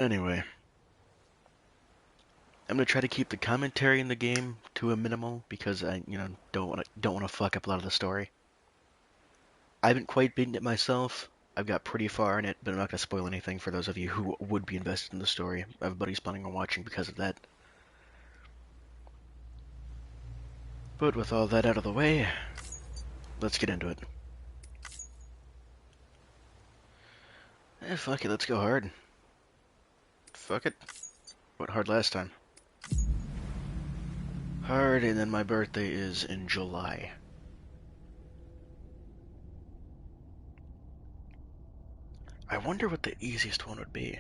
Anyway, I'm gonna try to keep the commentary in the game to a minimal because I don't wanna fuck up a lot of the story. I haven't quite beaten it myself. I've got pretty far in it, but I'm not gonna spoil anything for those of you who would be invested in the story. Everybody's planning on watching because of that. But with all that out of the way, let's get into it. Fuck it, let's go hard. Fuck it. What hard last time? Hard, and then my birthday is in July. I wonder what the easiest one would be.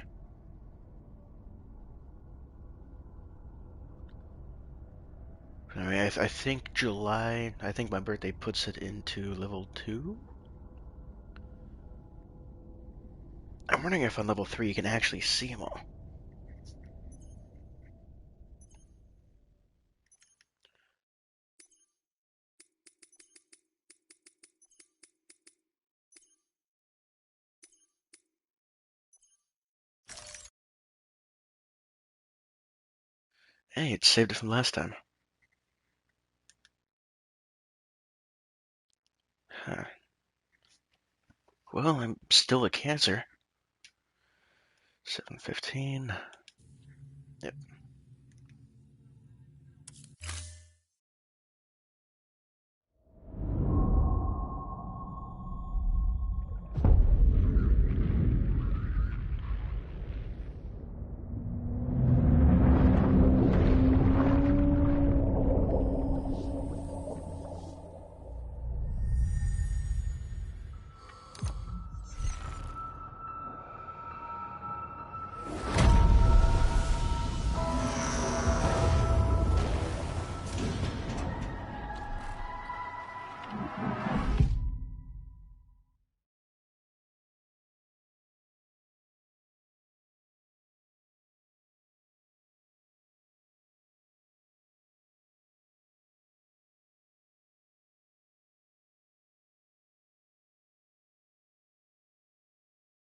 I mean, I think July, I think my birthday puts it into level 2? I'm wondering if on level 3 you can actually see them all. Hey, it saved it from last time. Huh. Well, I'm still a Cancer. 715. Yep.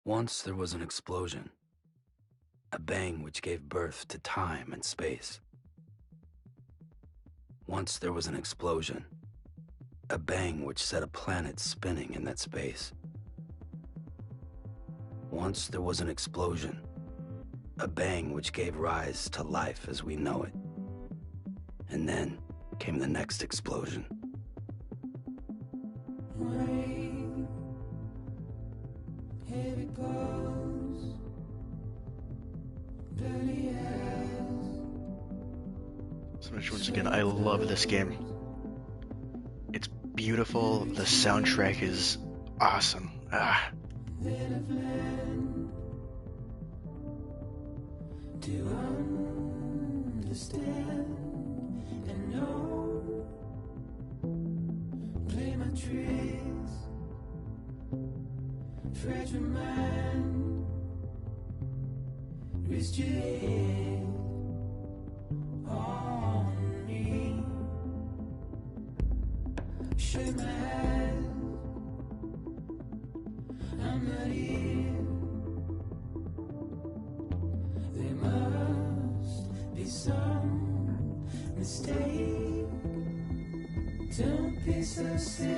Once there was an explosion, a bang which gave birth to time and space. Once there was an explosion, a bang which set a planet spinning in that space. Once there was an explosion, a bang which gave rise to life as we know it. And then came the next explosion. Rain, here it goes, dirty hands. So much once again, I love this game. It's beautiful. The soundtrack is awesome. Ah. To understand and know, play my tricks, fragile mind, risk your head on me, shake my hand, I'm not here. There must be some mistake. Don't be so serious.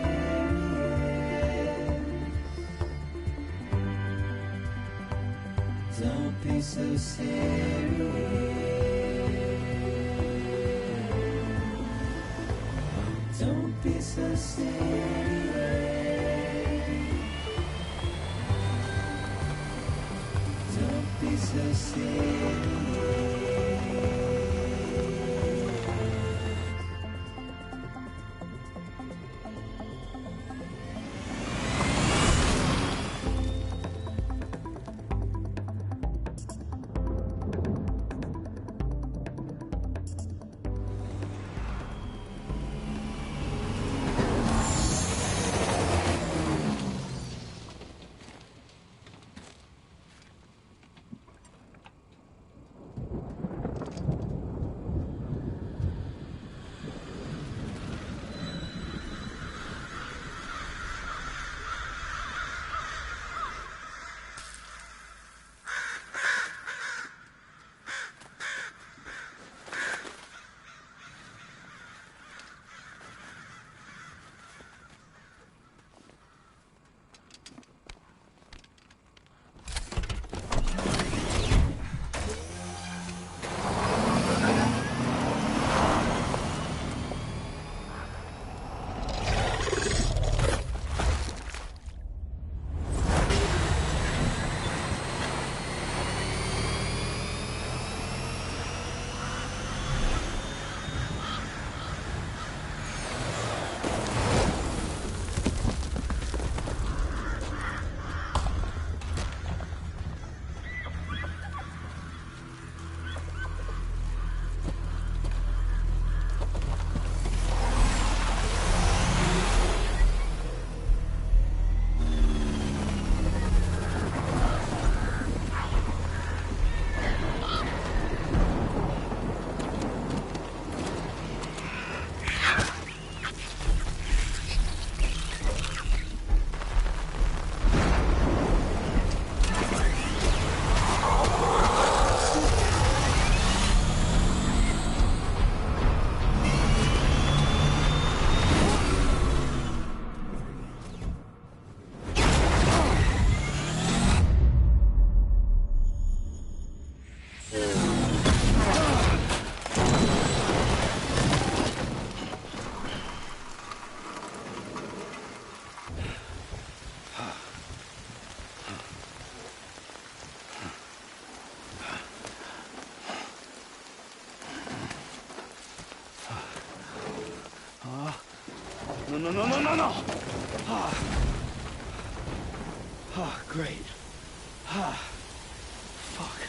Don't be so serious. Don't be so serious. Don't be so serious. No. Oh, great. Fuck.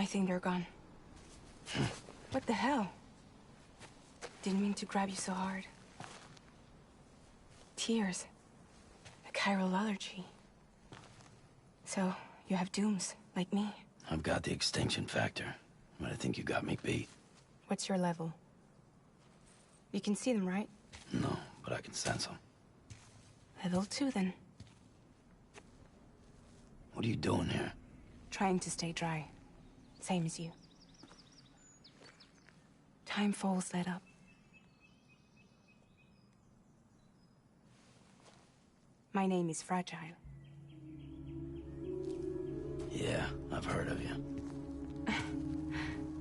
think they're gone. What the hell? Didn't mean to grab you so hard. Tears. A chiral allergy. So, you have dooms, like me. I've got the extinction factor, but I think you got me beat. What's your level? You can see them, right? No, but I can sense them. Level 2, then. What are you doing here? Trying to stay dry. Same as you. Timefall's let up. My name is Fragile. Yeah, I've heard of you.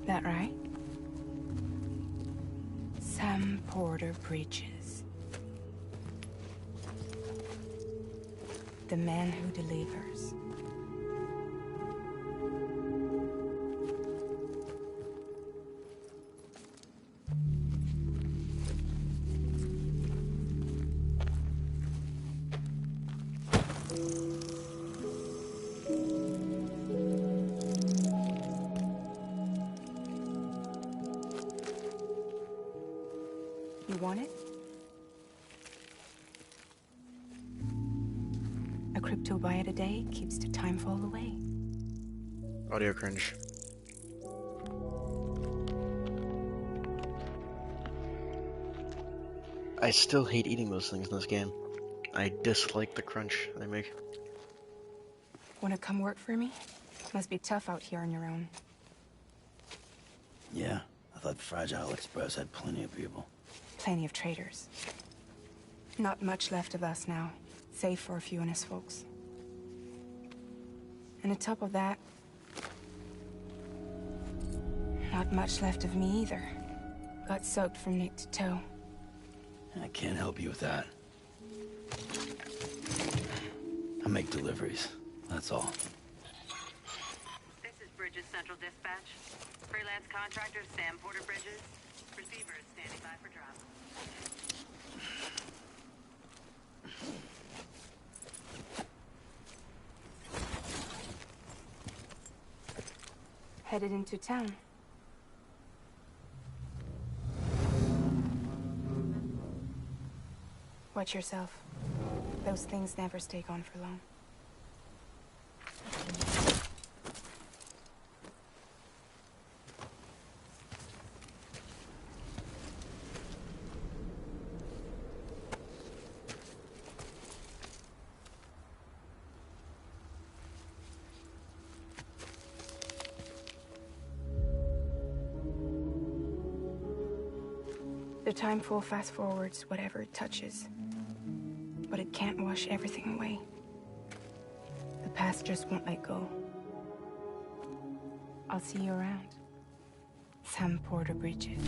That right? Sam Porter Bridges. The man who delivers. You want it? A crypto byte a day keeps the timefall away. Audio cringe. I still hate eating those things in this game. I dislike the crunch they make. Wanna come work for me? Must be tough out here on your own. Yeah, I thought Fragile Express had plenty of people. Plenty of traitors. Not much left of us now, save for a few honest folks. And on top of that, not much left of me either. Got soaked from neck to toe. I can't help you with that. I make deliveries, that's all. This is Bridges Central Dispatch. Freelance contractor Sam Porter Bridges. Receiver is standing by for drop. Headed into town. Watch yourself. Those things never stay gone for long. The timefall fast forwards whatever it touches. But it can't wash everything away. The past just won't let go. I'll see you around. Sam Porter Bridges.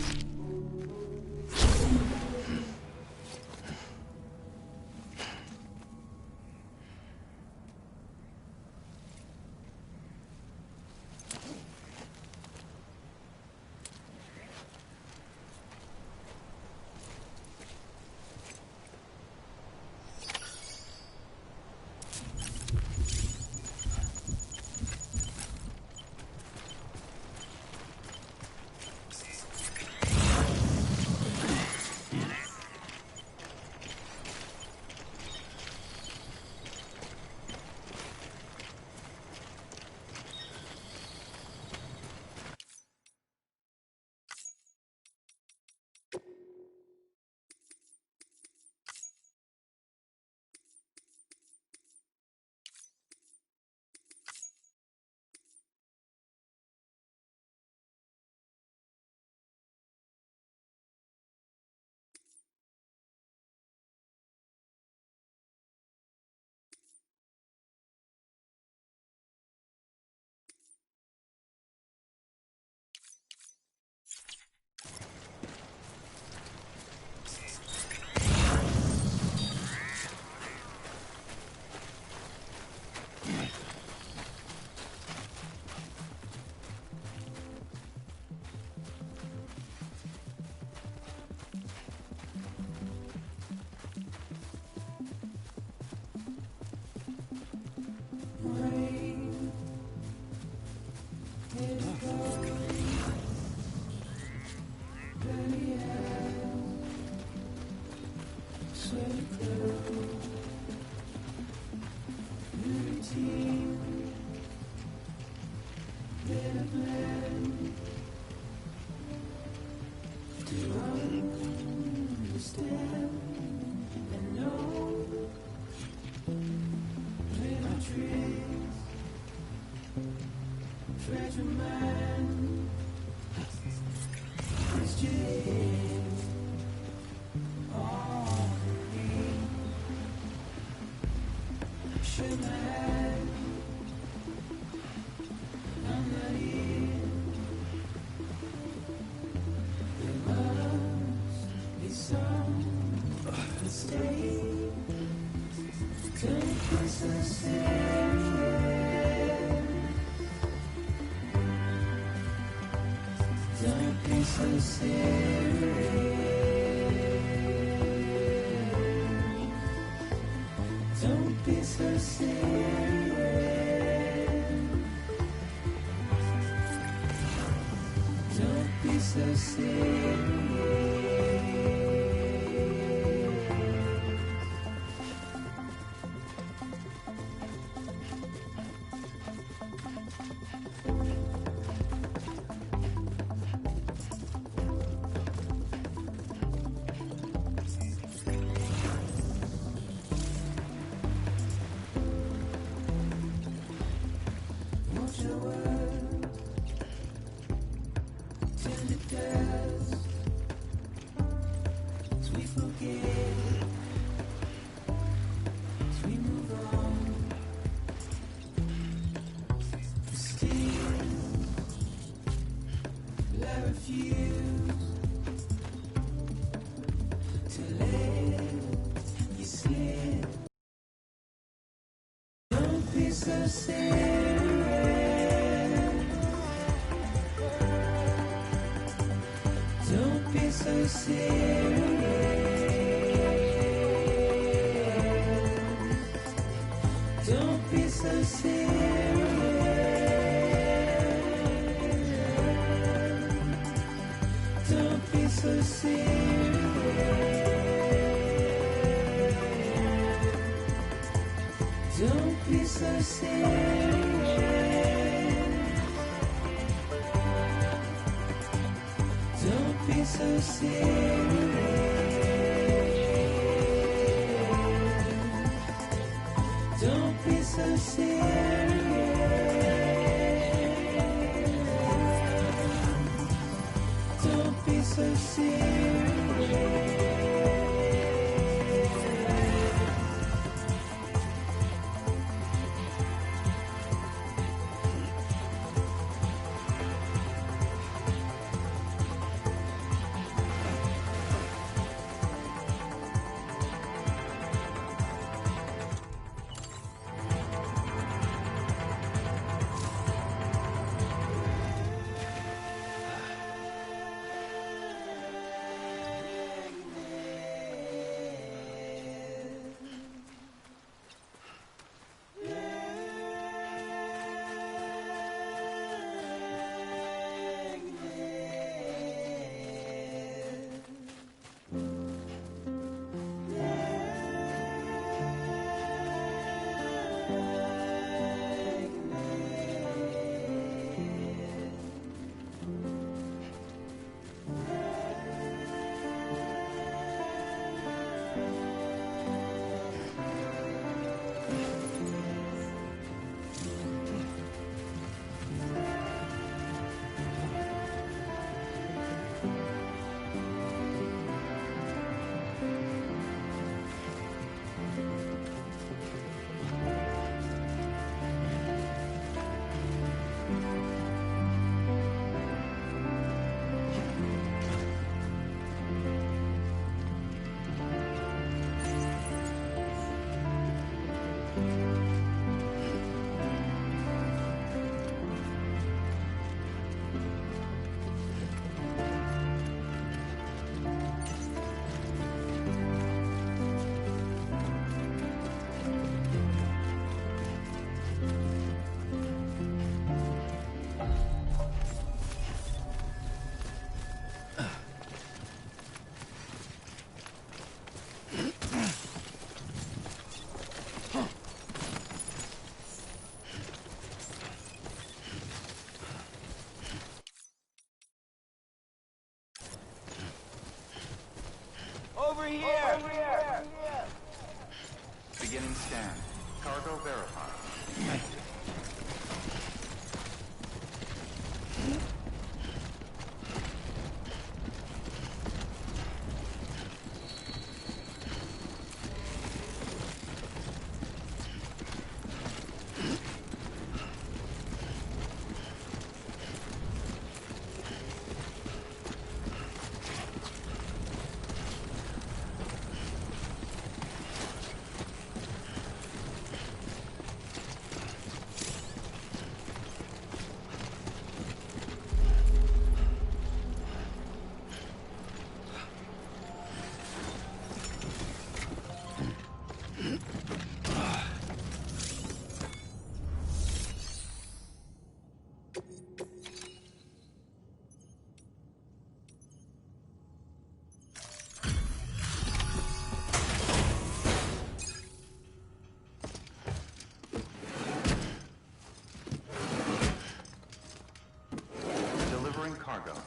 cargo.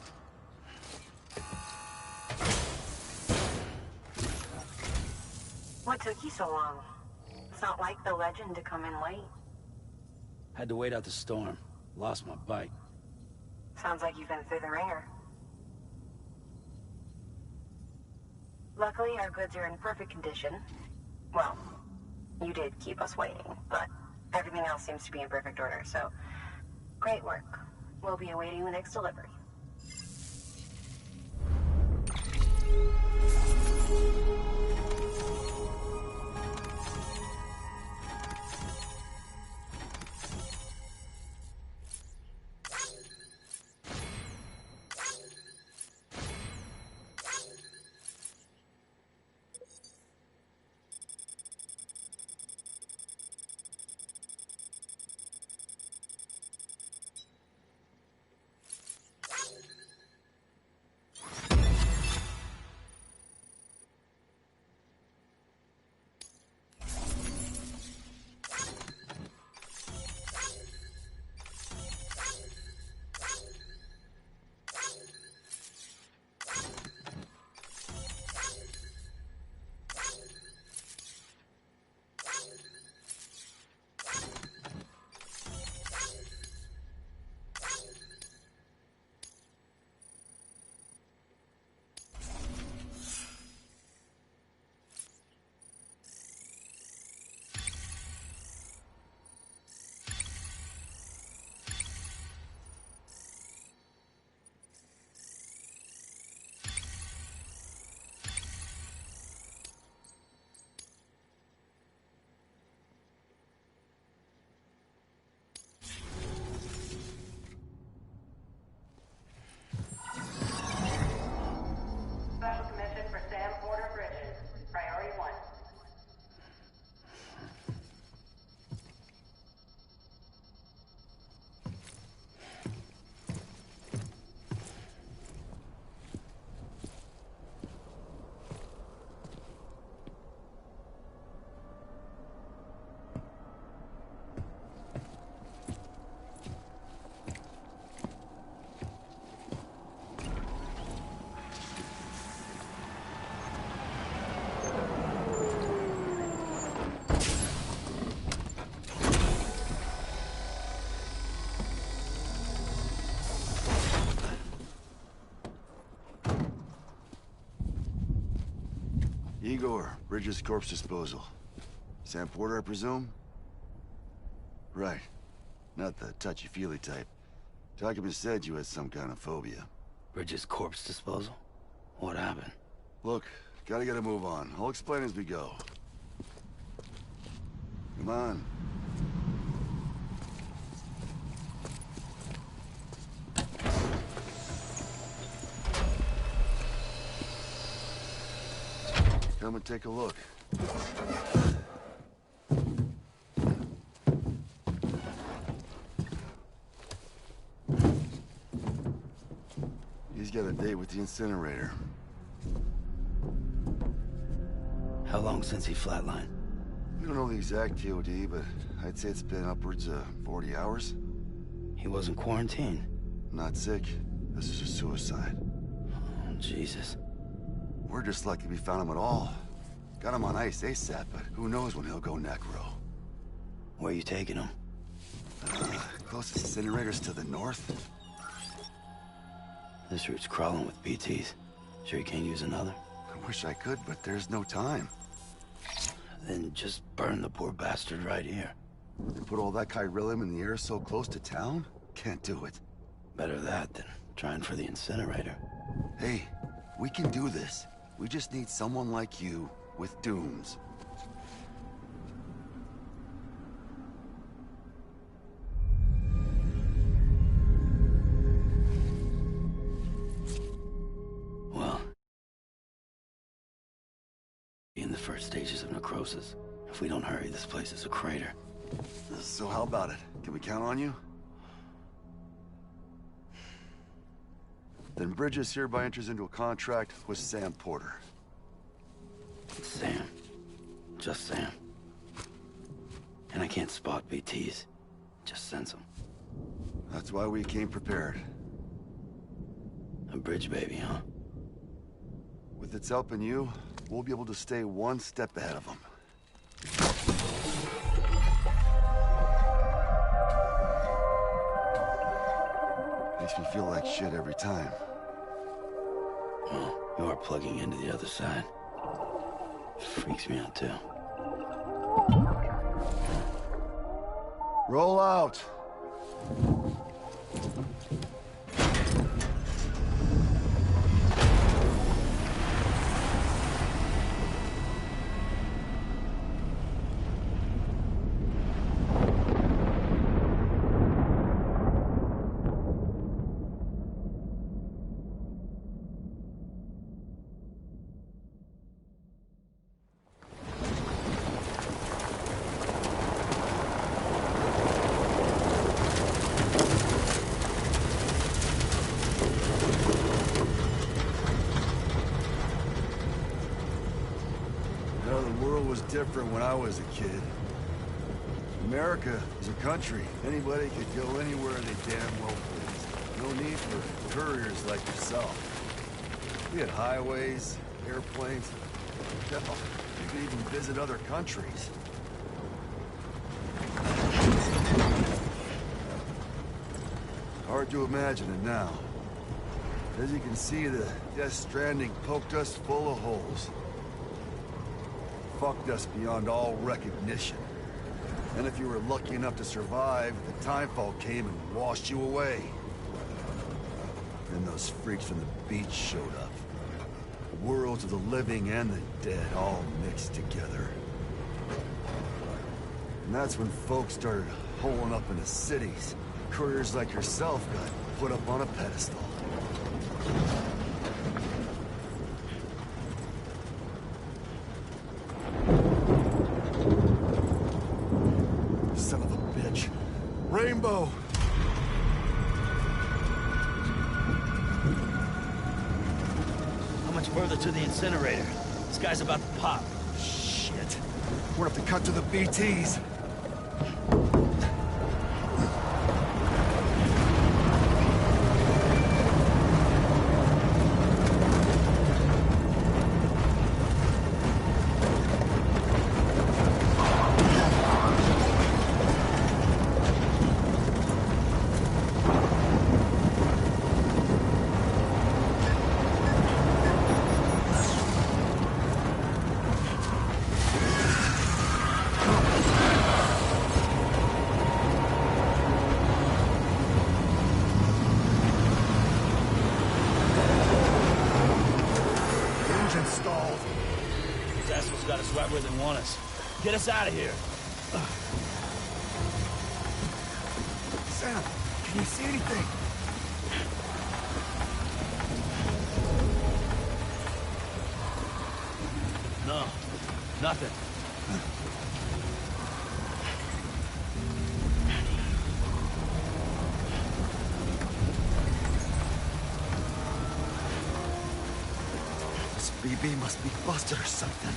What took you so long? It's not like the legend to come in late. Had to wait out the storm. Lost my bike. Sounds like you've been through the ringer. Luckily, our goods are in perfect condition. Well, you did keep us waiting, but everything else seems to be in perfect order, so great work. We'll be awaiting the next delivery. Special commission for Sam Porter Bridges. Priority 1. Igor, Bridges corpse disposal. Sam Porter, I presume? Right. Not the touchy-feely type. Documents said you had some kind of phobia. Bridges corpse disposal? What happened? Look, gotta get a move on. I'll explain as we go. Come on. Come and take a look. He's got a date with the incinerator. How long since he flatlined? We don't know the exact TOD, but I'd say it's been upwards of 40 hours. He wasn't quarantined. Not sick. This is a suicide. Oh, Jesus. We're just lucky we found him at all. Got him on ice ASAP, but who knows when he'll go necro. Where you taking him? Closest incinerator's to the north. This route's crawling with BTs. Sure you can't use another? I wish I could, but there's no time. Then just burn the poor bastard right here. To put all that chiralium in the air so close to town? Can't do it. Better that than trying for the incinerator. Hey, we can do this. We just need someone like you with dooms. Well, in the first stages of necrosis. If we don't hurry, this place is a crater. So how about it? Can we count on you? Then Bridges hereby enters into a contract with Sam Porter. Sam. Just Sam. And I can't spot BTs. Just sense them. That's why we came prepared. bridge baby, huh? With its helping you, we'll be able to stay one step ahead of them. Makes me feel like shit every time. Well, you are plugging into the other side. Freaks me out, too. Roll out! Different when I was a kid. America was a country. Anybody could go anywhere they damn well pleased. No need for couriers like yourself. We had highways, airplanes. Hell, you could even visit other countries. Hard to imagine it now. As you can see, the Death Stranding poked us full of holes. Fucked us beyond all recognition. And if you were lucky enough to survive, the timefall came and washed you away. Then those freaks from the beach showed up. The worlds of the living and the dead all mixed together. And that's when folks started holing up into cities. Couriers like yourself got put up on a pedestal. Rainbow! How much further to the incinerator? This guy's about to pop. Shit. We're gonna have to cut to the BTs. Got us right where they want us. Get us out of here. Sam, can you see anything? No, nothing. This BB must be busted or something.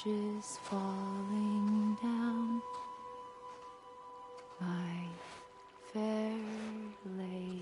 bridges falling down, my fair lady.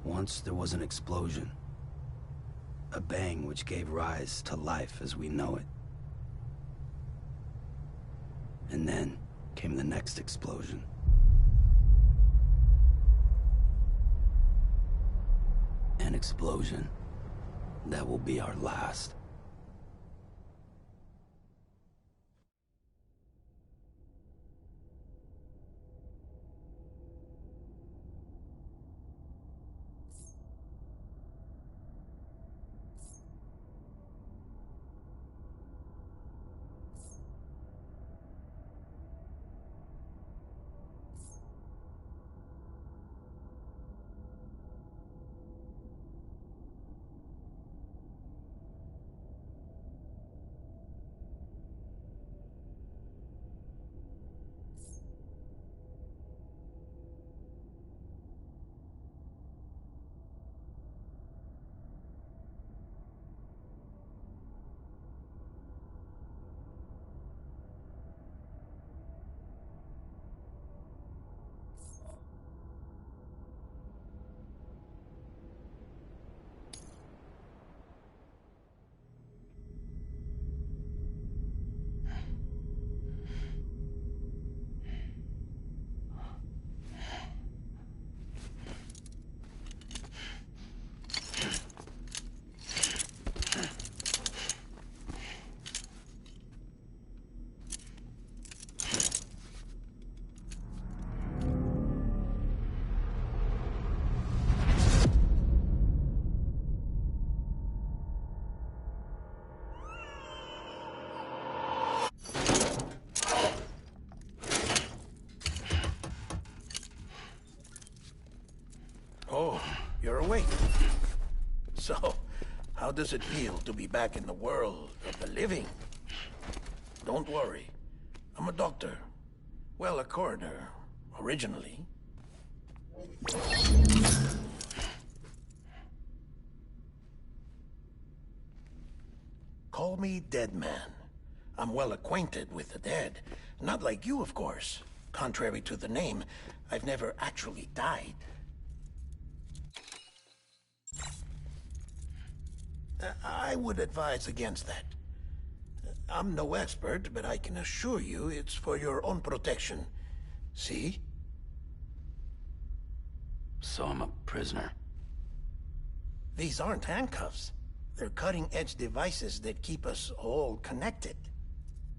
Once there was an explosion. A bang which gave rise to life as we know it. And then came the next explosion. An explosion that will be our last. Oh, you're awake. So, how does it feel to be back in the world of the living? Don't worry. I'm a doctor. Well, a coroner, originally. Thank you. call me Dead Man. I'm well acquainted with the dead. Not like you, of course. Contrary to the name, I've never actually died. I would advise against that. I'm no expert, but I can assure you it's for your own protection. See? So I'm a prisoner. These aren't handcuffs. They're cutting-edge devices that keep us all connected.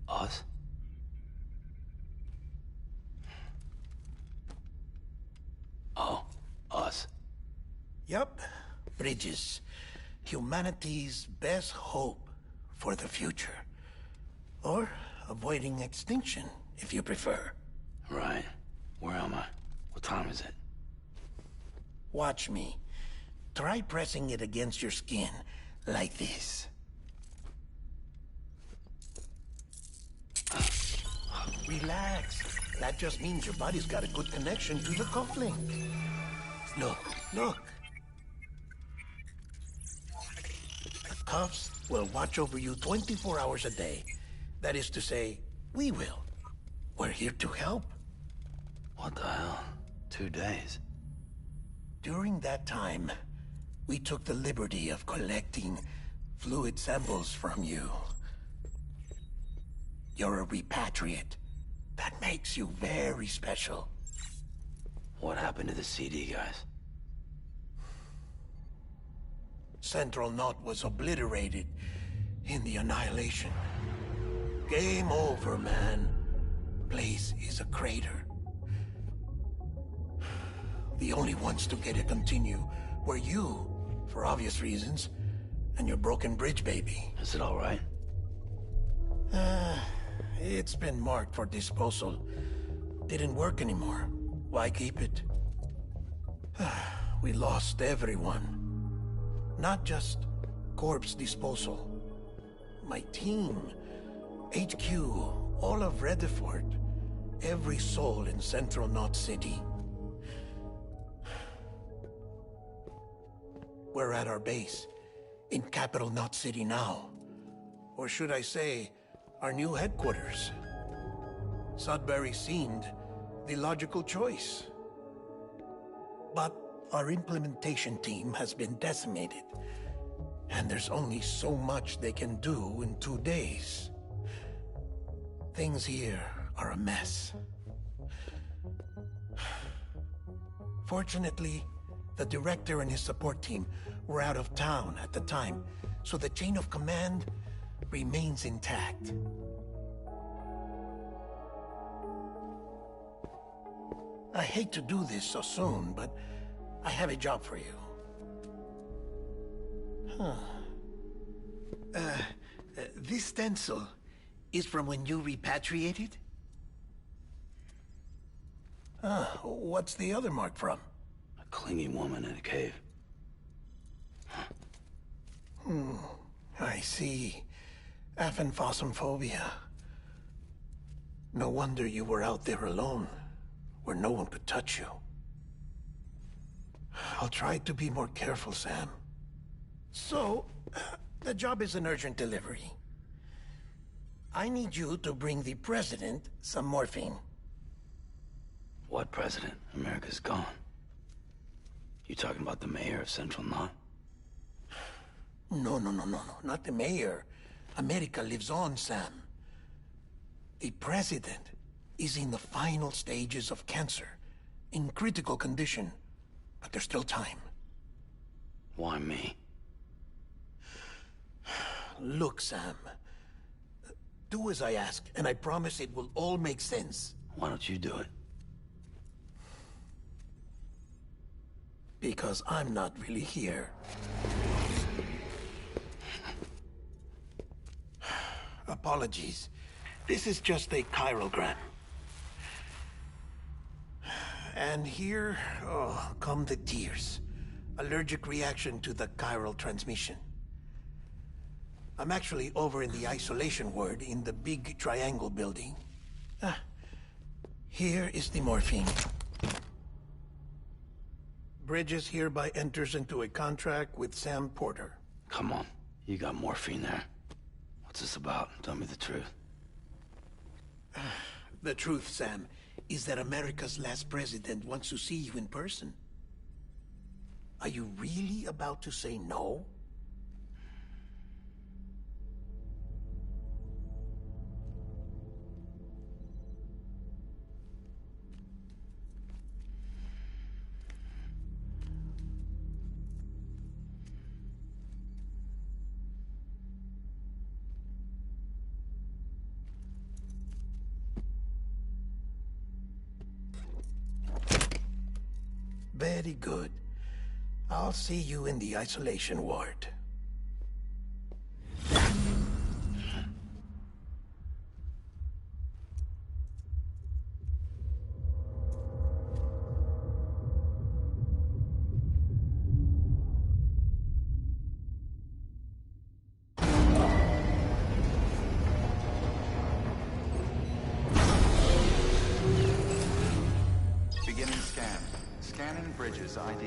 Us? Oh, us. Yup. Bridges. Humanity's best hope for the future. Or avoiding extinction, if you prefer. Right. Where am I? What time is it? Watch me. Try pressing it against your skin, like this. Relax. That just means your body's got a good connection to the cufflink. Look, look. The cuffs will watch over you 24 hours a day. That is to say, we will. We're here to help. What the hell? 2 days? During that time, we took the liberty of collecting fluid samples from you. You're a repatriate. That makes you very special. What happened to the CD guys? Central Knot was obliterated in the Annihilation. Game over, man. Place is a crater. The only ones to get it continue were you, for obvious reasons, and your broken bridge baby. Is it all right? It's been marked for disposal. Didn't work anymore. Why keep it? We lost everyone. Not just corpse disposal. My team, HQ, all of Redford, every soul in Central Knot City. We're at our base, in Capital Knot City now. Or should I say, our new headquarters. Sudbury seemed the logical choice. But our implementation team has been decimated, and there's only so much they can do in 2 days. Things here are a mess. Fortunately, the director and his support team were out of town at the time, so the chain of command remains intact. I hate to do this so soon, but I have a job for you. This stencil is from when you repatriated? What's the other mark from? A clingy woman in a cave. I see. Aphenphosmphobia. No wonder you were out there alone, where no one could touch you. I'll try to be more careful, Sam. So, the job is an urgent delivery. I need you to bring the president some morphine. What president? America's gone. You talking about the mayor of Central Knot? No, not the mayor. America lives on, Sam. The president is in the final stages of cancer, in critical condition, but there's still time. Why me? Look, Sam. Do as I ask, and I promise it will all make sense. Why don't you do it? Because I'm not really here. Apologies. This is just a chirogram. And here, come the tears. Allergic reaction to the chiral transmission. I'm actually over in the isolation ward in the big triangle building. Here is the morphine. Bridges hereby enters into a contract with Sam Porter. Come on. You got morphine there. What's this about? Tell me the truth. The truth, Sam, is that America's last president wants to see you in person. Are you really about to say no? Very good. I'll see you in the isolation ward. Beginning scan. Scanning Bridges ID.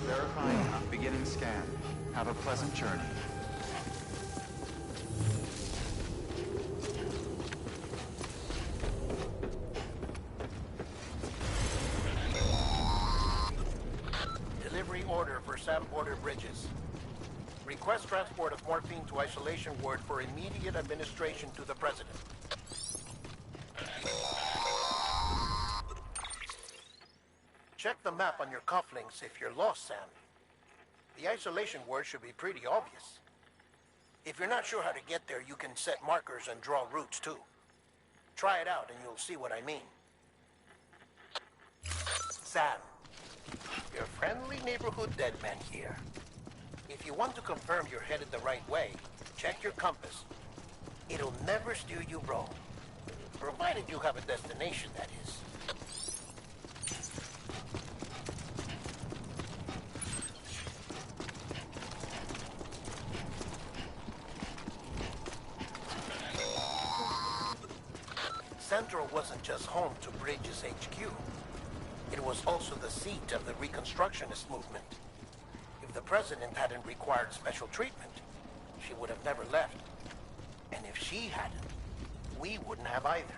Verifying. Beginning scan. Have a pleasant journey. Delivery order for Sam Porter Bridges. Request transport of morphine to isolation ward for immediate administration to the president. Check the map on your cufflinks if you're lost, Sam. The isolation word should be pretty obvious. If you're not sure how to get there, you can set markers and draw routes too. Try it out and you'll see what I mean. Sam, your friendly neighborhood deadman here. If you want to confirm you're headed the right way, check your compass. It'll never steer you wrong. Provided you have a destination, that is. Central wasn't just home to Bridges HQ. It was also the seat of the Reconstructionist movement. If the president hadn't required special treatment, she would have never left. And if she hadn't, we wouldn't have either.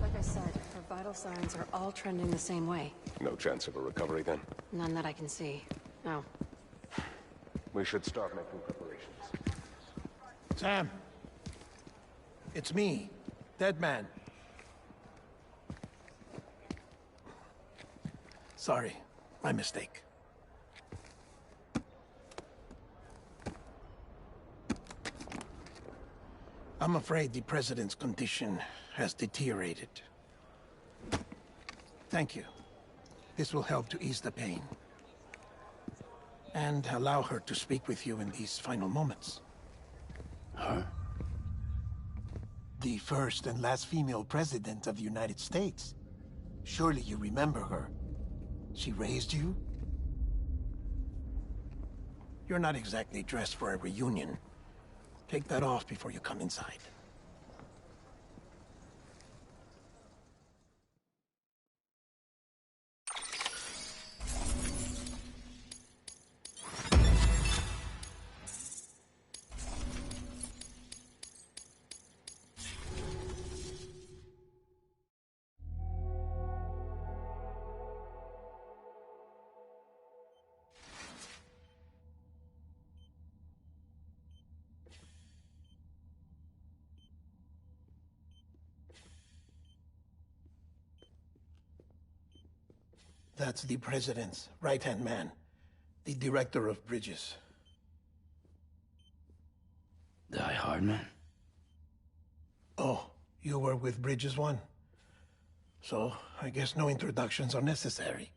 Like I said, her vital signs are all trending the same way. No chance of a recovery then? None that I can see. No. We should start making preparations. Sam! It's me, Deadman. Sorry, my mistake. I'm afraid the president's condition has deteriorated. Thank you. This will help to ease the pain. And allow her to speak with you in these final moments. Her? The first and last female president of the United States. Surely you remember her. She raised you? You're not exactly dressed for a reunion. Take that off before you come inside. That's the president's right-hand man, the director of bridges. Die Hard Man? Oh, you were with Bridges 1? So, I guess no introductions are necessary.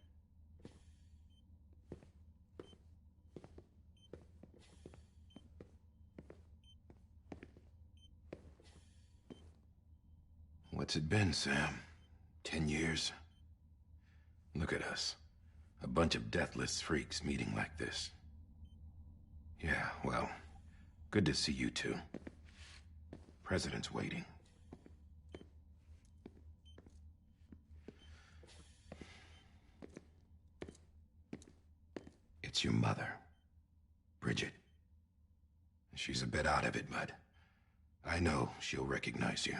What's it been, Sam? 10 years? Look at us. A bunch of deathless freaks meeting like this. Yeah, well, good to see you two. President's waiting. It's your mother, Bridget. She's a bit out of it, but I know she'll recognize you.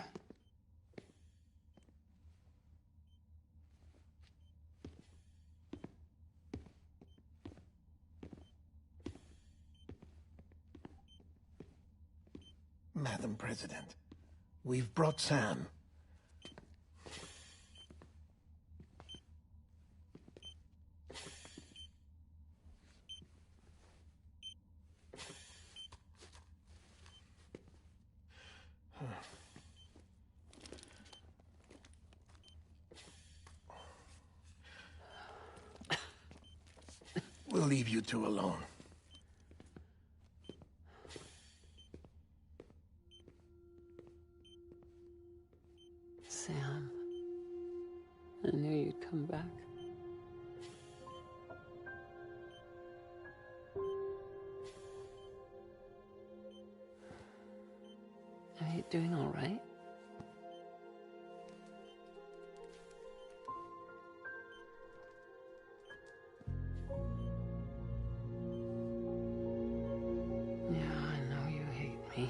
Madam President, we've brought Sam. We'll leave you two alone. Sam, I knew you'd come back. Are you doing all right? Yeah, I know you hate me.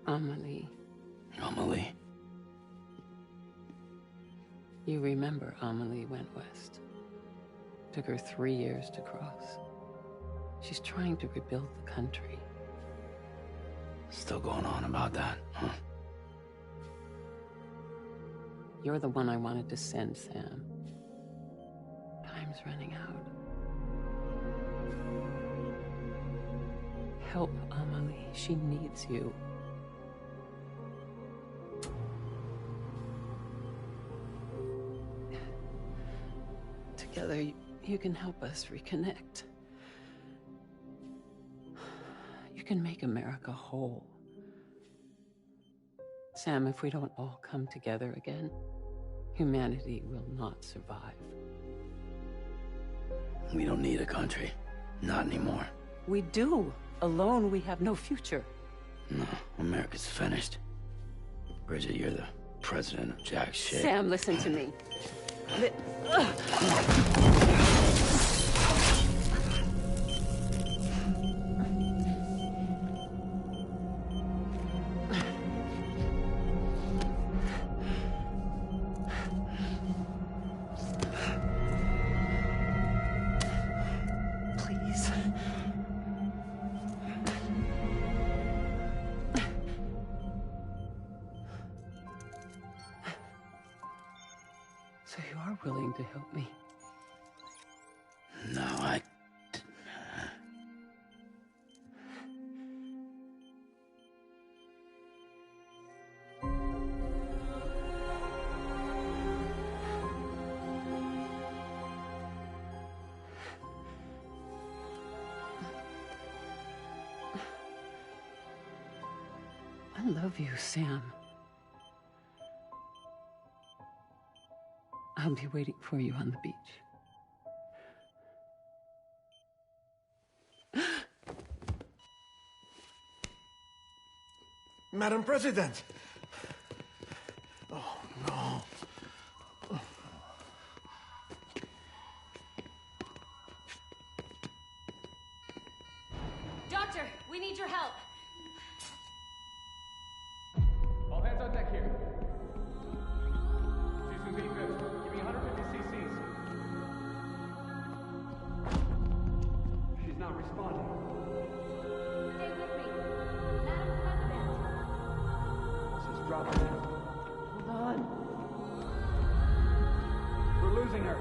Amelie. Amelie? You remember Amelie went west. Took her 3 years to cross. She's trying to rebuild the country. Still going on about that, huh? You're the one I wanted to send, Sam. Time's running out. Help Amelie. She needs you. Together, you can help us reconnect. You can make America whole. Sam, if we don't all come together again, humanity will not survive. We don't need a country. Not anymore. We do. Alone, we have no future. No, America's finished. Bridget, you're the president of jack shit. Sam, listen to me. Please. So you are willing to help me? No, I... I love you, Sam. I'll be waiting for you on the beach. Madam President! Oh, no. Doctor, we need your help. All hands on deck here. Season B good. Give me 150 cc's. She's not responding. Stay with me. dropping in. Hold on. We're losing her.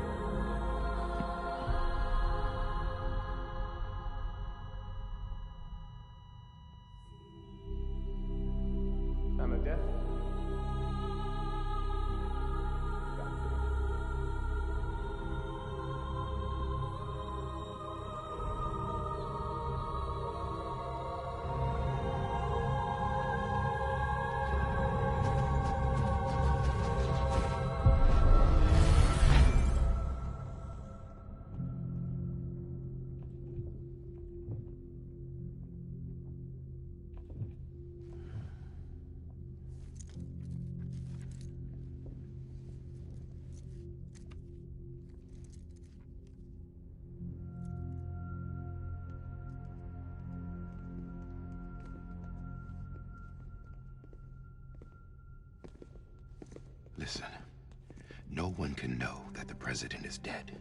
Time of death? Listen, no one can know that the president is dead.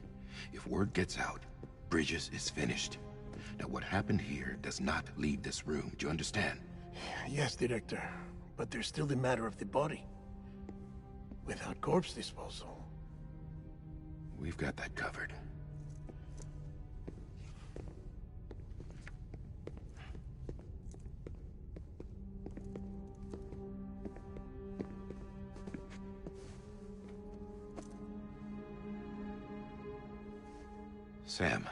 If word gets out, Bridges is finished. Now, what happened here does not leave this room. Do you understand? Yes, Director. But there's still the matter of the body. Without corpse disposal. We've got that covered. Sam,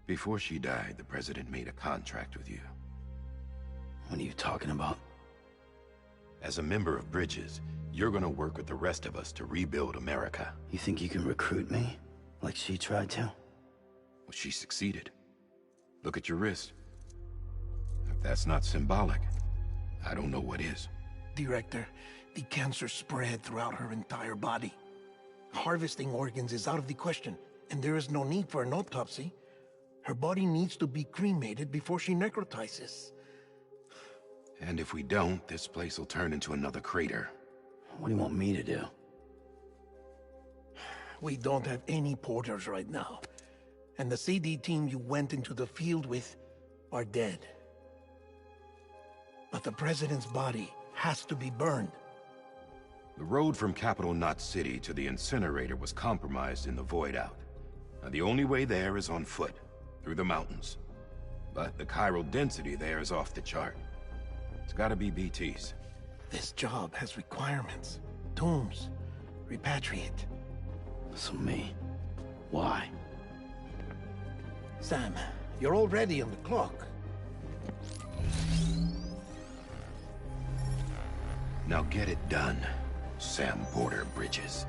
before she died, the president made a contract with you. What are you talking about? As a member of Bridges, you're gonna work with the rest of us to rebuild America. You think you can recruit me? Like she tried to? Well, she succeeded. Look at your wrist. If that's not symbolic, I don't know what is. Director, the cancer spread throughout her entire body. Harvesting organs is out of the question, and there is no need for an autopsy. Her body needs to be cremated before she necrotizes. And if we don't, this place will turn into another crater. What do you want me to do? We don't have any porters right now. And the CD team you went into the field with are dead. But the president's body has to be burned. The road from Capital Knot City to the incinerator was compromised in the void out. Now, the only way there is on foot, through the mountains. But the chiral density there is off the chart. It's gotta be BTs. This job has requirements. Tombs. Repatriate. So me? Why? Sam, you're already on the clock. Now get it done, Sam Porter Bridges.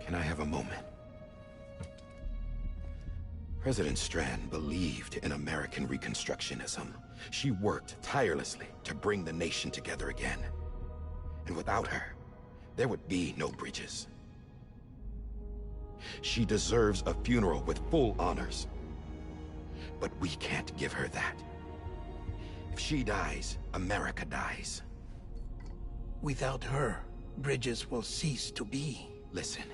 Can I have a moment? President Strand believed in American Reconstructionism. She worked tirelessly to bring the nation together again. And without her, there would be no Bridges. She deserves a funeral with full honors. But we can't give her that. If she dies, America dies. Without her, Bridges will cease to be. Listen.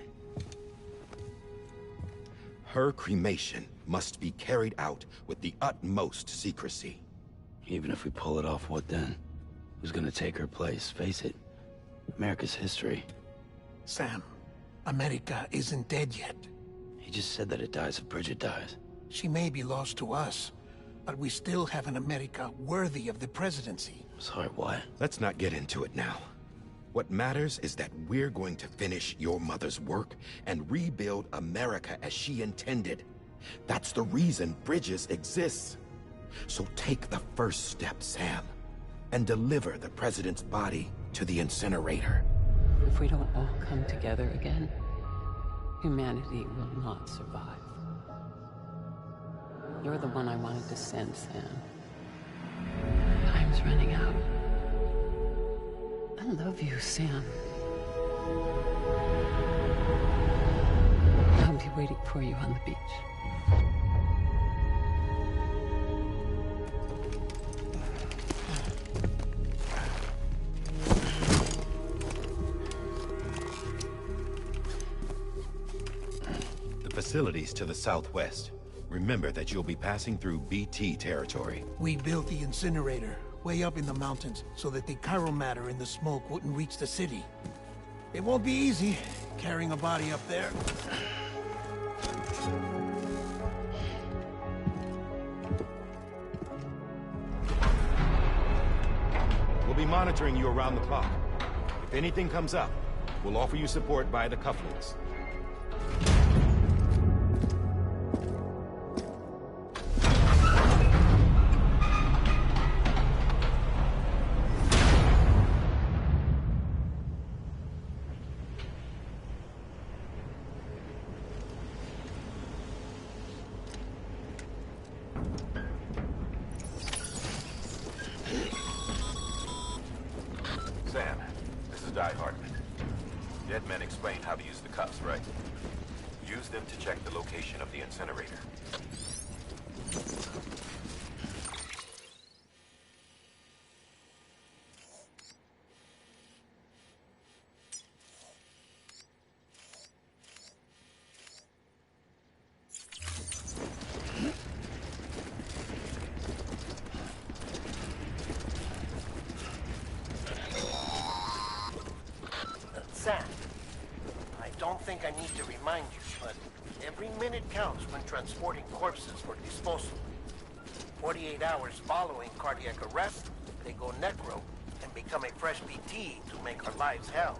Her cremation must be carried out with the utmost secrecy. Even if we pull it off, what then? Who's gonna take her place? Face it, America's history. Sam, America isn't dead yet. He just said that it dies if Bridget dies. She may be lost to us, but we still have an America worthy of the presidency. Sorry, what? Let's not get into it now. What matters is that we're going to finish your mother's work and rebuild America as she intended. That's the reason Bridges exists. So take the first step, Sam, and deliver the president's body to the incinerator. If we don't all come together again, humanity will not survive. You're the one I wanted to send, Sam. Time's running out. I love you, Sam. I'll be waiting for you on the beach. The facility's to the southwest. Remember that you'll be passing through BT territory. We built the incinerator way up in the mountains so that the chiral matter in the smoke wouldn't reach the city. It won't be easy carrying a body up there. We'll be monitoring you around the clock. If anything comes up, we'll offer you support via the cufflinks. Sam, this is Di Hartman. Dead men explained how to use the cuffs, right? Use them to check the location of the incinerator. Sam, I don't think I need to remind you, but every minute counts when transporting corpses for disposal. 48 hours following cardiac arrest, they go necro and become a fresh BT to make our lives hell.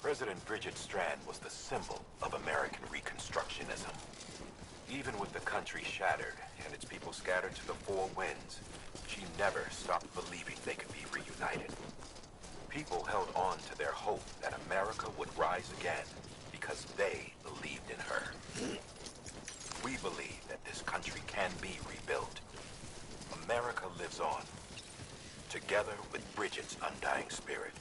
President Bridget Strand was the symbol of American Reconstructionism. Even with the country shattered and its people scattered to the four winds, she never stopped believing they could be reunited. People held on to their hope that America would rise again because they believed in her. We believe that this country can be rebuilt. America lives on, together with Bridget's undying spirit.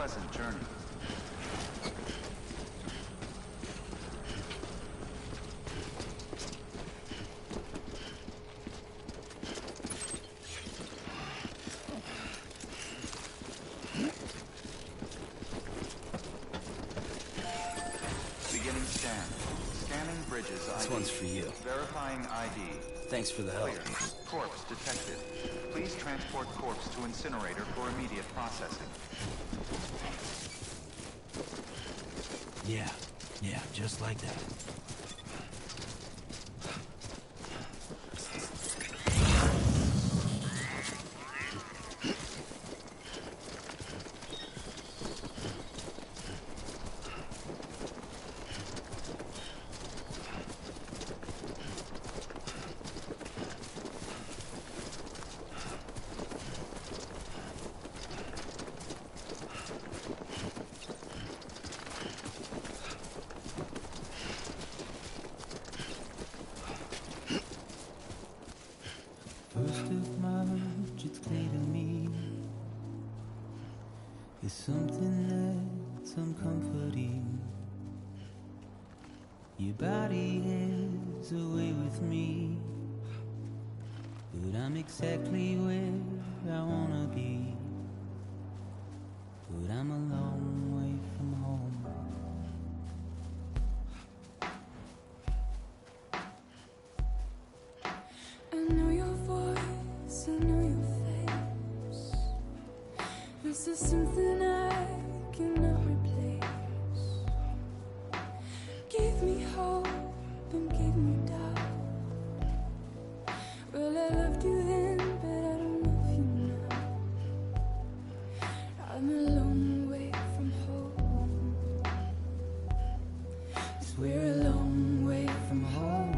pleasant journey. Beginning scan. Scanning bridges ID. This one's for you. Verifying ID. Thanks for the help. Clear. Corpse detected. Please transport corpse to incinerator for immediate processing. Yeah, just like that. First of March, it's clear to me is something that's uncomforting. Your body is away with me, but I'm exactly where I wanna be. But I'm a long way from home. I know your voice, I know your face. This is something I cannot replace. Gave me hope and gave me doubt. Well, I loved you then, but I don't love you now. I'm a long way from home. 'Cause we're a long way from home.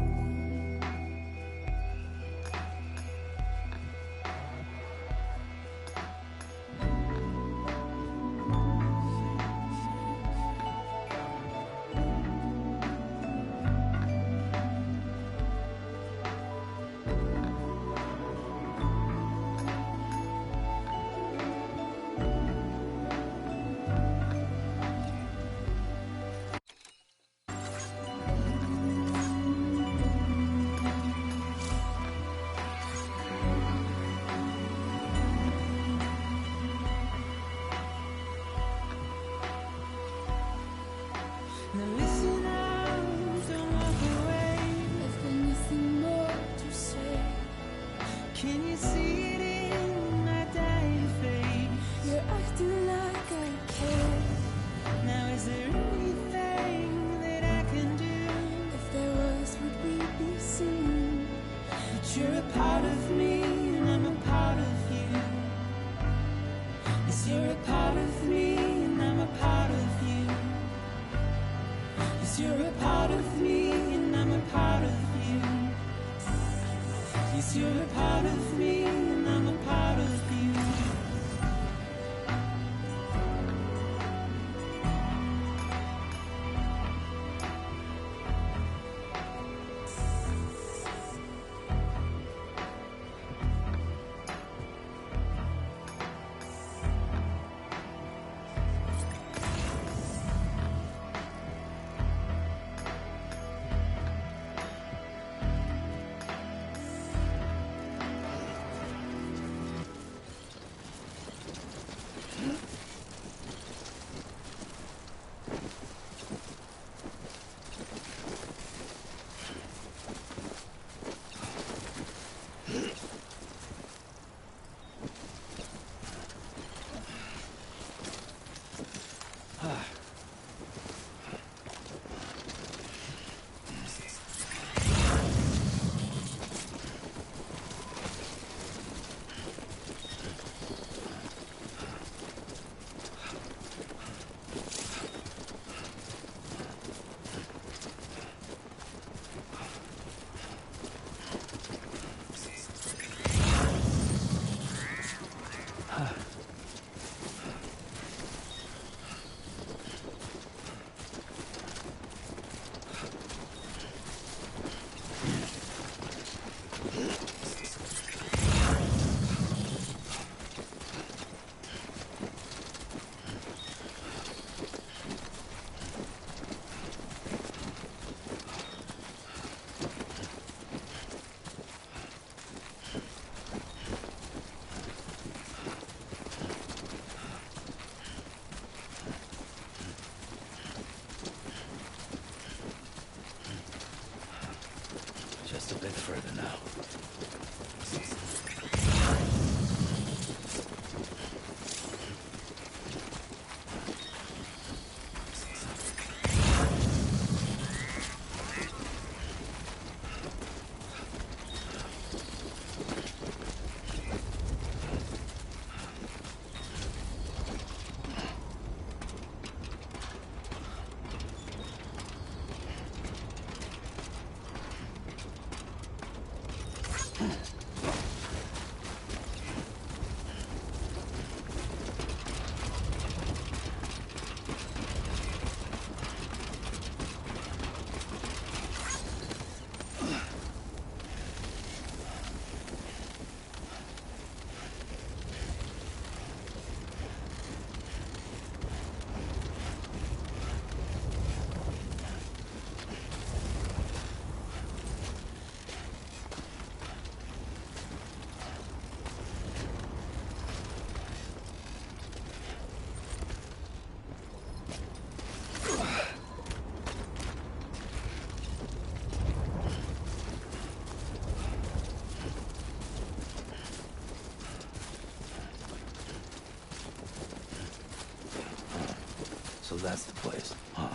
Now listen out, don't walk away. I've got nothing more to say. Can you see it in my dying face? You're acting like I care. Now is there anything that I can do? If there was, would we be seen? But you're a part of me and I'm a part of you. Yes, you're a part of me and I'm a part of you. Yes, you're a part of me and I'm a part of you. Yes, you're a part of me and I'm a part of you. So that's the place, huh?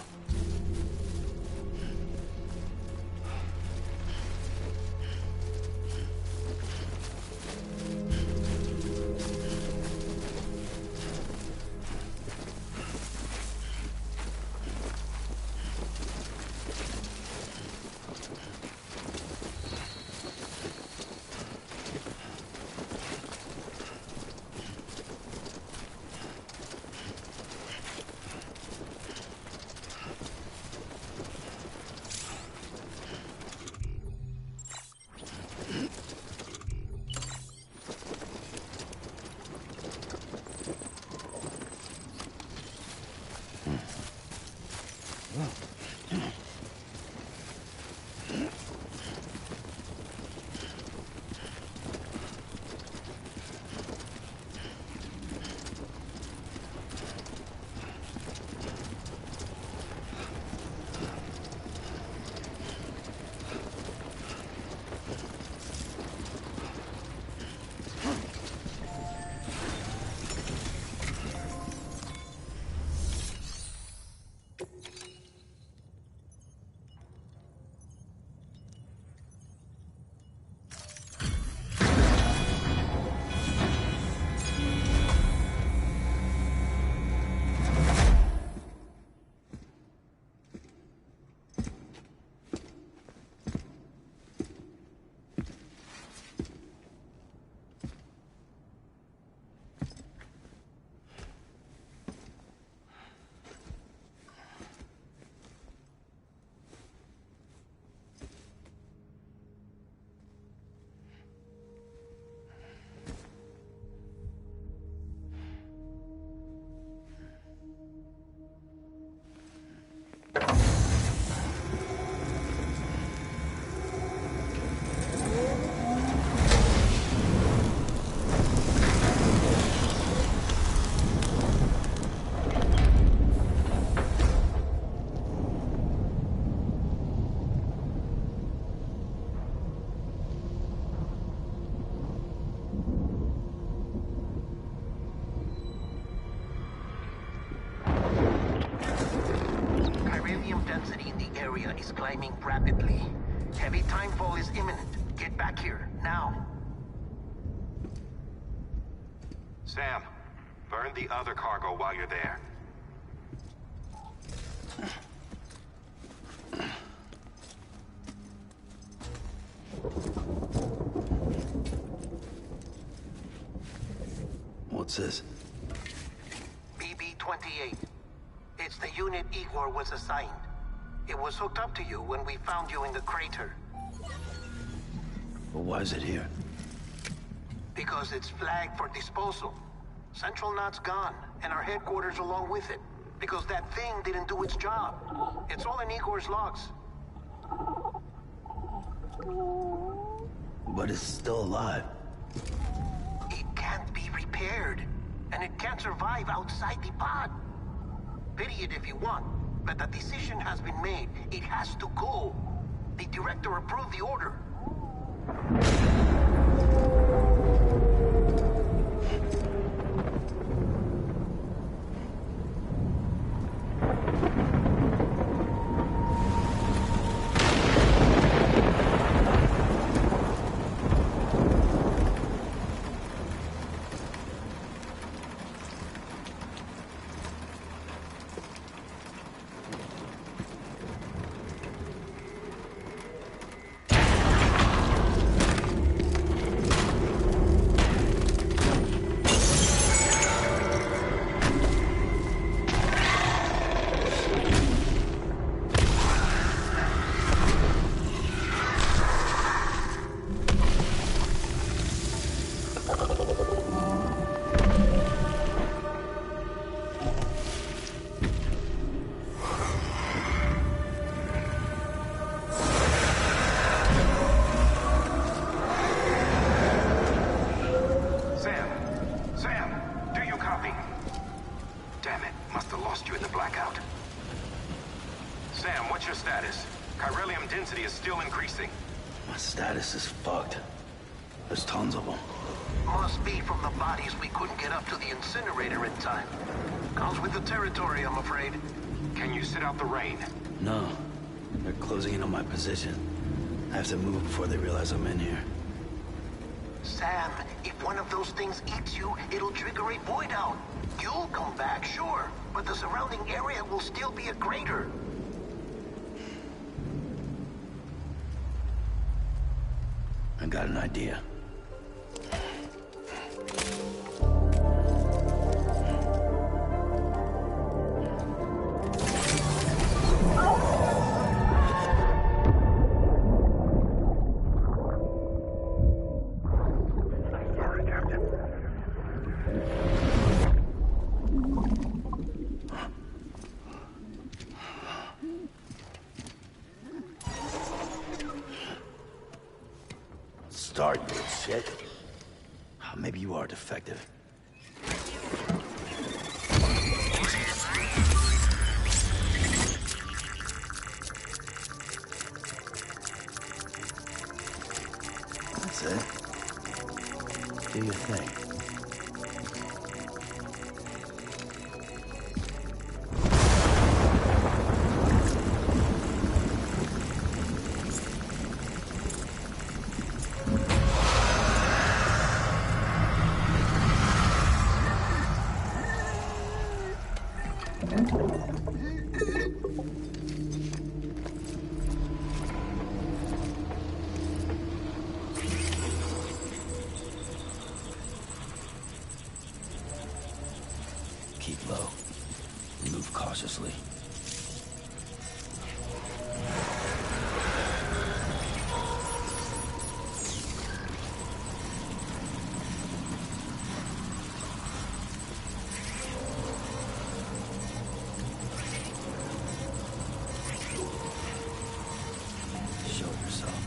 Density in the area is climbing rapidly. Heavy timefall is imminent. Get back here, now. Sam, burn the other cargo while you're there. What's this? BB-28. It's the unit Igor was assigned. It was hooked up to you when we found you in the crater. But why is it here? Because it's flagged for disposal. Central Knot's gone, and our headquarters along with it. Because that thing didn't do its job. It's all in Igor's logs. But it's still alive. It can't be repaired. And it can't survive outside the pod. Pity it if you want, but the decision has been made. It has to go. The director approved the order. Density is still increasing. My status is fucked. There's tons of them. Must be from the bodies we couldn't get up to the incinerator in time. Comes with the territory, I'm afraid. Can you sit out the rain? No. They're closing in on my position. I have to move before they realize I'm in here. Sam, if one of those things eats you, it'll trigger a void out. You'll come back, sure, but the surrounding area will still be a crater. I got an idea. Start, you shit. Maybe you are defective. That's it. Do your thing. Keep low. Move cautiously. Show yourself.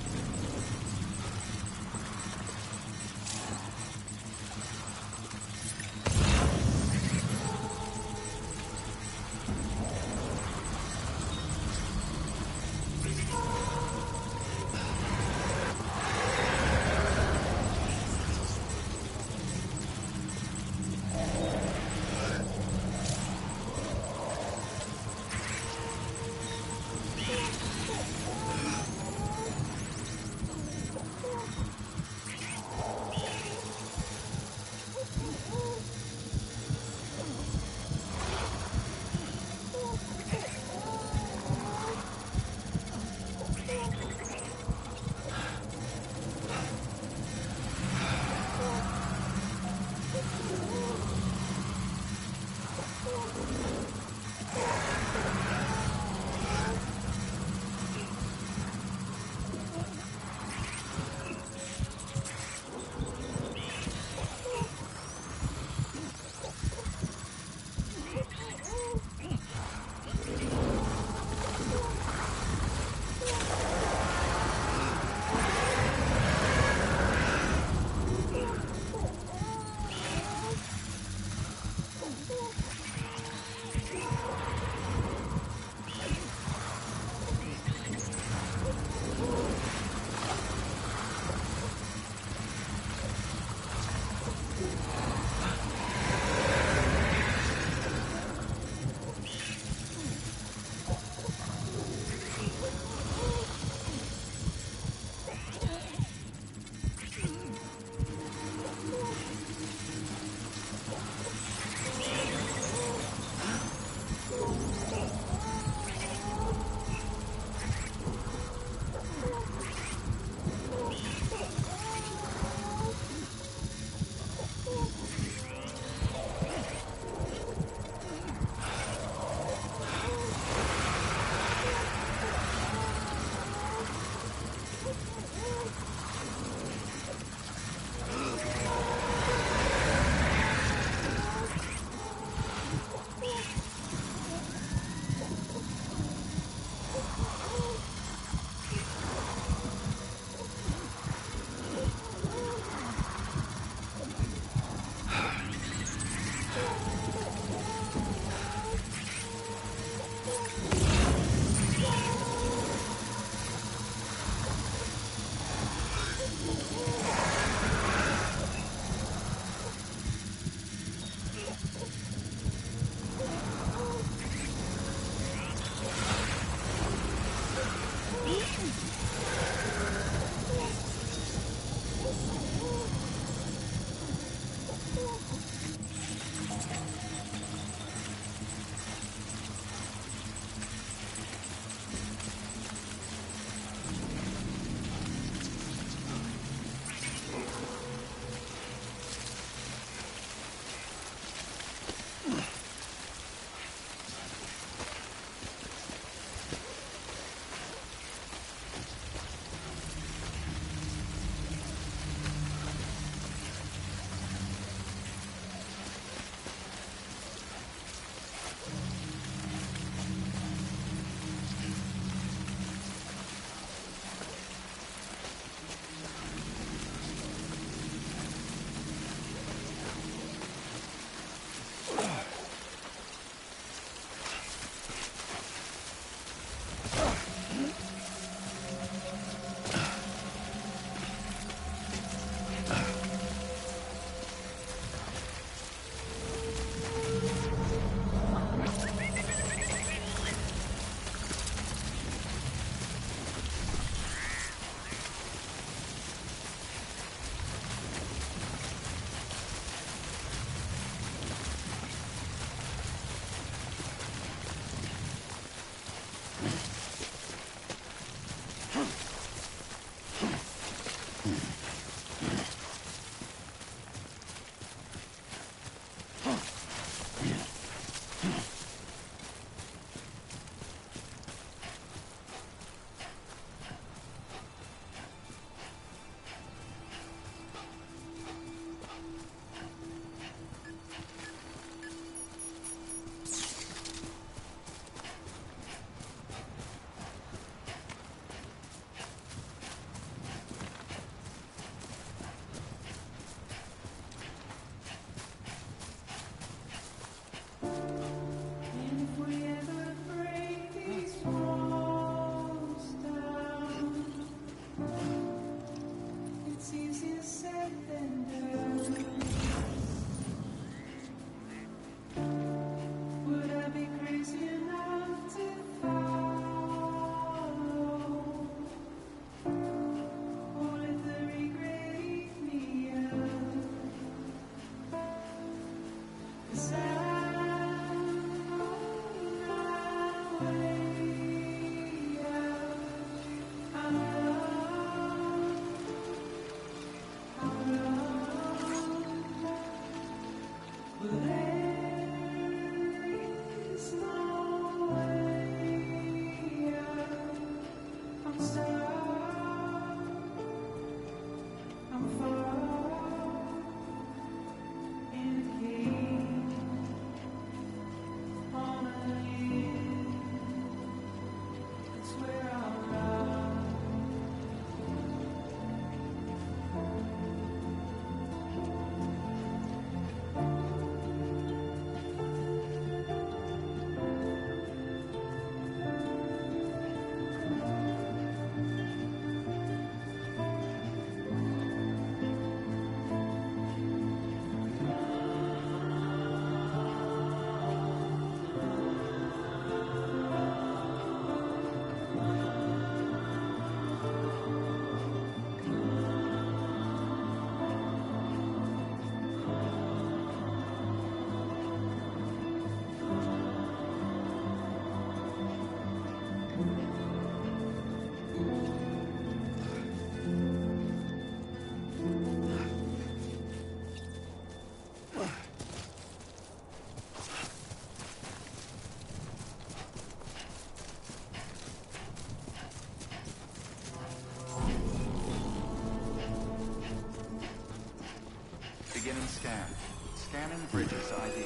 Beginning scan. Scanning Bridges ID.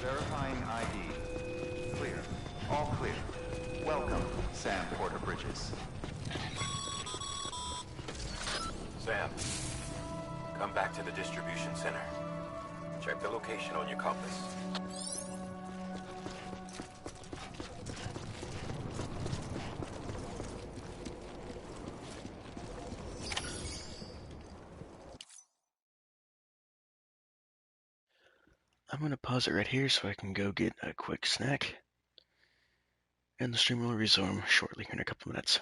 Verifying ID. Clear. All clear. Welcome, Sam Porter Bridges. Sam, come back to the distribution center. Check the location on your compass. I'm going to pause it right here so I can go get a quick snack. And the stream will resume shortly here in a couple minutes.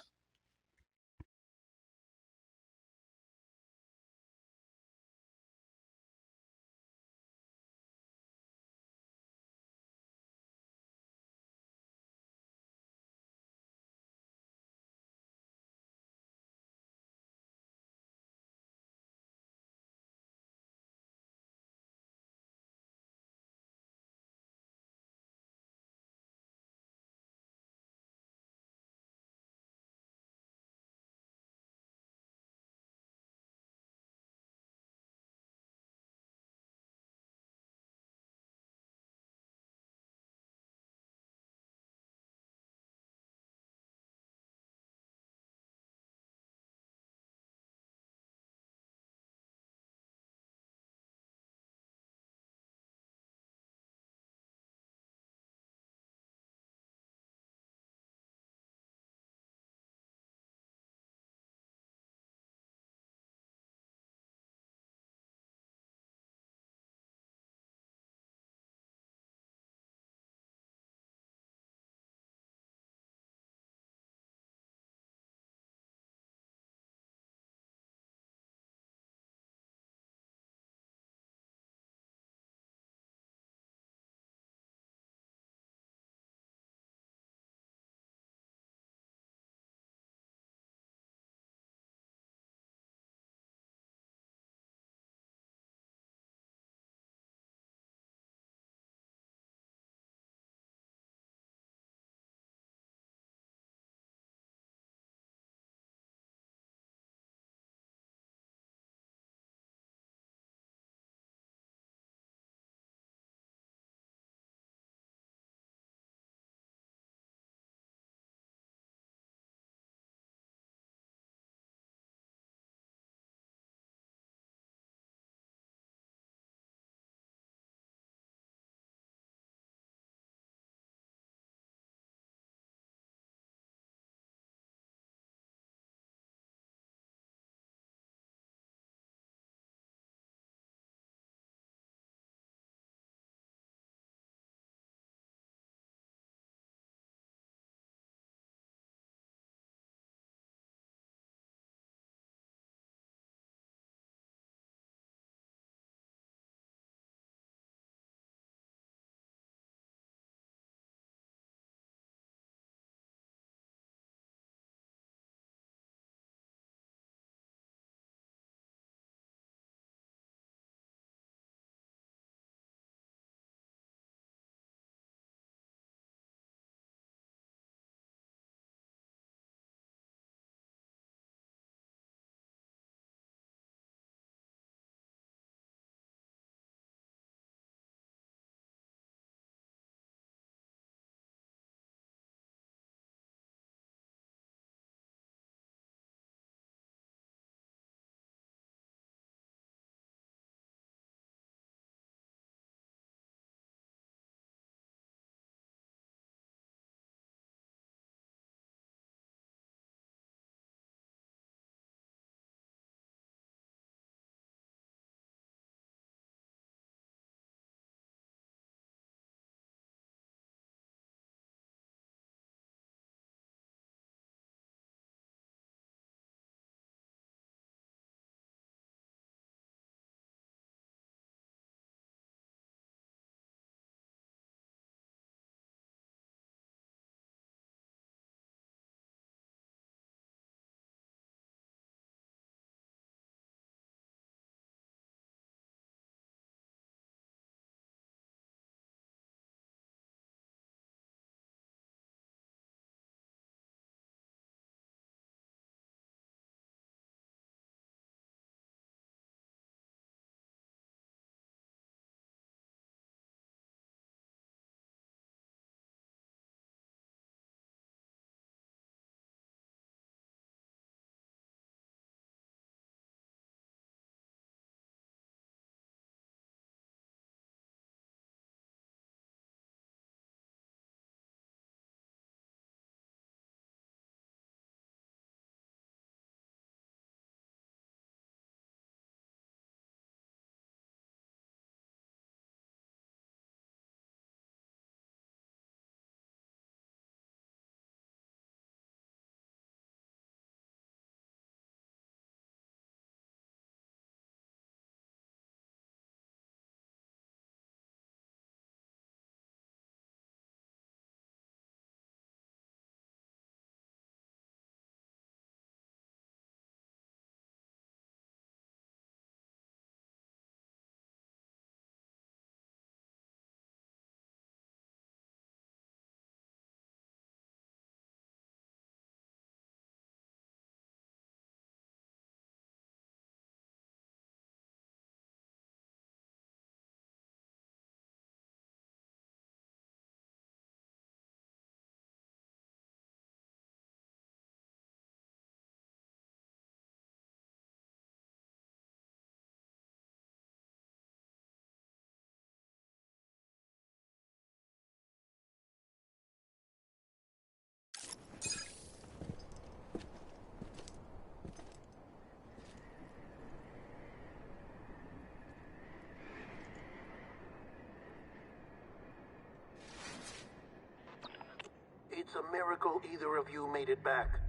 It's a miracle either of you made it back.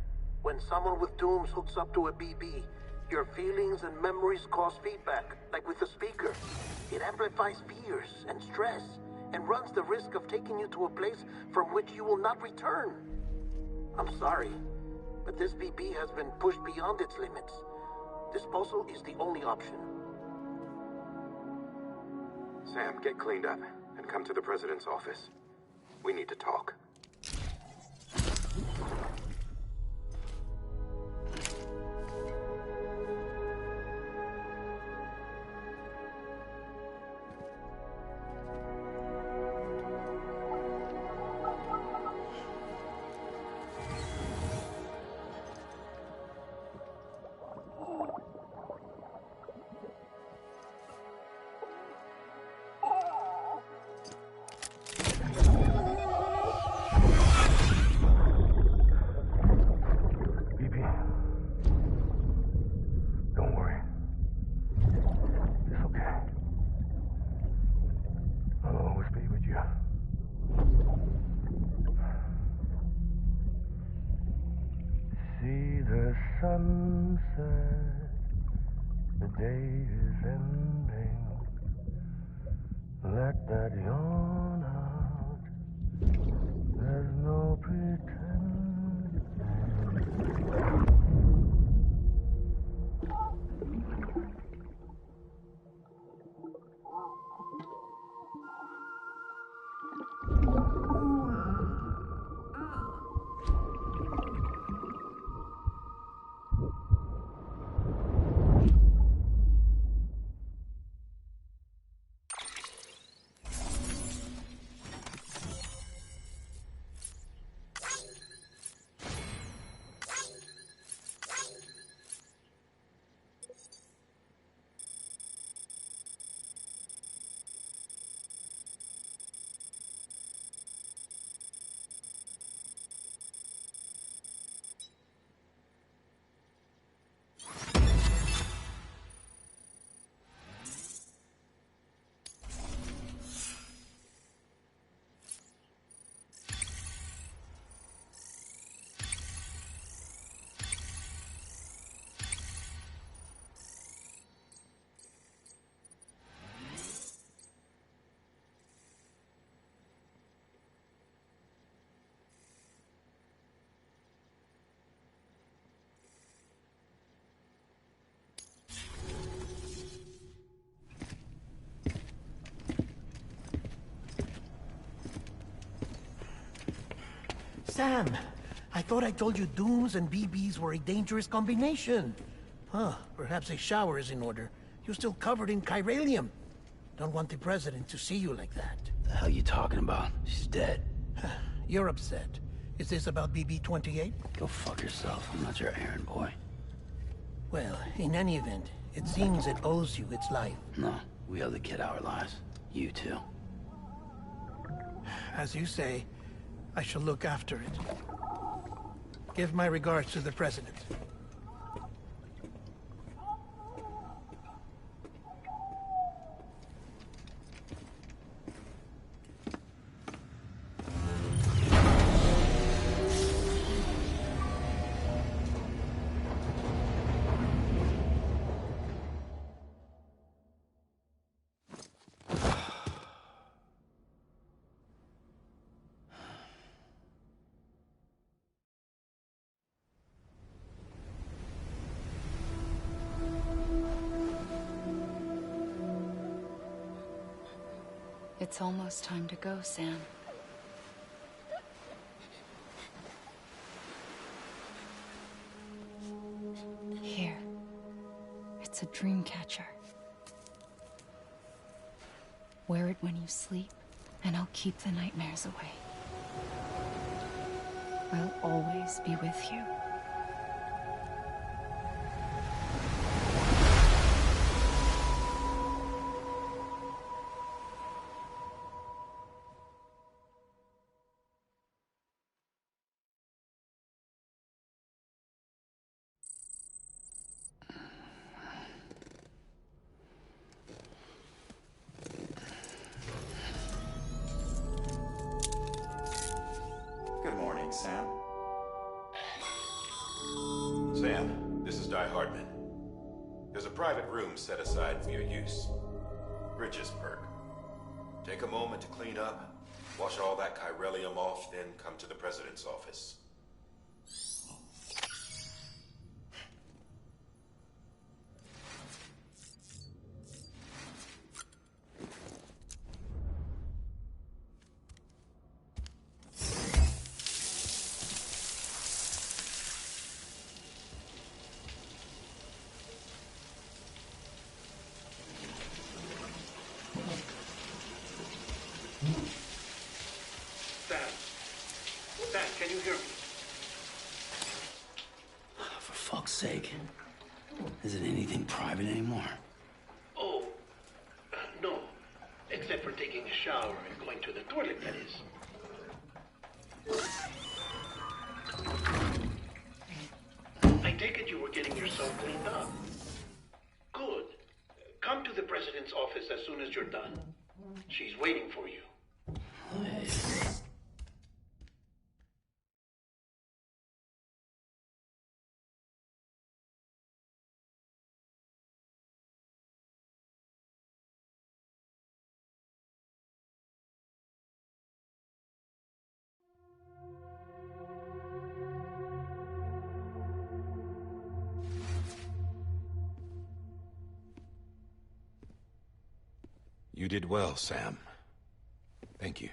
When someone with dooms hooks up to a BB, your feelings and memories cause feedback, like with the speaker. It amplifies fears and stress, and runs the risk of taking you to a place from which you will not return. I'm sorry, but this BB has been pushed beyond its limits. Disposal is the only option. Sam, get cleaned up and come to the president's office. We need to talk. Sunset, the day is ending. Let that yawn out. There's no pretending. Sam, I thought I told you dooms and BBs were a dangerous combination. Huh, perhaps a shower is in order. You're still covered in chiralium. Don't want the president to see you like that. The hell you talking about? She's dead. You're upset. Is this about BB-28? Go fuck yourself. I'm not your errand boy. Well, in any event, it seems it owes you its life. No, we owe the kid our lives. You too. As you say, I shall look after it. Give my regards to the president. It's almost time to go, Sam. Here. It's a dream catcher. Wear it when you sleep, and I'll keep the nightmares away. I'll always be with you. Good morning. point, Sam. Sam, this is Di Hartman. There's a private room set aside for your use. Bridges perk. Take a moment to clean up, wash all that chiralium off, then come to the president's office. Sam, can you hear me? For fuck's sake. Isn't anything private anymore? Oh, no. Except for taking a shower and going to the toilet, that is. I take it you were getting yourself cleaned up. Good. Come to the president's office as soon as you're done. She's waiting for you. You did well, Sam. Thank you.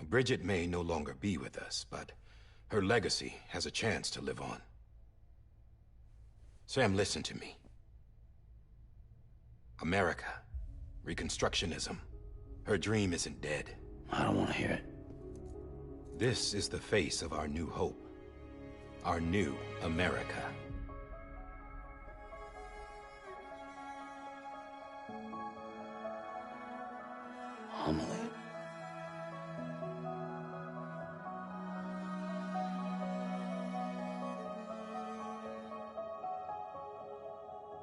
Bridget may no longer be with us, but her legacy has a chance to live on. Sam, listen to me. America, Reconstructionism, her dream isn't dead. I don't want to hear it. This is the face of our new hope. Our new America. Amelie.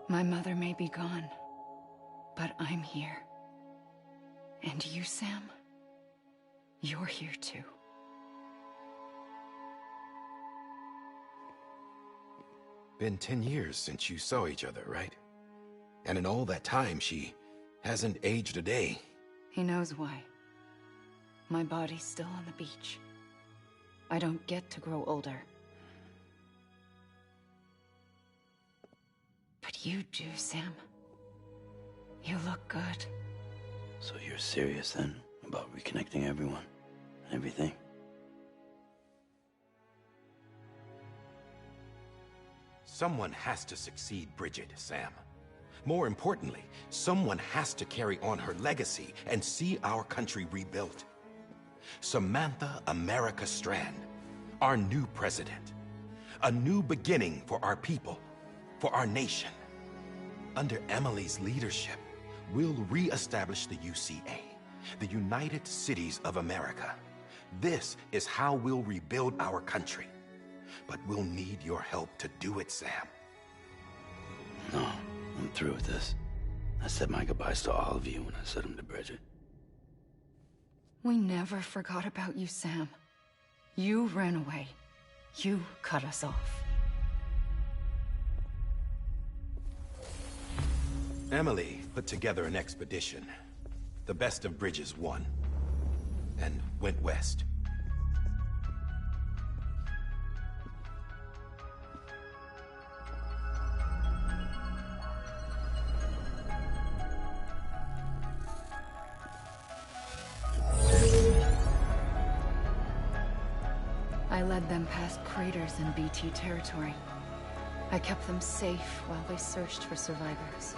My mother may be gone, but I'm here. And you, Sam, you're here too. Been 10 years since you saw each other, right? And in all that time, she hasn't aged a day. He knows why. My body's still on the beach. I don't get to grow older. But you do, Sam. You look good. So you're serious then about reconnecting everyone and everything? Someone has to succeed Bridget, Sam. More importantly, someone has to carry on her legacy and see our country rebuilt. Samantha America Strand, our new president. A new beginning for our people, for our nation. Under Emily's leadership, we'll re-establish the UCA, the United Cities of America. This is how we'll rebuild our country. But we'll need your help to do it, Sam. No. I'm through with this. I said my goodbyes to all of you when I said them to Bridget. We never forgot about you, Sam. You ran away. You cut us off. Emily put together an expedition. The best of Bridges won. And went west. I led them past craters in BT territory. I kept them safe while they searched for survivors.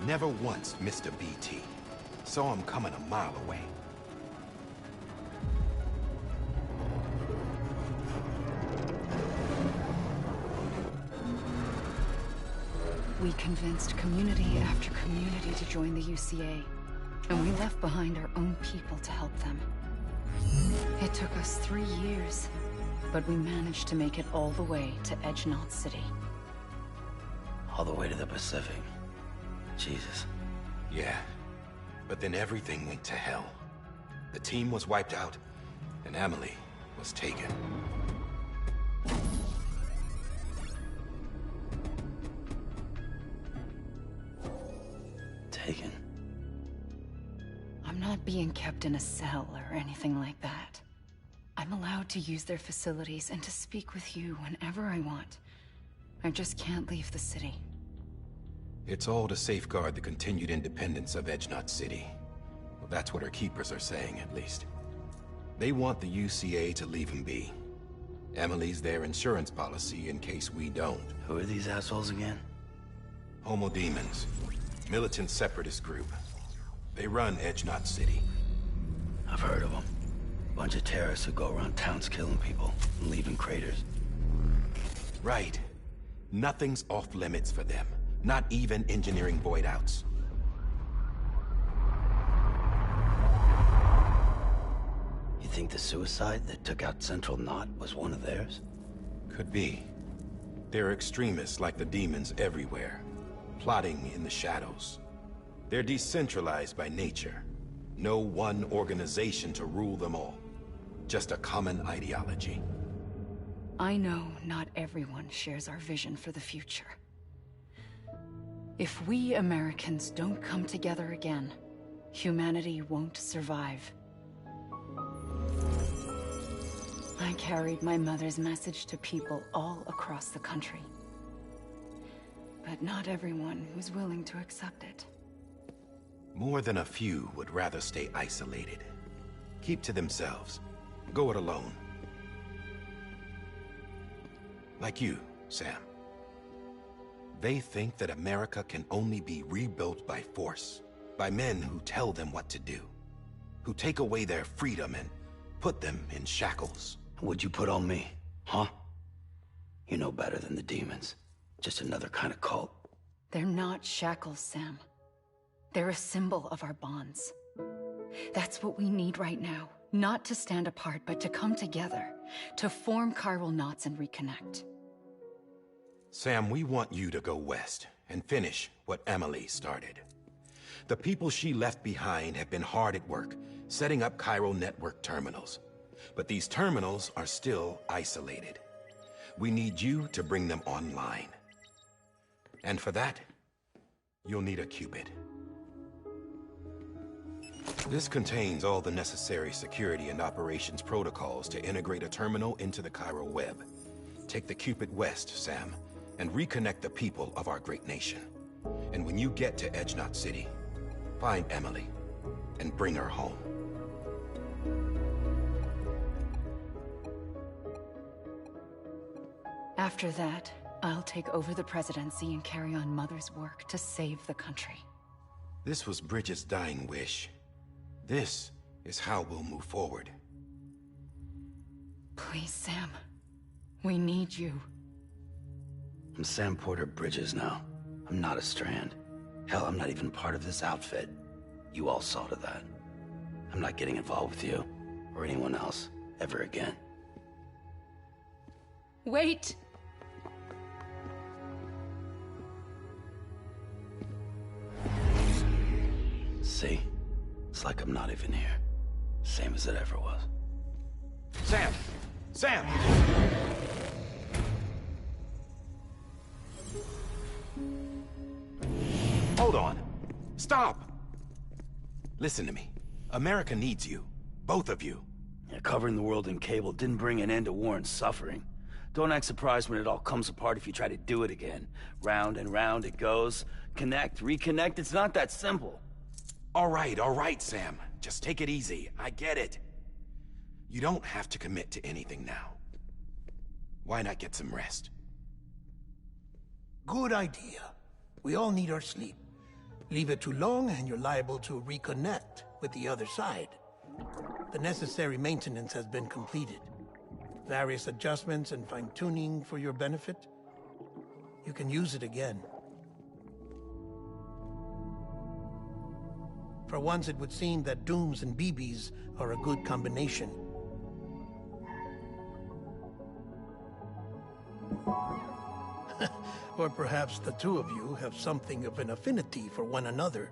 Never once missed a BT. Saw him coming a mile away. We convinced community after community to join the UCA, and we left behind our own people to help them. It took us 3 years, but we managed to make it all the way to Edge Knot City. All the way to the Pacific. Jesus. Yeah, but then everything went to hell. The team was wiped out, and Emily was taken. Taken? I'm not being kept in a cell or anything like that. I'm allowed to use their facilities and to speak with you whenever I want. I just can't leave the city. It's all to safeguard the continued independence of Edge-Knot City. Well, that's what our keepers are saying, at least. They want the UCA to leave him be. Emily's their insurance policy in case we don't. Who are these assholes again? Homo Demons. Militant separatist group. They run Edge-Knot City. I've heard of them. Bunch of terrorists who go around towns killing people and leaving craters. Right. Nothing's off limits for them. Not even engineering void outs. You think the suicide that took out Central Knot was one of theirs? Could be. There are extremists like the demons everywhere, plotting in the shadows. They're decentralized by nature. No one organization to rule them all. Just a common ideology. I know not everyone shares our vision for the future. If we Americans don't come together again, humanity won't survive. I carried my mother's message to people all across the country. But not everyone was willing to accept it. More than a few would rather stay isolated. Keep to themselves. Go it alone. Like you, Sam. They think that America can only be rebuilt by force, by men who tell them what to do, who take away their freedom and put them in shackles. What'd you put on me, huh? You know better than the demons. Just another kind of cult. They're not shackles, Sam. They're a symbol of our bonds. That's what we need right now. Not to stand apart, but to come together, to form chiral knots and reconnect. Sam, we want you to go west and finish what Emily started. The people she left behind have been hard at work, setting up chiral network terminals. But these terminals are still isolated. We need you to bring them online. And for that, you'll need a Cupid. This contains all the necessary security and operations protocols to integrate a terminal into the chiral web. Take the Cupid west, Sam, and reconnect the people of our great nation. And when you get to Edge-Knot City, find Emily and bring her home. After that, I'll take over the presidency and carry on Mother's work to save the country. This was Bridget's dying wish. This is how we'll move forward. Please, Sam. We need you. I'm Sam Porter Bridges now. I'm not a Strand. Hell, I'm not even part of this outfit. You all saw to that. I'm not getting involved with you, or anyone else, ever again. Wait! See? It's like I'm not even here. Same as it ever was. Sam! Sam! Hold on. Stop! Listen to me. America needs you. Both of you. Yeah, covering the world in cable didn't bring an end to war and suffering. Don't act surprised when it all comes apart if you try to do it again. Round and round it goes. Connect, reconnect, it's not that simple. All right, Sam. Just take it easy. I get it. You don't have to commit to anything now. Why not get some rest? Good idea. We all need our sleep. Leave it too long and you're liable to reconnect with the other side. The necessary maintenance has been completed. Various adjustments and fine-tuning for your benefit. You can use it again. For once, it would seem that Dooms and BBs are a good combination. Or perhaps the two of you have something of an affinity for one another.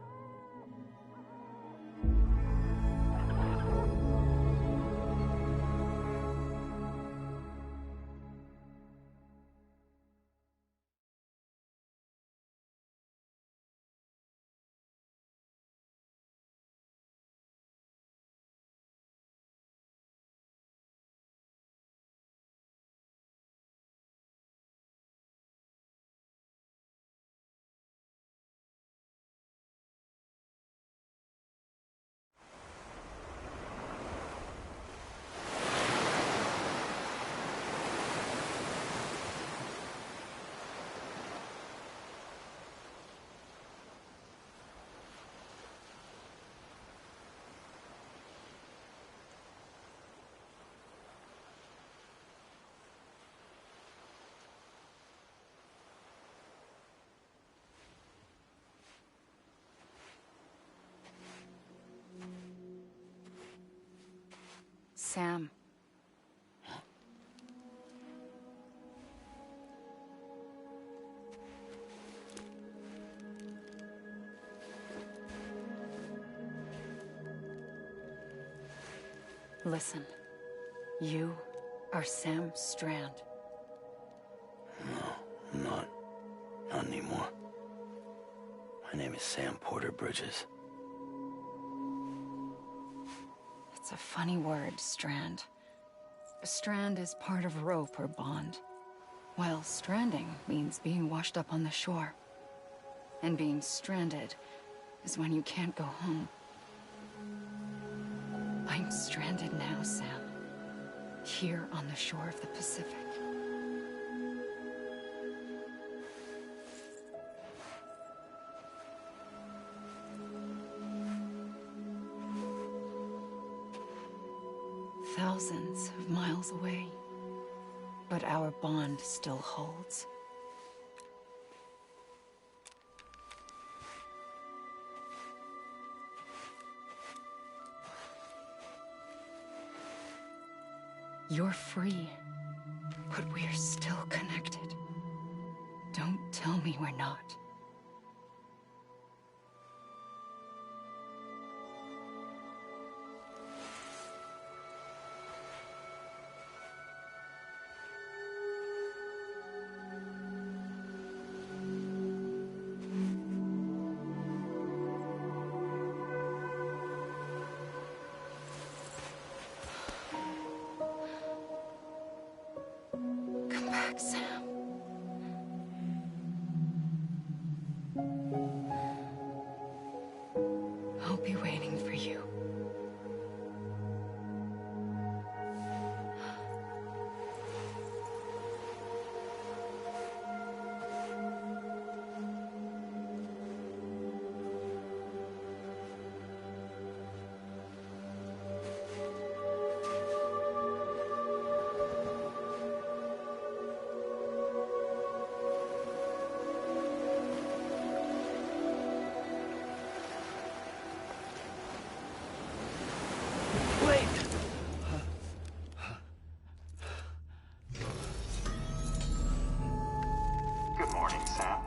Sam. Listen, you are Sam Strand. No, I'm not. Not anymore. My name is Sam Porter Bridges. It's a funny word, Strand. A strand is part of rope or bond, while stranding means being washed up on the shore. And being stranded is when you can't go home. I'm stranded now, Sam. Here on the shore of the Pacific. Thousands of miles away. But our bond still holds. You're free, but we're still connected. Don't tell me we're not. Come back, Sam. I'll be waiting for you. Good morning, Sam.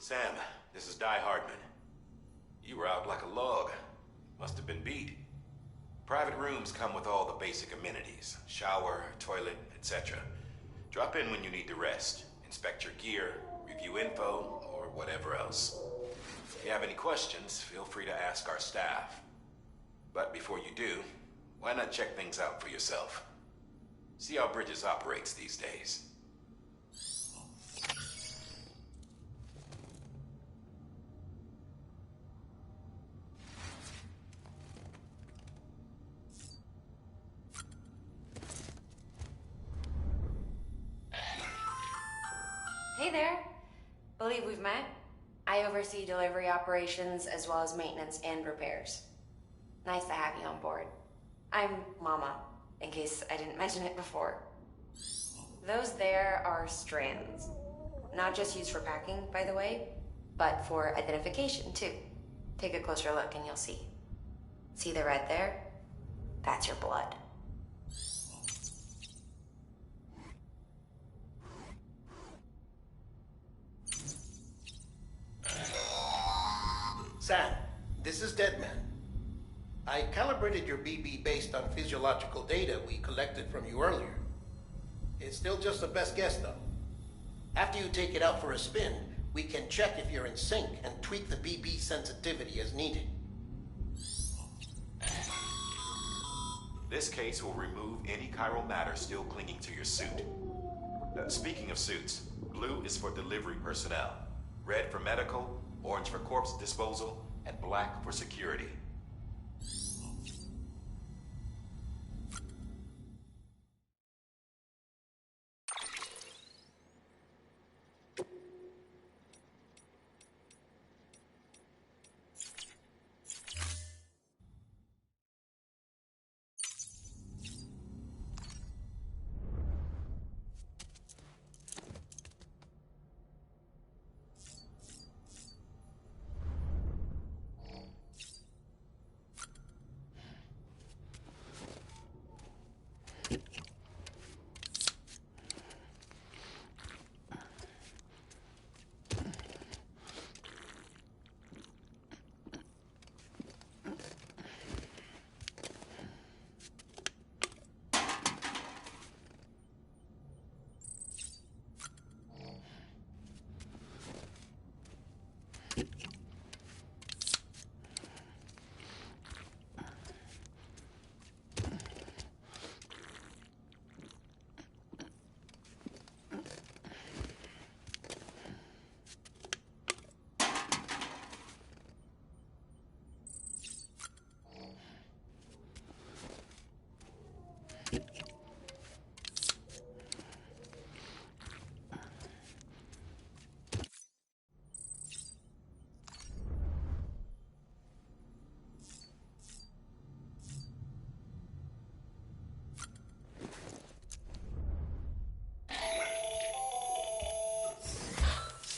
Sam, this is Di Hardman. You were out like a log. Must have been beat. Private rooms come with all the basic amenities. Shower, toilet, etc. Drop in when you need to rest. Inspect your gear, review info, or whatever else. If you have any questions, feel free to ask our staff. But before you do, why not check things out for yourself? See how Bridges operates these days. Hey there. Believe we've met. I oversee delivery operations as well as maintenance and repairs. Nice to have you on board. I'm Mama, in case I didn't mention it before. Those there are strands. Not just used for packing, by the way, but for identification too. Take a closer look and you'll see. See the red there? That's your blood. Sam, this is Deadman. I calibrated your BB based on physiological data we collected from you earlier. It's still just a best guess, though. After you take it out for a spin, we can check if you're in sync and tweak the BB sensitivity as needed. This case will remove any chiral matter still clinging to your suit. Speaking of suits, blue is for delivery personnel, red for medical, orange for corpse disposal, and black for security.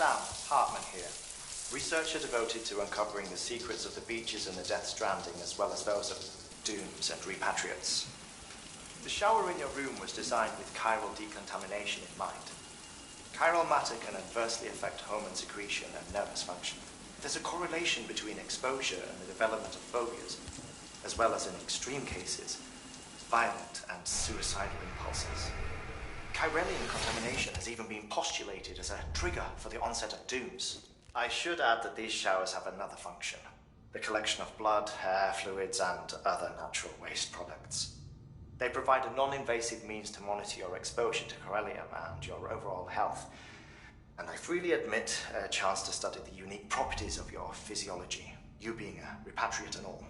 Sam Hartman here, researcher devoted to uncovering the secrets of the beaches and the Death Stranding, as well as those of dooms and repatriates. The shower in your room was designed with chiral decontamination in mind. Chiral matter can adversely affect hormone secretion and nervous function. There's a correlation between exposure and the development of phobias, as well as in extreme cases, violent and suicidal impulses. Chiralian contamination has even been postulated as a trigger for the onset of dooms. I should add that these showers have another function: the collection of blood, hair, fluids, and other natural waste products. They provide a non-invasive means to monitor your exposure to chiralium and your overall health, and I freely admit a chance to study the unique properties of your physiology, you being a repatriate and all.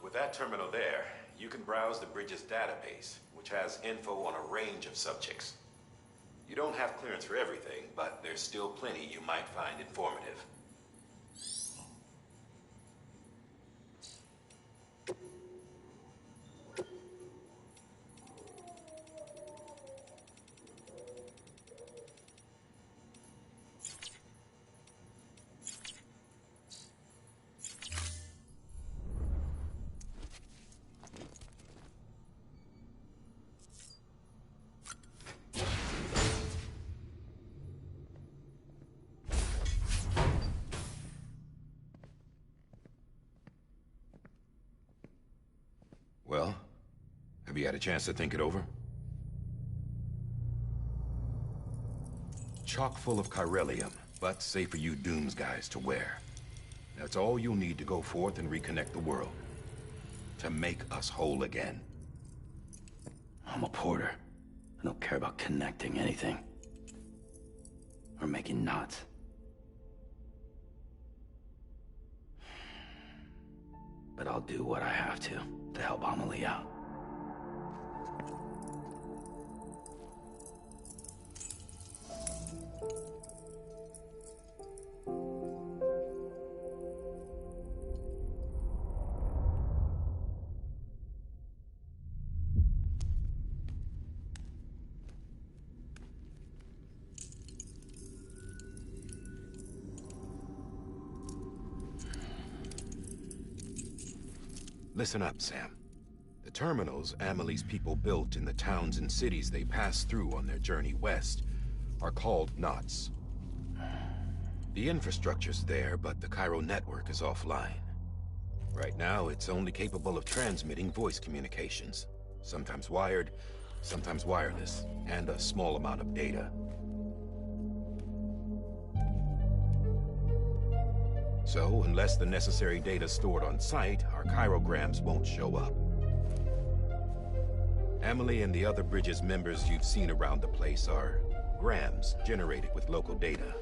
With that terminal there, you can browse the bridge's database, which has info on a range of subjects. You don't have clearance for everything, but there's still plenty you might find informative. Well, have you had a chance to think it over? Chock full of chiralium, but safe for you Dooms guys to wear. That's all you'll need to go forth and reconnect the world. To make us whole again. I'm a porter. I don't care about connecting anything. Or making knots. But I'll do what I have to help Amelie out. Listen up, Sam. The terminals Amelie's people built in the towns and cities they passed through on their journey west are called knots. The infrastructure's there, but the Cairo network is offline. Right now, it's only capable of transmitting voice communications. Sometimes wired, sometimes wireless, and a small amount of data. So, unless the necessary data's stored on site, our chirograms won't show up. Amelie and the other Bridges members you've seen around the place are grams generated with local data.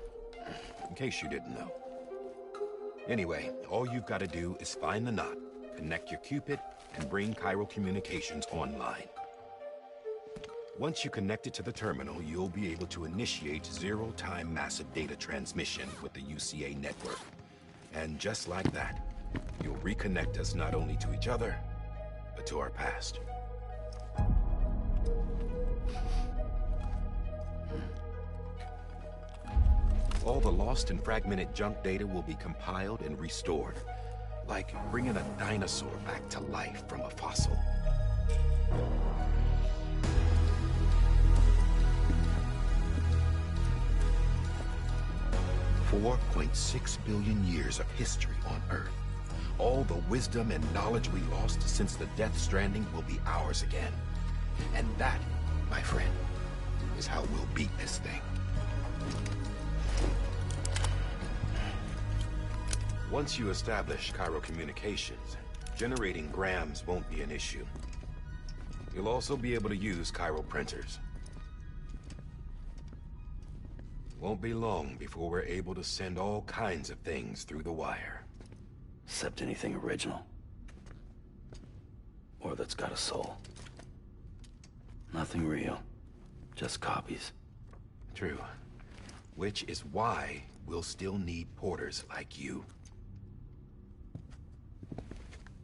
In case you didn't know. Anyway, all you've got to do is find the knot, connect your Cupid, and bring Cairo communications online. Once you connect it to the terminal, you'll be able to initiate zero-time massive data transmission with the UCA network. And just like that, you'll reconnect us not only to each other, but to our past. All the lost and fragmented junk data will be compiled and restored, like bringing a dinosaur back to life from a fossil. 4.6 billion years of history on Earth. All the wisdom and knowledge we lost since the Death Stranding will be ours again. And that, my friend, is how we'll beat this thing. Once you establish Cairo communications, generating grams won't be an issue. You'll also be able to use Cairo printers. Won't be long before we're able to send all kinds of things through the wire. Except anything original. Or that's got a soul. Nothing real. Just copies. True. Which is why we'll still need porters like you.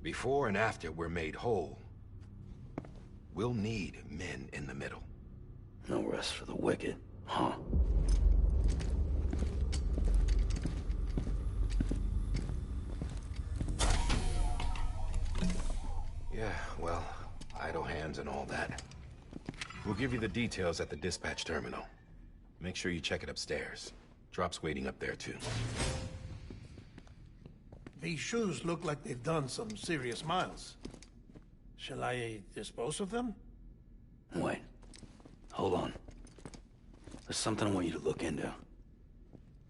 Before and after we're made whole, we'll need men in the middle. No rest for the wicked, huh? Yeah, well, idle hands and all that. We'll give you the details at the dispatch terminal. Make sure you check it upstairs. Drop's waiting up there, too. These shoes look like they've done some serious miles. Shall I dispose of them? Wait. Hold on. There's something I want you to look into.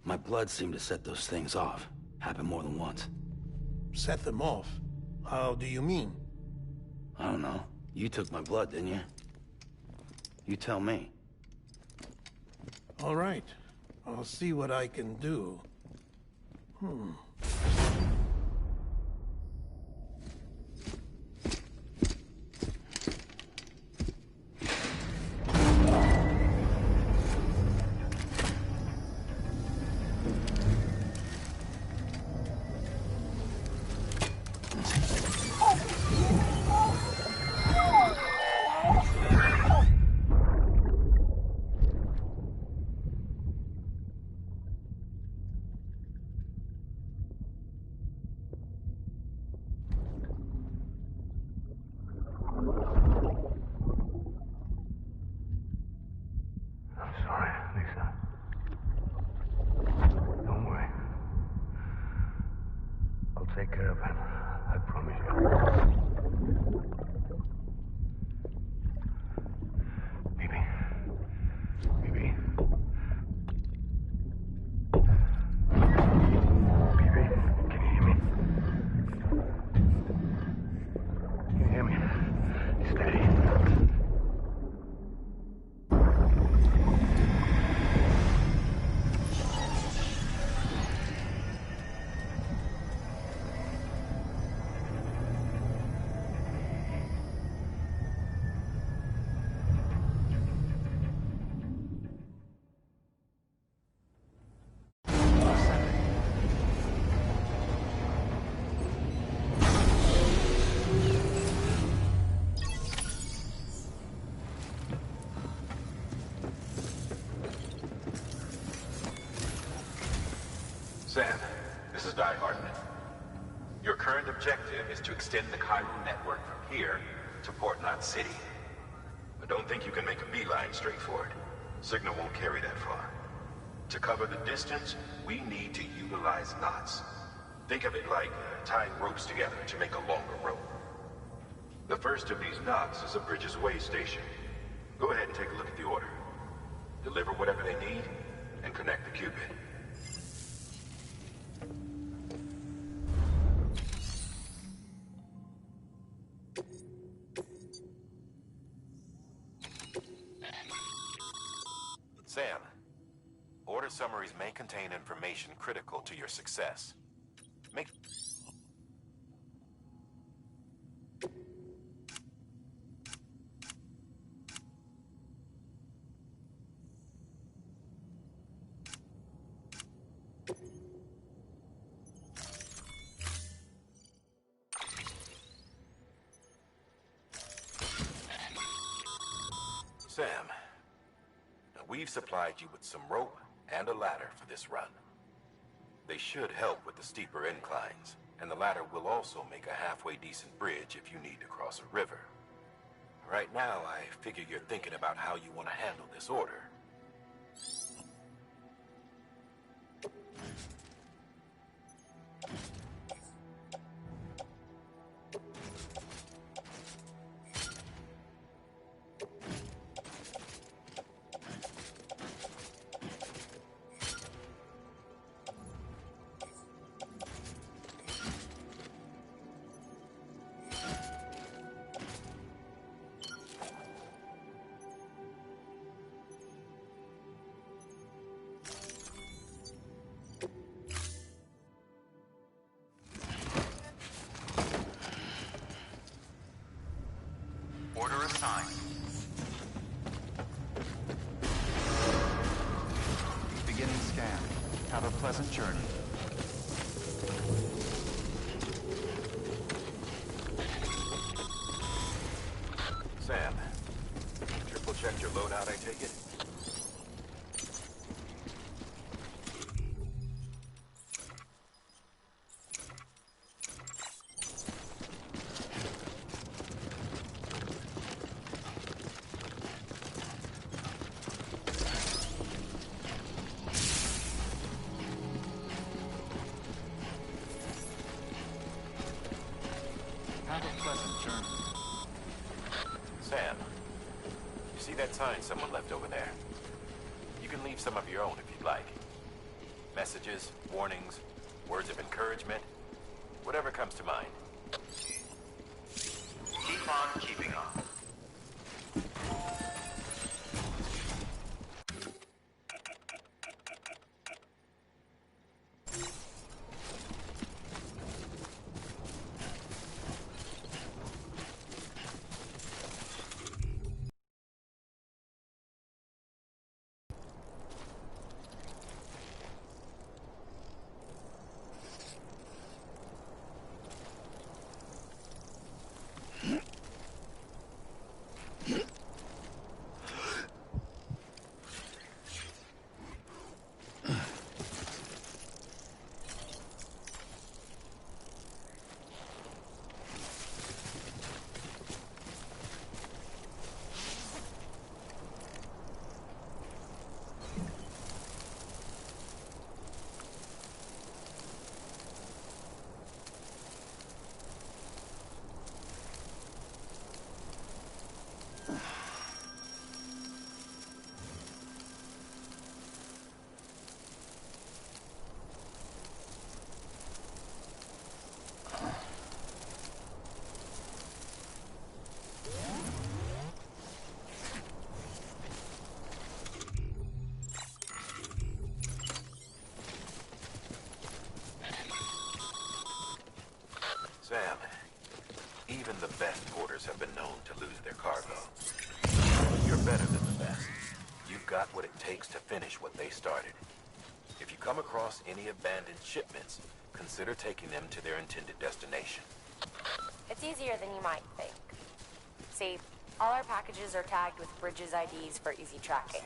My blood seemed to set those things off. Happened more than once. Set them off? How do you mean? I don't know. You took my blood, didn't you? You tell me. All right. I'll see what I can do. I'm sorry, Lisa. Don't worry. I'll take care of him. I promise you. Baby. Baby. Baby, can you hear me? Can you hear me? Steady. Sam, this is Di Hartman. Your current objective is to extend the Cairo network from here to Port Knot City. But don't think you can make a beeline straight for it. Signal won't carry that far. To cover the distance, we need to utilize knots. Think of it like tying ropes together to make a longer rope. The first of these knots is a Bridges Way station. Go ahead and take a look at the order. Deliver whatever they need, and connect the Cupid. Sam, order summaries may contain information critical to your success. Make... Sam, we've supplied you with some rope and a ladder for this run. They should help with the steeper inclines, and the ladder will also make a halfway decent bridge if you need to cross a river. Right now, I figure you're thinking about how you want to handle this order. time. Beginning scan. Have a pleasant journey. Sam, triple checked your loadout, I take it? Have a pleasant journey. Sam, you see that sign someone left over there? You can leave some of your own if you'd like. Messages, warnings, words of encouragement, whatever comes to mind. Keep on keeping on. Sam, even the best porters have been known to lose their cargo. You're better than the best. You've got what it takes to finish what they started. If you come across any abandoned shipments, consider taking them to their intended destination. It's easier than you might think. See, all our packages are tagged with Bridges IDs for easy tracking.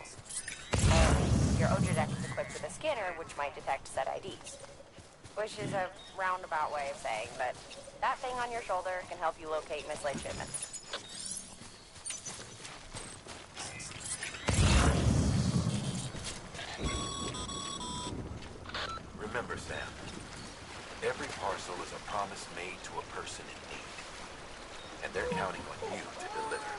And your Oja deck is equipped with a scanner which might detect said IDs. Which is a roundabout way of saying that that thing on your shoulder can help you locate mislaid shipments. Remember, Sam, every parcel is a promise made to a person in need. And they're counting on you to deliver.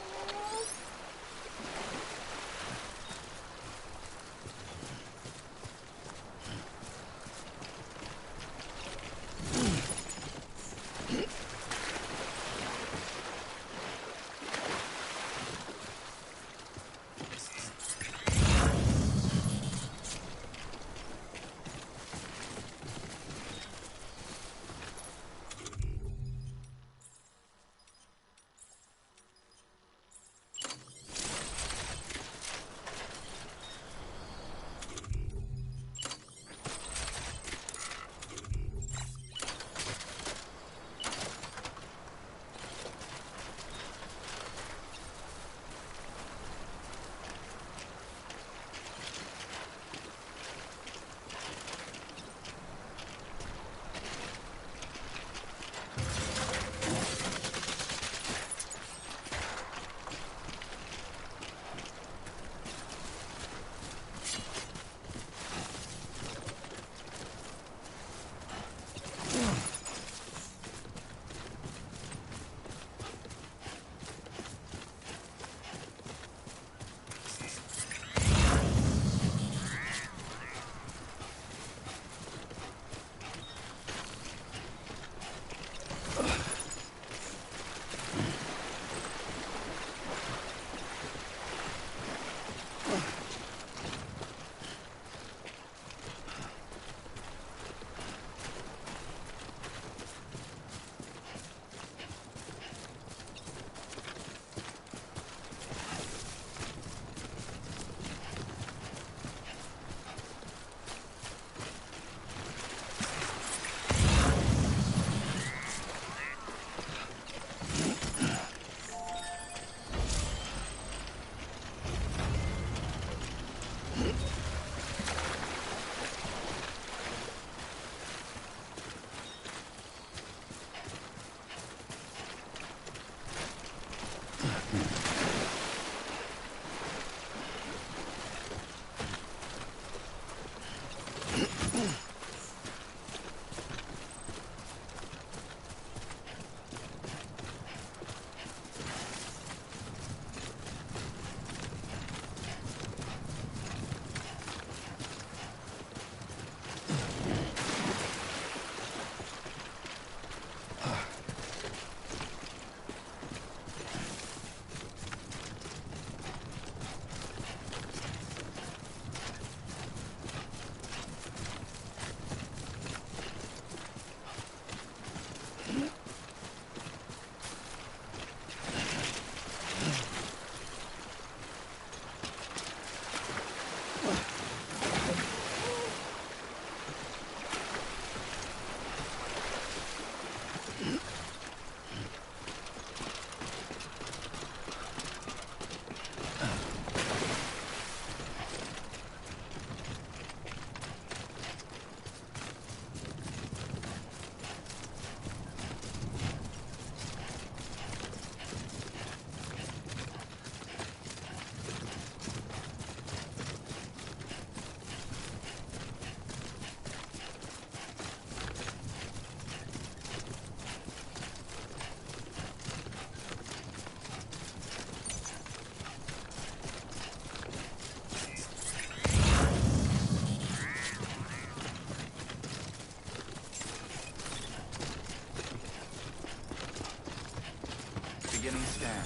Beginning scan.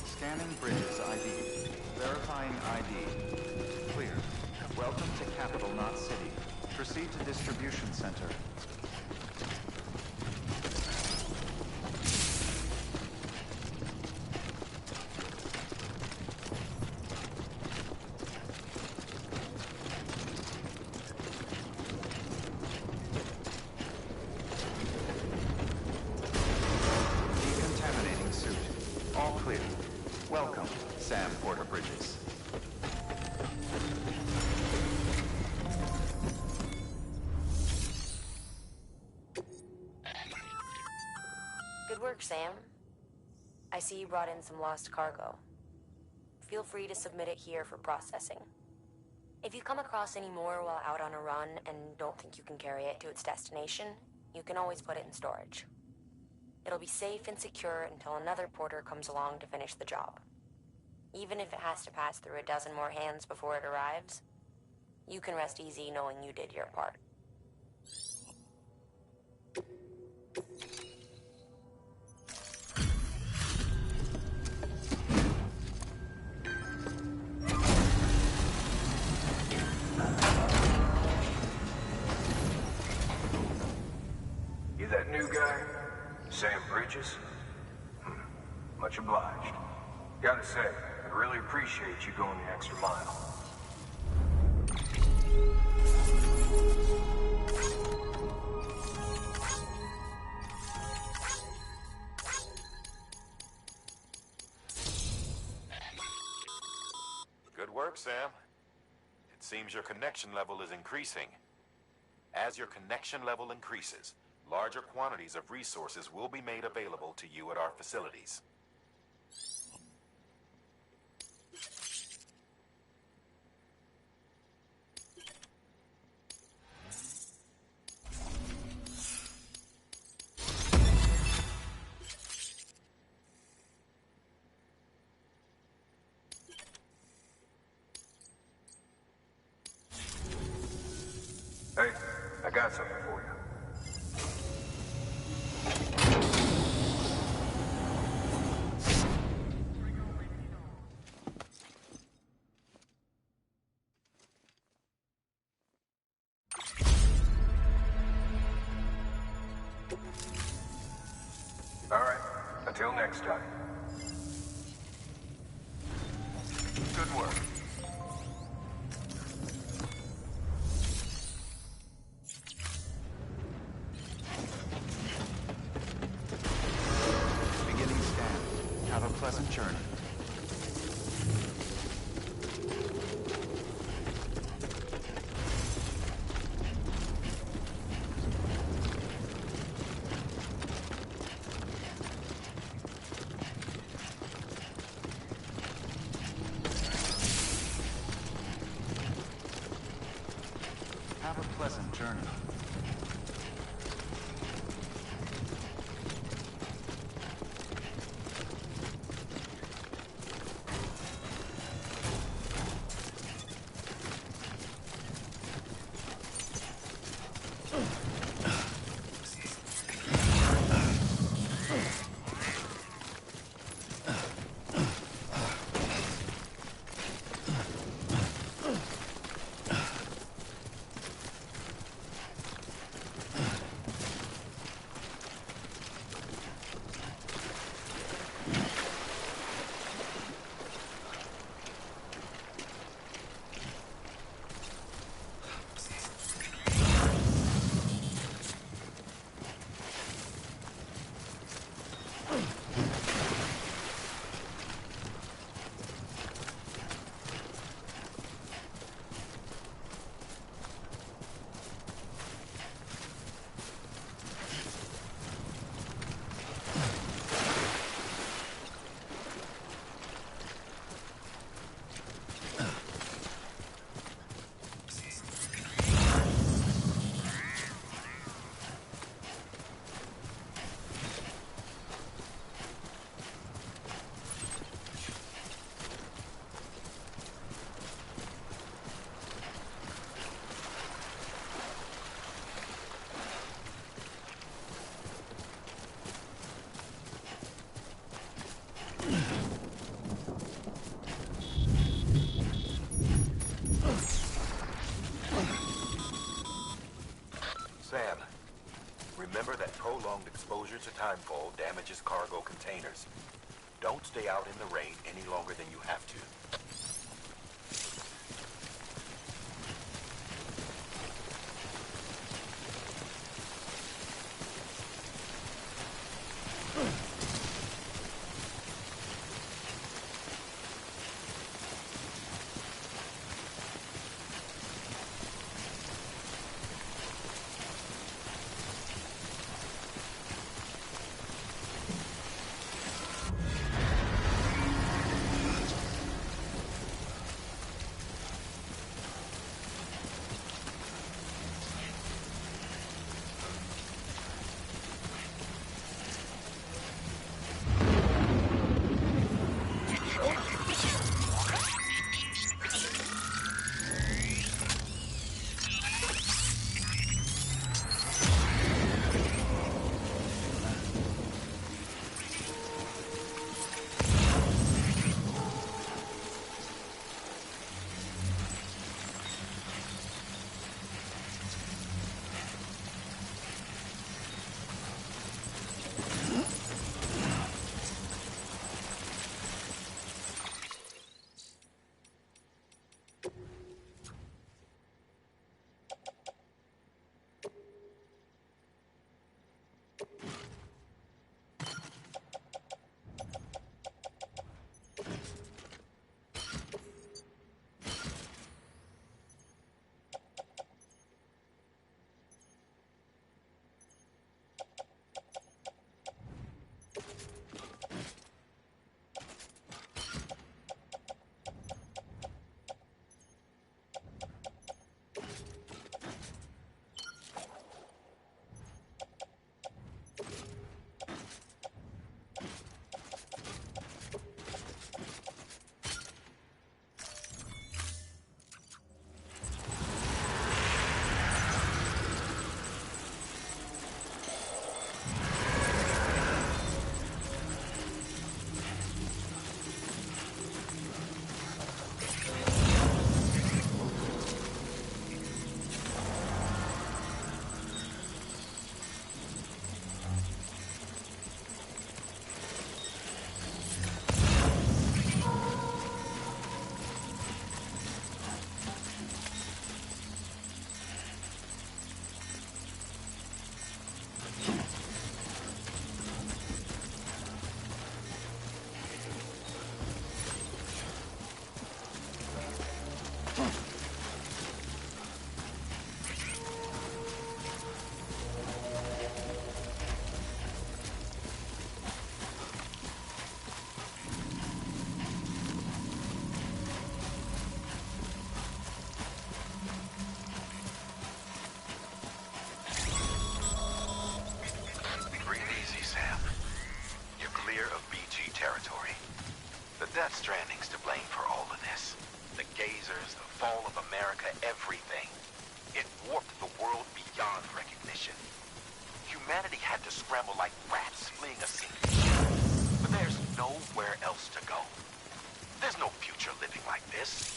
Scanning bridges ID. Verifying ID. Clear. Welcome to Capital Knot City. Proceed to distribution center. Decontaminating suit. All clear. Welcome, Sam Porter Bridges. Good work, Sam. I see you brought in some lost cargo. Feel free to submit it here for processing. If you come across any more while out on a run and don't think you can carry it to its destination, you can always put it in storage. It'll be safe and secure until another porter comes along to finish the job. Even if it has to pass through a dozen more hands before it arrives, you can rest easy knowing you did your part. You that new guy? Sam Bridges? Much obliged. Gotta say, I really appreciate you going the extra mile. Good work, Sam. It seems your connection level is increasing. As your connection level increases, larger quantities of resources will be made available to you at our facilities. Hey, I got something for you. All right, until next time. Good work. Beginning scan. Have a pleasant journey. Have a pleasant journey. Sam, remember that prolonged exposure to timefall damages cargo containers. Don't stay out in the rain any longer than you have to. Stranding's to blame for all of this. The gazers, the fall of America, everything. It warped the world beyond recognition. Humanity had to scramble like rats fleeing a sinking ship. But there's nowhere else to go. There's no future living like this.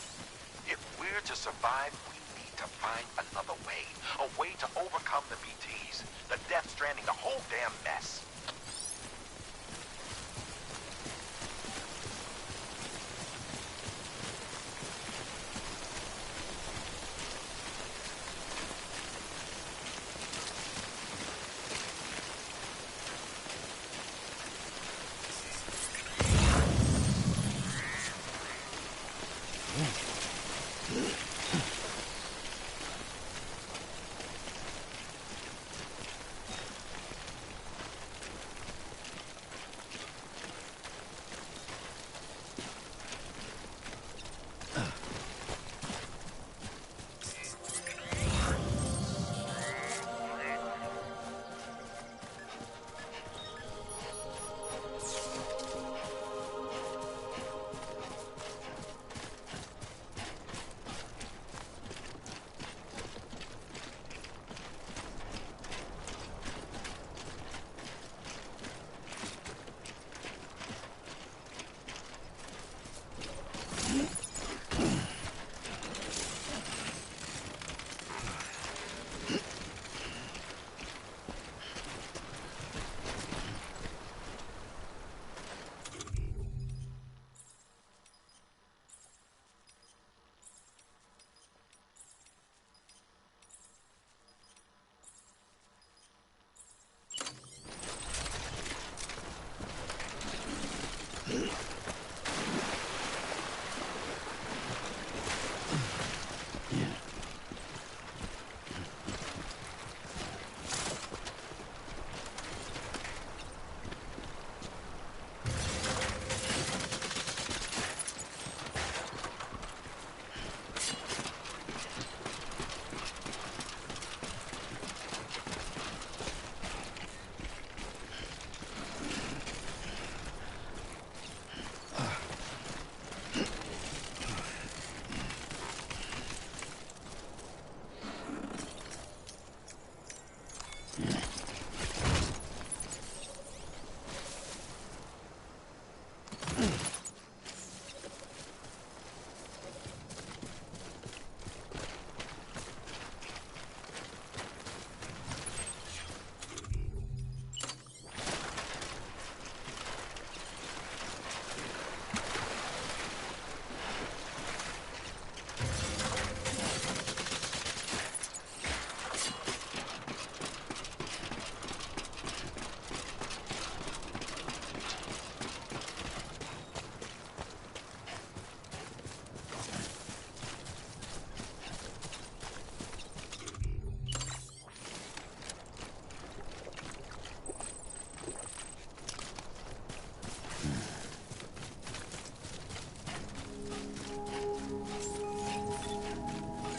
If we're to survive, we need to find another way. A way to overcome the BTs, the Death Stranding, the whole damn mess.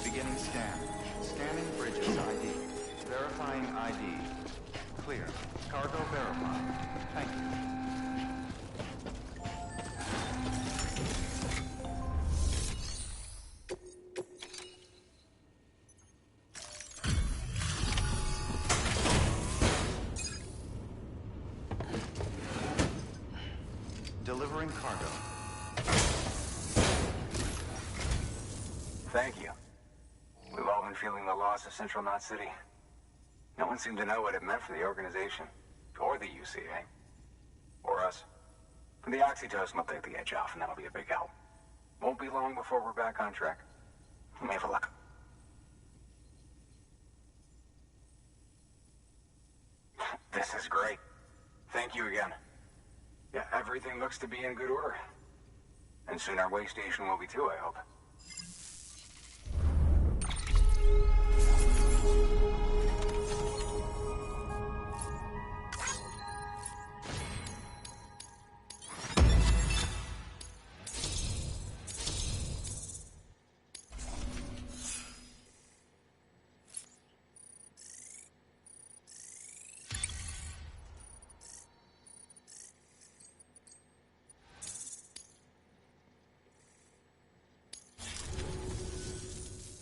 Beginning scan. Scanning Bridges ID. Verifying ID. Clear. Cargo verified. Thank you. Delivering cargo. Thank you. We've all been feeling the loss of Central Knot City. No one seemed to know what it meant for the organization, or the UCA, or us. The oxytocin will take the edge off, and that'll be a big help. Won't be long before we're back on track. We may have a luck. This is great. Thank you again. Yeah, everything looks to be in good order. And soon our way station will be too, I hope.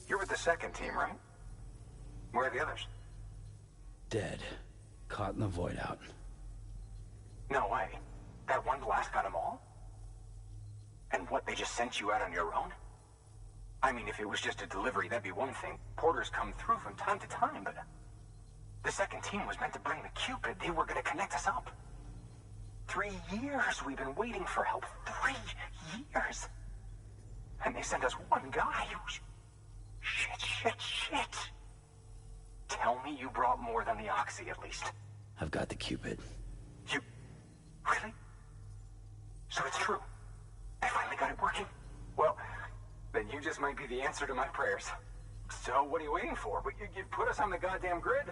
You're with the second team, right? Where are the others? Dead. Caught in the void out. No way. That one blast got them all? And what, they just sent you out on your own? I mean, if it was just a delivery, that'd be one thing. Porters come through from time to time, but... The second team was meant to bring the Cupid. They were gonna connect us up. 3 years we've been waiting for help. 3 years! And they sent us one guy. Shit. Tell me you brought more than the Oxy, at least. I've got the Cupid. You... Really? So it's true. I finally got it working. Well, then you just might be the answer to my prayers. So what are you waiting for? You put us on the goddamn grid.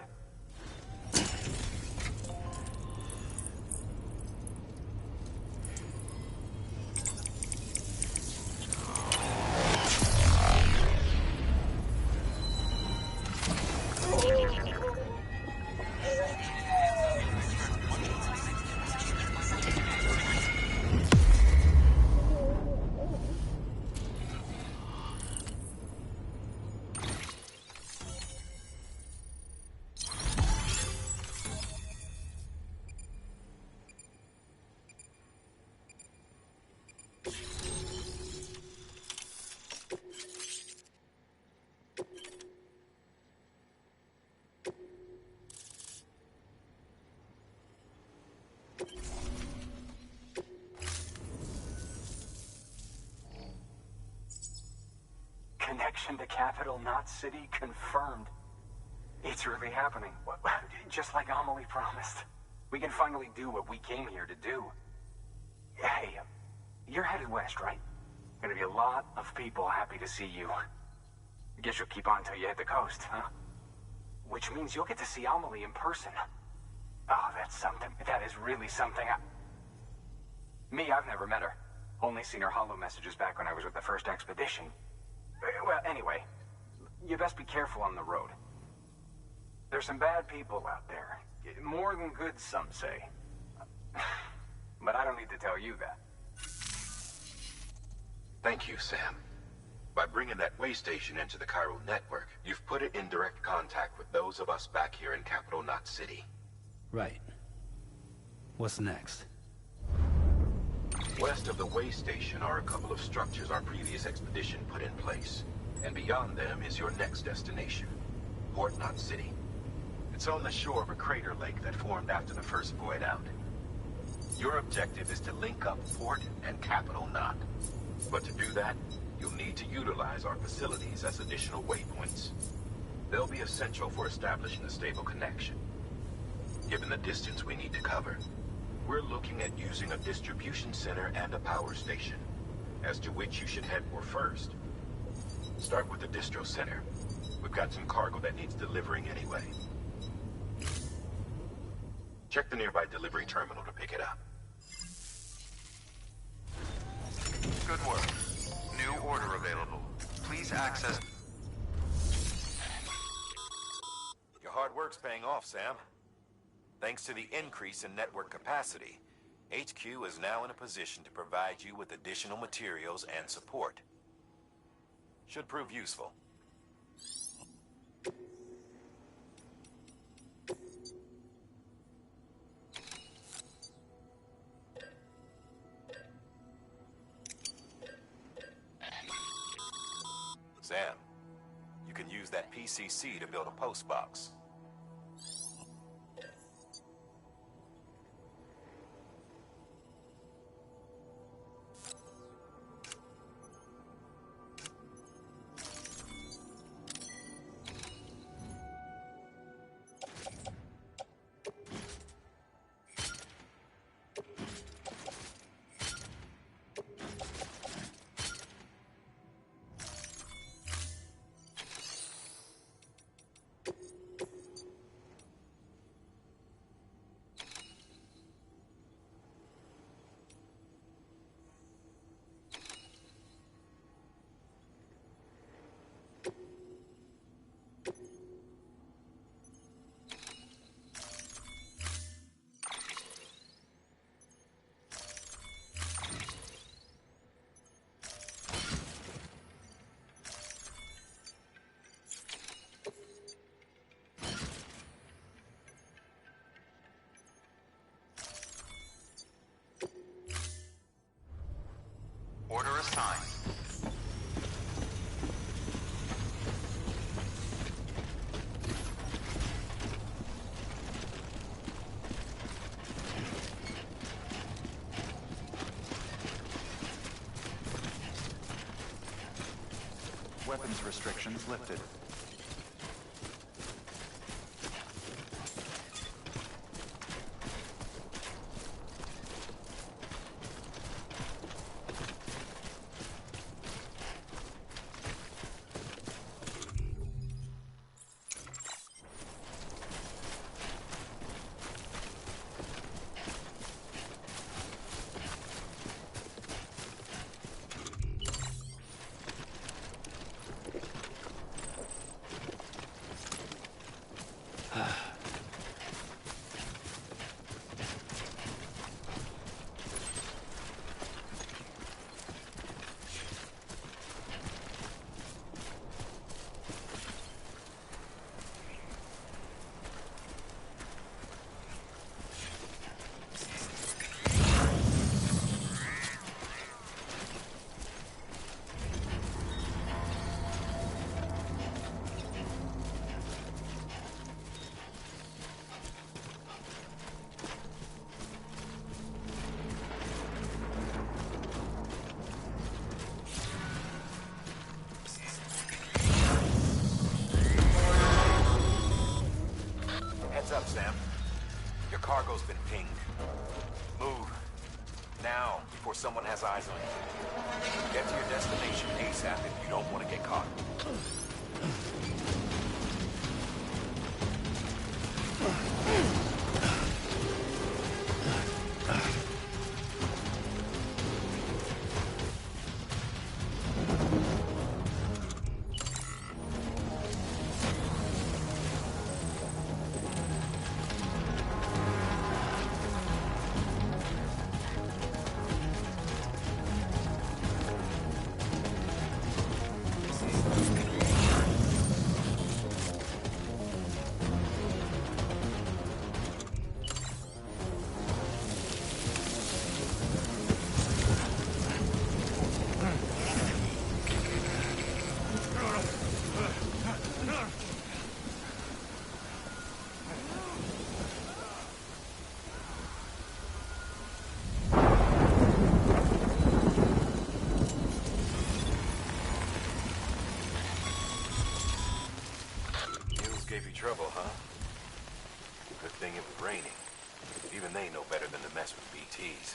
Connection to Capital Knot City confirmed. It's really happening. Just like Amelie promised. We can finally do what we came here to do. Hey, you're headed west, right? Gonna be a lot of people happy to see you. Guess you'll keep on until you hit the coast, huh? Which means you'll get to see Amelie in person. Oh, that's something. That is really something. Me, I've never met her. Only seen her holo messages back when I was with the first expedition. Well, anyway, you best be careful on the road. There's some bad people out there. More than good, some say. But I don't need to tell you that. Thank you, Sam. By bringing that way station into the Cairo network, you've put it in direct contact with those of us back here in Capital Knot City. Right. What's next? West of the way station are a couple of structures our previous expedition put in place. And beyond them is your next destination, Port Knot City. It's on the shore of a crater lake that formed after the first void out. Your objective is to link up Port and Capital Knot. But to do that, you'll need to utilize our facilities as additional waypoints. They'll be essential for establishing a stable connection. Given the distance we need to cover, we're looking at using a distribution center and a power station, as to which you should head for first. Start with the distro center. We've got some cargo that needs delivering anyway. Check the nearby delivery terminal to pick it up. Good work. New order available. Please access... Your hard work's paying off, Sam. Thanks to the increase in network capacity, HQ is now in a position to provide you with additional materials and support. Should prove useful. Sam, you can use that PCC to build a post box. Order assigned. Weapons restrictions lifted. Now, before someone has eyes on you. Get to your destination ASAP if you don't want to get caught. Gave you trouble, huh? Good thing it was raining. Even they know better than to mess with BTs.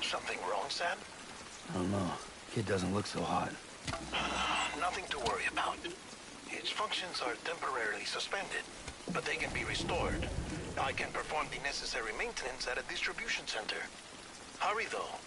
Something wrong, Sam? I don't know. Kid doesn't look so hot. Nothing to worry about. Its functions are temporarily suspended, but they can be restored. I can perform the necessary maintenance at a distribution center. Hurry, though.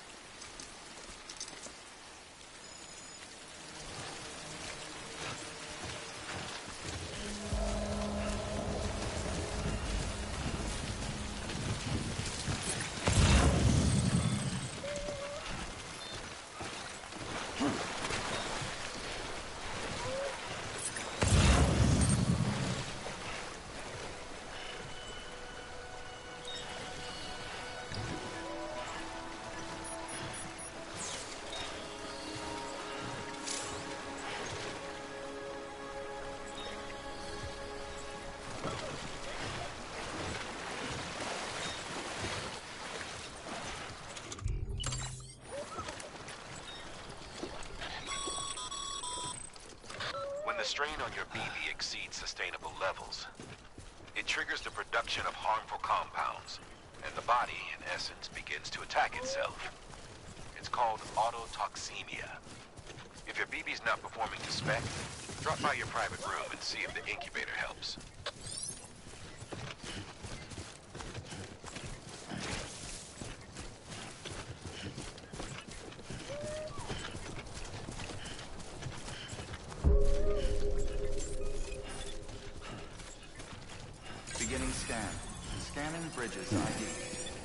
When the strain on your BB exceeds sustainable levels, it triggers the production of harmful compounds, and the body, in essence, begins to attack itself. It's called autotoxemia. If your BB's not performing to spec, drop by your private room and see if the incubator helps. Beginning scan. Scanning Bridges ID.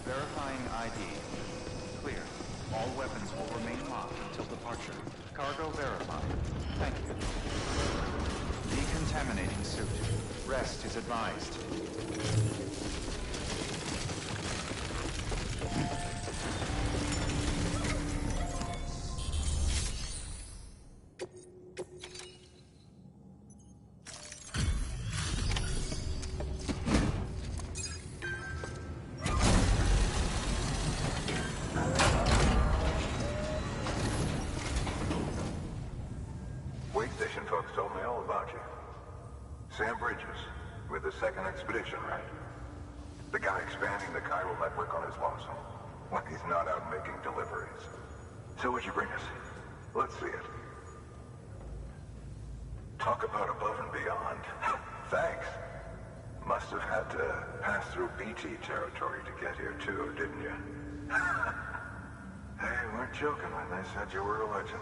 Verifying ID. Clear. All weapons will remain locked until departure. Cargo verified. Thank you. Decontaminating suit. Rest is advised. Wait station folks told me all about you. Sam Bridges, with the second expedition, right? The guy expanding the chiral network on his lonesome. When he's not out making deliveries. So what'd you bring us? Let's see it. Talk about above and beyond. Thanks. Must have had to pass through BT territory to get here too, didn't you? They weren't joking when they said you were a legend.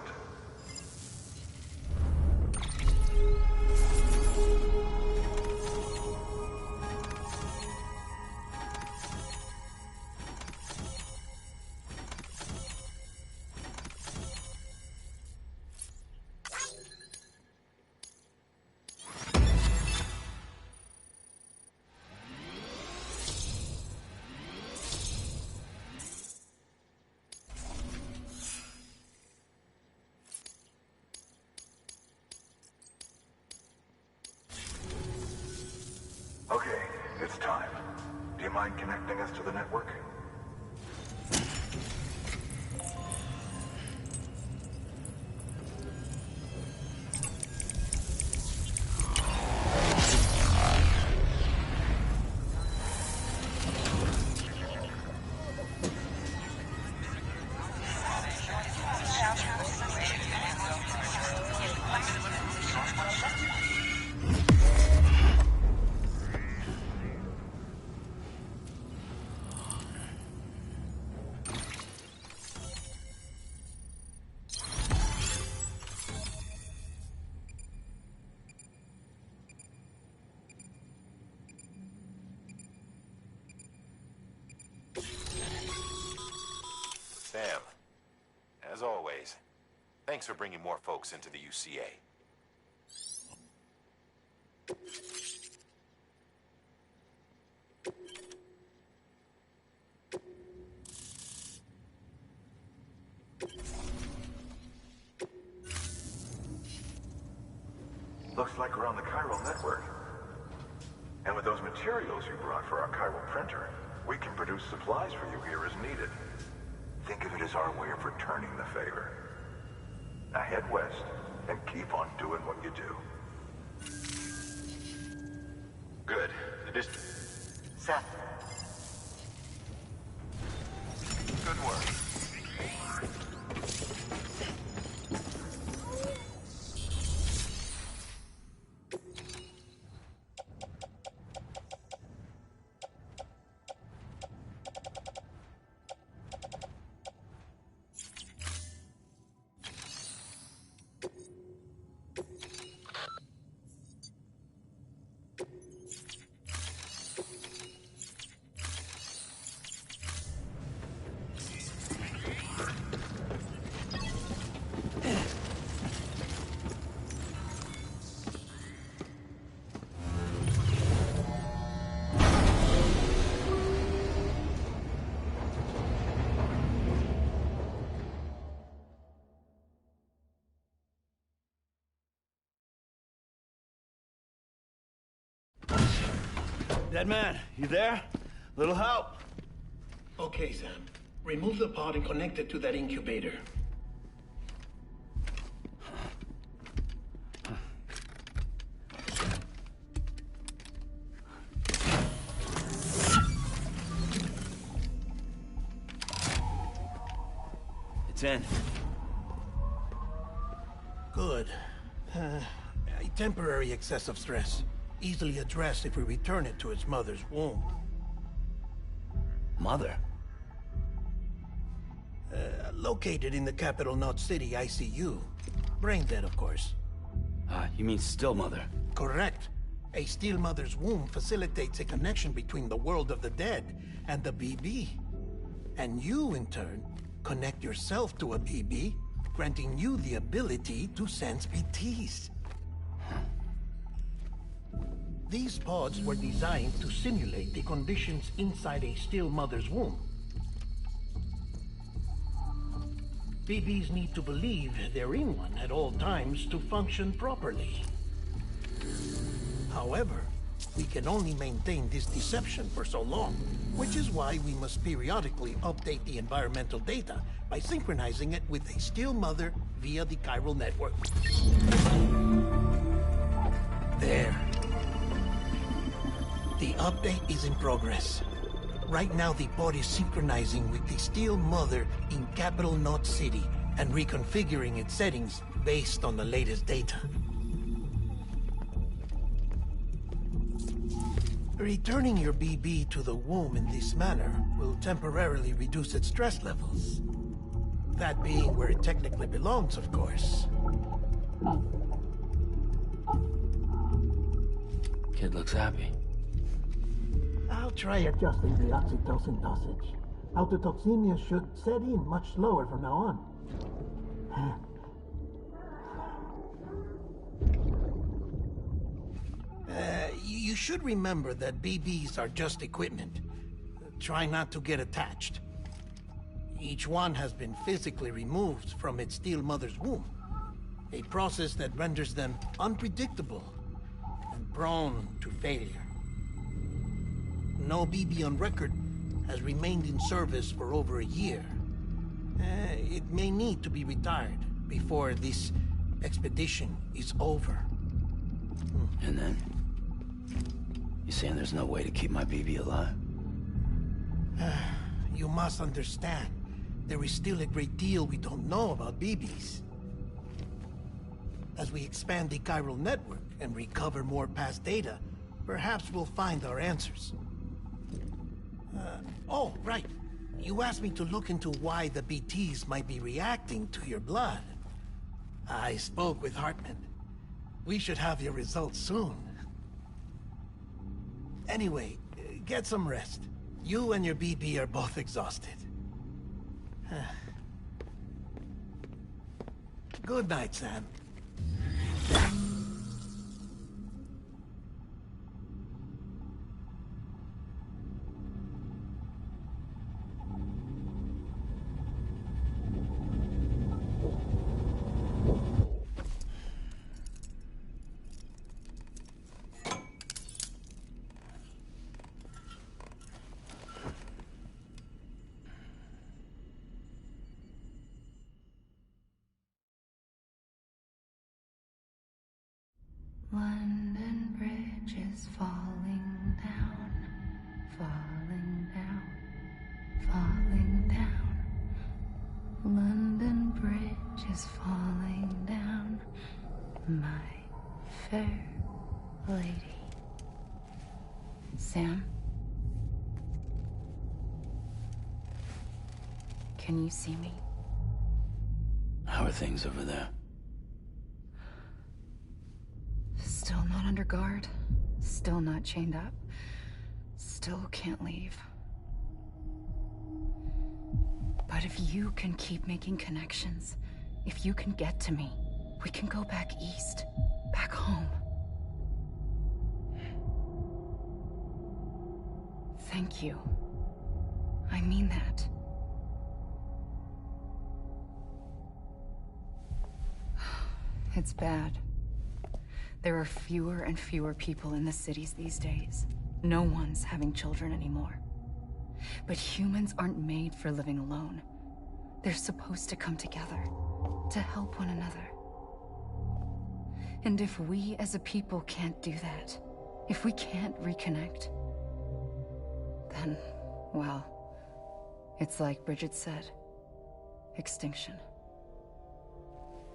Okay, it's time. Do you mind connecting us to the network? Sam, as always, thanks for bringing more folks into the UCA. Looks like we're on the chiral network. And with those materials you brought for our chiral printer, we can produce supplies for you here as needed. Think of it as our way of returning the favor. Now head west and keep on doing what you do. Good. The distance. Seth. Good work. Dead man, you there? Little help? Okay, Sam. Remove the pod and connect it to that incubator. It's in. Good. A temporary excessive stress. Easily addressed if we return it to its mother's womb. Mother? Located in the capital Knot City ICU. Brain dead, of course. You mean still mother? Correct. A still mother's womb facilitates a connection between the world of the dead and the BB. And you, in turn, connect yourself to a BB, granting you the ability to sense BTs. These pods were designed to simulate the conditions inside a still mother's womb. BBs need to believe they're in one at all times to function properly. However, we can only maintain this deception for so long, which is why we must periodically update the environmental data by synchronizing it with a still mother via the chiral network. There. The update is in progress. Right now, the pod is synchronizing with the Steel Mother in Capital Knot City and reconfiguring its settings based on the latest data. Returning your BB to the womb in this manner will temporarily reduce its stress levels. That being where it technically belongs, of course. Kid looks happy. I'll try adjusting the oxytocin dosage. Autotoxemia should set in much slower from now on. You should remember that BBs are just equipment. Try not to get attached. Each one has been physically removed from its steel mother's womb. A process that renders them unpredictable and prone to failure. No BB on record has remained in service for over a year. It may need to be retired before this expedition is over. And then? You saying there's no way to keep my BB alive? You must understand, there is still a great deal we don't know about BBs. As we expand the chiral network and recover more past data, perhaps we'll find our answers. Oh, right. You asked me to look into why the BTs might be reacting to your blood. I spoke with Hartman. We should have your results soon. Anyway, get some rest. You and your BB are both exhausted. Good night, Sam. London Bridge is falling down, falling down, falling down. London Bridge is falling down, my fair lady. Sam? Can you see me? How are things over there? Still not under guard. Still not chained up. Still can't leave. But if you can keep making connections, if you can get to me, we can go back east. Back home. Thank you. I mean that. It's bad. There are fewer and fewer people in the cities these days. No one's having children anymore. But humans aren't made for living alone. They're supposed to come together, to help one another. And if we as a people can't do that, if we can't reconnect, then, well, it's like Bridget said, extinction.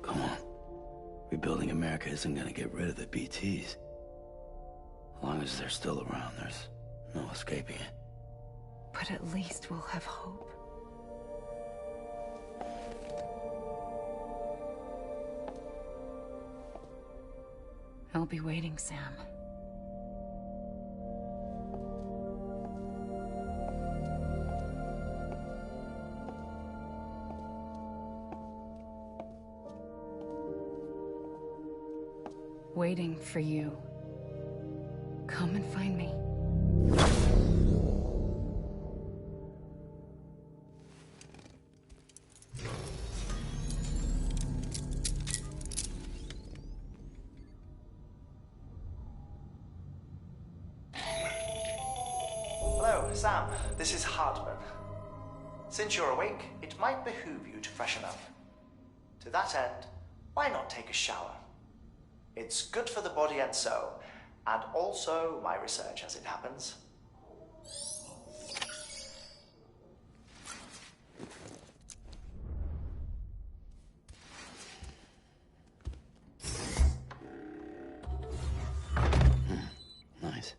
Come on. Rebuilding America isn't gonna get rid of the BTs. As long as they're still around, there's no escaping it. But at least we'll have hope. I'll be waiting, Sam. Waiting for you. Come and find me. Hello, Sam. This is Hartman. Since you're awake, it might behoove you to freshen up. To that end, why not take a shower? It's good for the body and soul, and also my research as it happens. Nice.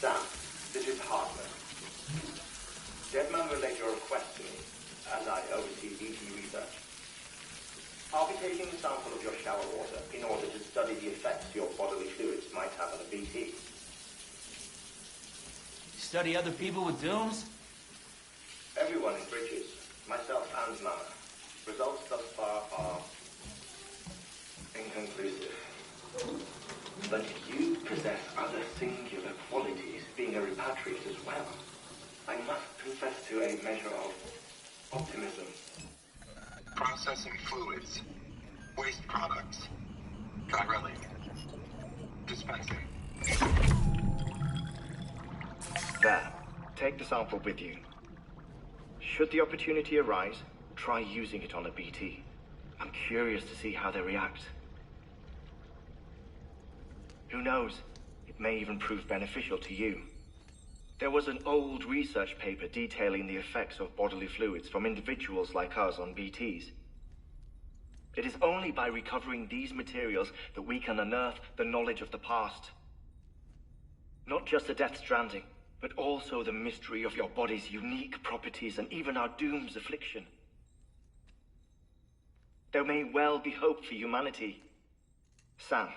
Sam, this is Hartman. Deadman relayed your request to me, as I oversee BT research. I'll be taking a sample of your shower water in order to study the effects your bodily fluids might have on a BT. Study other people with dooms? Everyone in Bridges, myself and Mama. Results thus far are inconclusive. But you possess other singular qualities, being a repatriate as well. I must confess to a measure of optimism. Processing fluids. Waste products. Dry dispensing. There. Take the sample with you. Should the opportunity arise, try using it on a BT. I'm curious to see how they react. Who knows? It may even prove beneficial to you. There was an old research paper detailing the effects of bodily fluids from individuals like us on BTs. It is only by recovering these materials that we can unearth the knowledge of the past. Not just the Death Stranding, but also the mystery of your body's unique properties and even our doom's affliction. There may well be hope for humanity. Sam,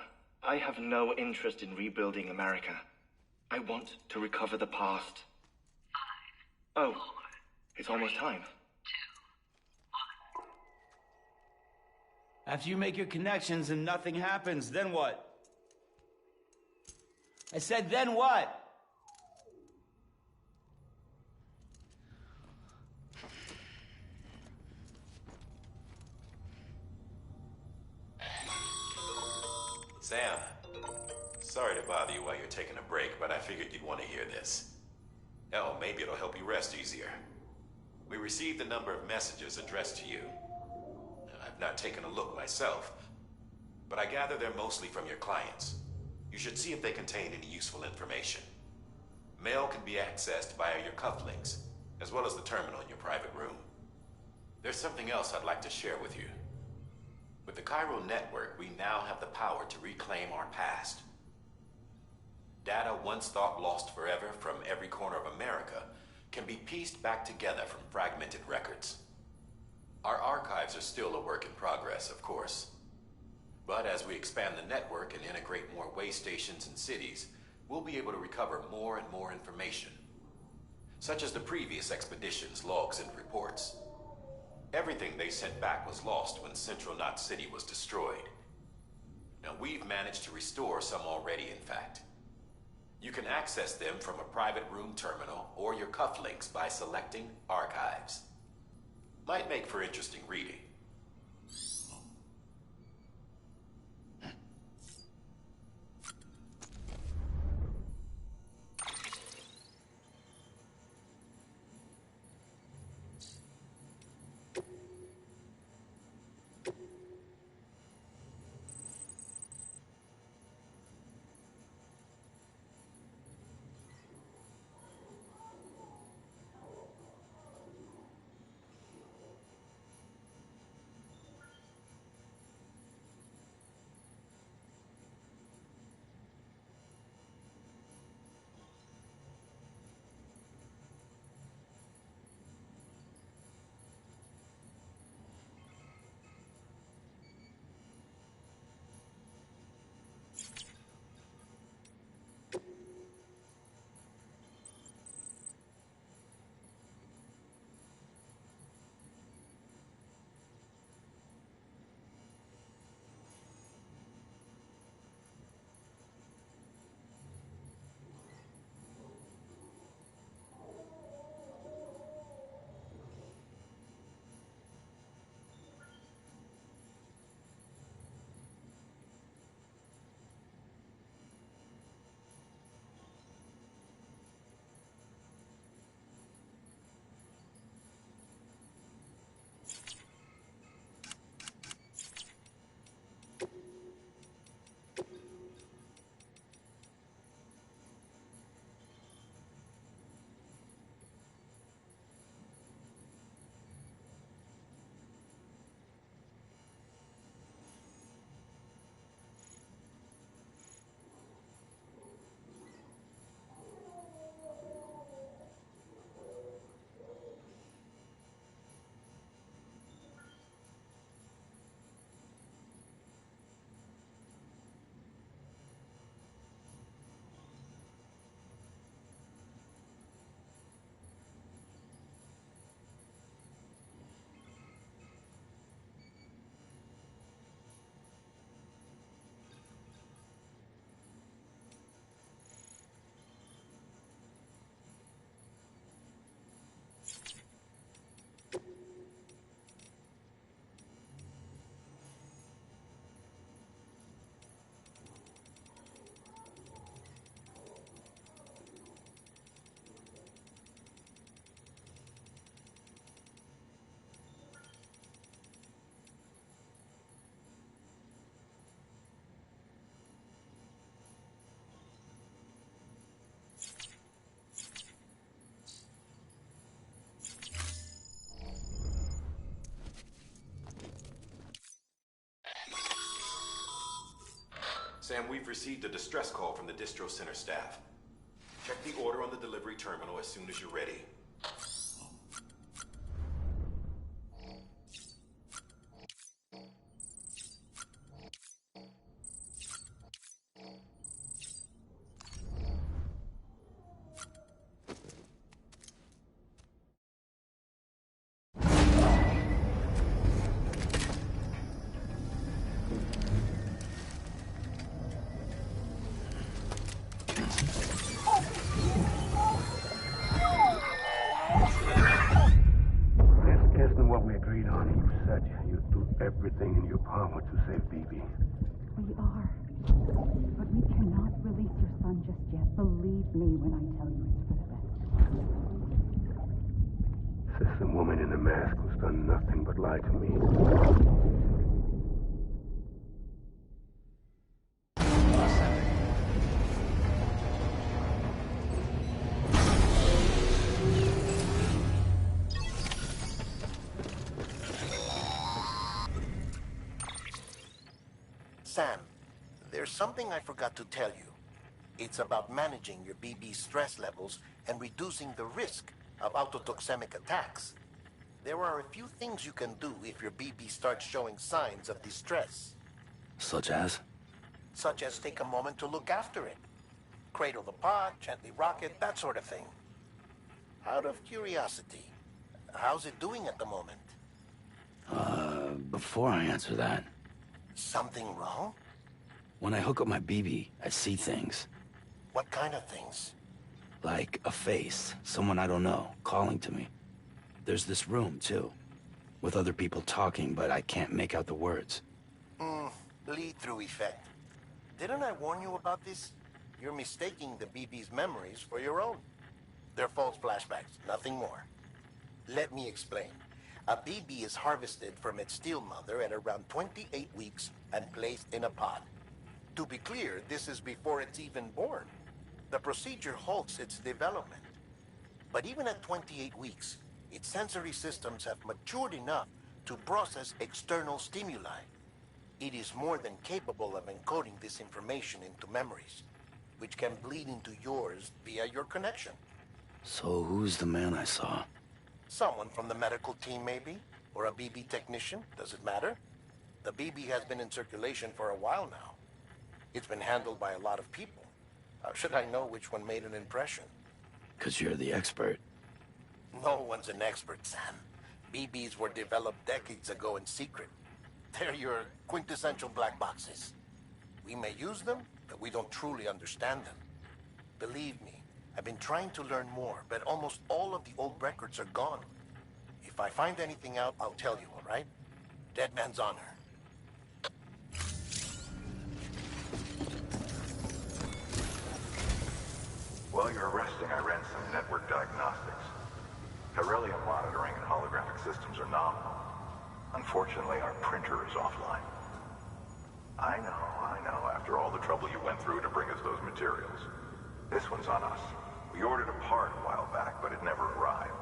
I have no interest in rebuilding America. I want to recover the past. 5, 4, it's almost time. After you make your connections and nothing happens, then what? I said, then what? Sam, sorry to bother you while you're taking a break, but I figured you'd want to hear this. Hell, maybe it'll help you rest easier. We received a number of messages addressed to you. I've not taken a look myself, but I gather they're mostly from your clients. You should see if they contain any useful information. Mail can be accessed via your cufflinks, as well as the terminal in your private room. There's something else I'd like to share with you. With the Cairo network, we now have the power to reclaim our past. Data once thought lost forever from every corner of America can be pieced back together from fragmented records. Our archives are still a work in progress, of course. But as we expand the network and integrate more way stations and cities, we'll be able to recover more and more information, such as the previous expedition's logs and reports. Everything they sent back was lost when Central Knot City was destroyed. Now, we've managed to restore some already, in fact. You can access them from a private room terminal or your cufflinks by selecting Archives. Might make for interesting reading. Sam, we've received a distress call from the distro center staff. Check the order on the delivery terminal as soon as you're ready. Isn't what we agreed on. You said you'd do everything in your power to save BB. We are. But we cannot release your son just yet. Believe me when I tell you it's for the best. Sister woman in the mask who's done nothing but lie to me. Sam, there's something I forgot to tell you. It's about managing your BB stress levels and reducing the risk of autotoxemic attacks. There are a few things you can do if your BB starts showing signs of distress. Such as? Such as take a moment to look after it. Cradle the pod, gently rock it, that sort of thing. Out of curiosity, how's it doing at the moment? Before I answer that, Something wrong? when I hook up my BB, I see things. What kind of things? Like a face, someone I don't know, calling to me. There's this room, too, with other people talking, but I can't make out the words. Lead-through effect. Didn't I warn you about this? You're mistaking the BB's memories for your own. They're false flashbacks, nothing more. Let me explain. A BB is harvested from its steel mother at around 28 weeks and placed in a pod. To be clear, this is before it's even born. The procedure halts its development. But even at 28 weeks, its sensory systems have matured enough to process external stimuli. It is more than capable of encoding this information into memories, which can bleed into yours via your connection. So who's the man I saw? Someone from the medical team, maybe? Or a BB technician? Does it matter? The BB has been in circulation for a while now. It's been handled by a lot of people. How should I know which one made an impression? 'Cause you're the expert. No one's an expert, Sam. BBs were developed decades ago in secret. They're your quintessential black boxes. We may use them, but we don't truly understand them. Believe me, I've been trying to learn more, but almost all of the old records are gone. If I find anything out, I'll tell you, all right? Dead man's honor. While you're resting, I ran some network diagnostics. Beryllium monitoring and holographic systems are nominal. Unfortunately, our printer is offline. I know. After all the trouble you went through to bring us those materials. This one's on us. We ordered a part a while back, but it never arrived.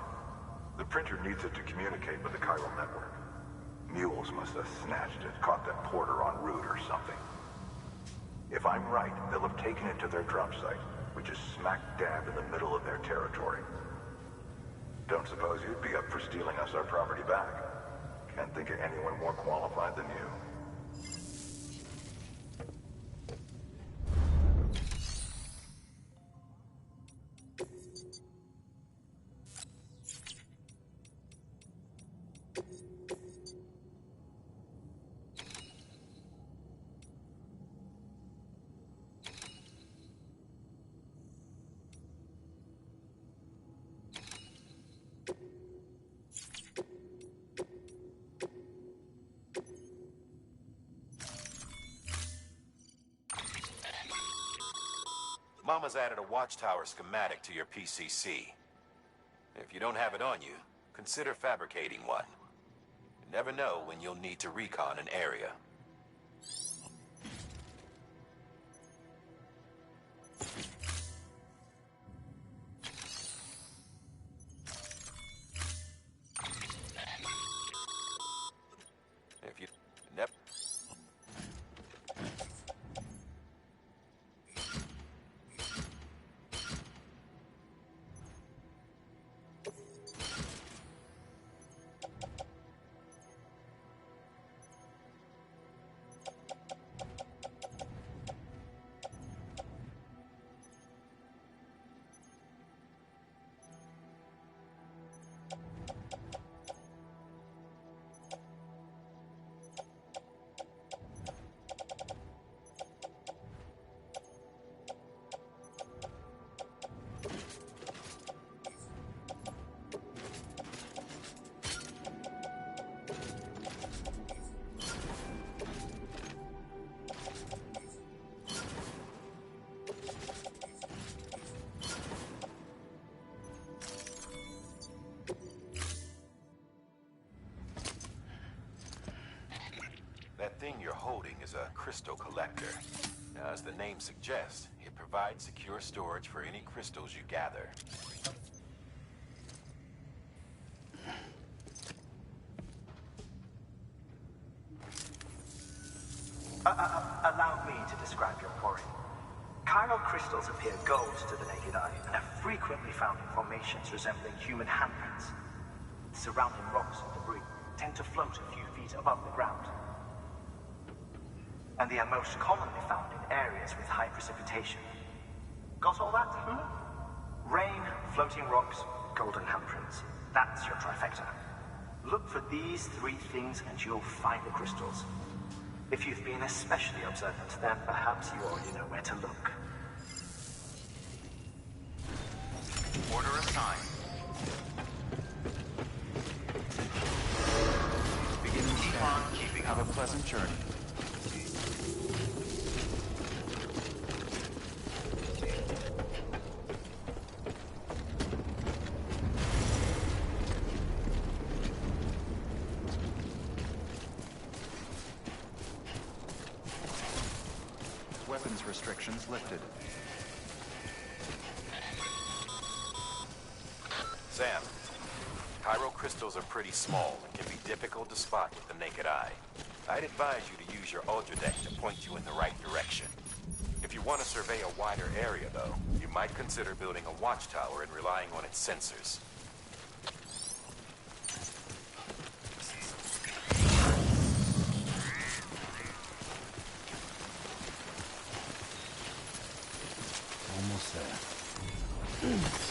The printer needs it to communicate with the chiral network. Mules must have snatched it, caught that porter en route or something. If I'm right, they'll have taken it to their drop site, which is smack dab in the middle of their territory. Don't suppose you'd be up for stealing us our property back? Can't think of anyone more qualified than you. Mama's added a watchtower schematic to your PCC. If you don't have it on you, consider fabricating one. You never know when you'll need to recon an area. If you never... thing you're holding is a crystal collector. Now, as the name suggests, it provides secure storage for any crystals you gather. Allow me to describe your quarry. Chiral crystals appear gold to the naked eye and are frequently found in formations resembling human handprints. Surrounding rocks and debris tend to float a few feet above the ground. And they are most commonly found in areas with high precipitation. Got all that? Rain, floating rocks, golden handprints. That's your trifecta. Look for these three things and you'll find the crystals. If you've been especially observant, then perhaps you already know where to look. Order assigned. Keep on keeping. Have a pleasant journey. Weapons restrictions lifted. Sam, chiral crystals are pretty small and can be difficult to spot with the naked eye. I'd advise you to use your ultra deck to point you in the right direction. If you want to survey a wider area, though, you might consider building a watchtower and relying on its sensors. Almost there.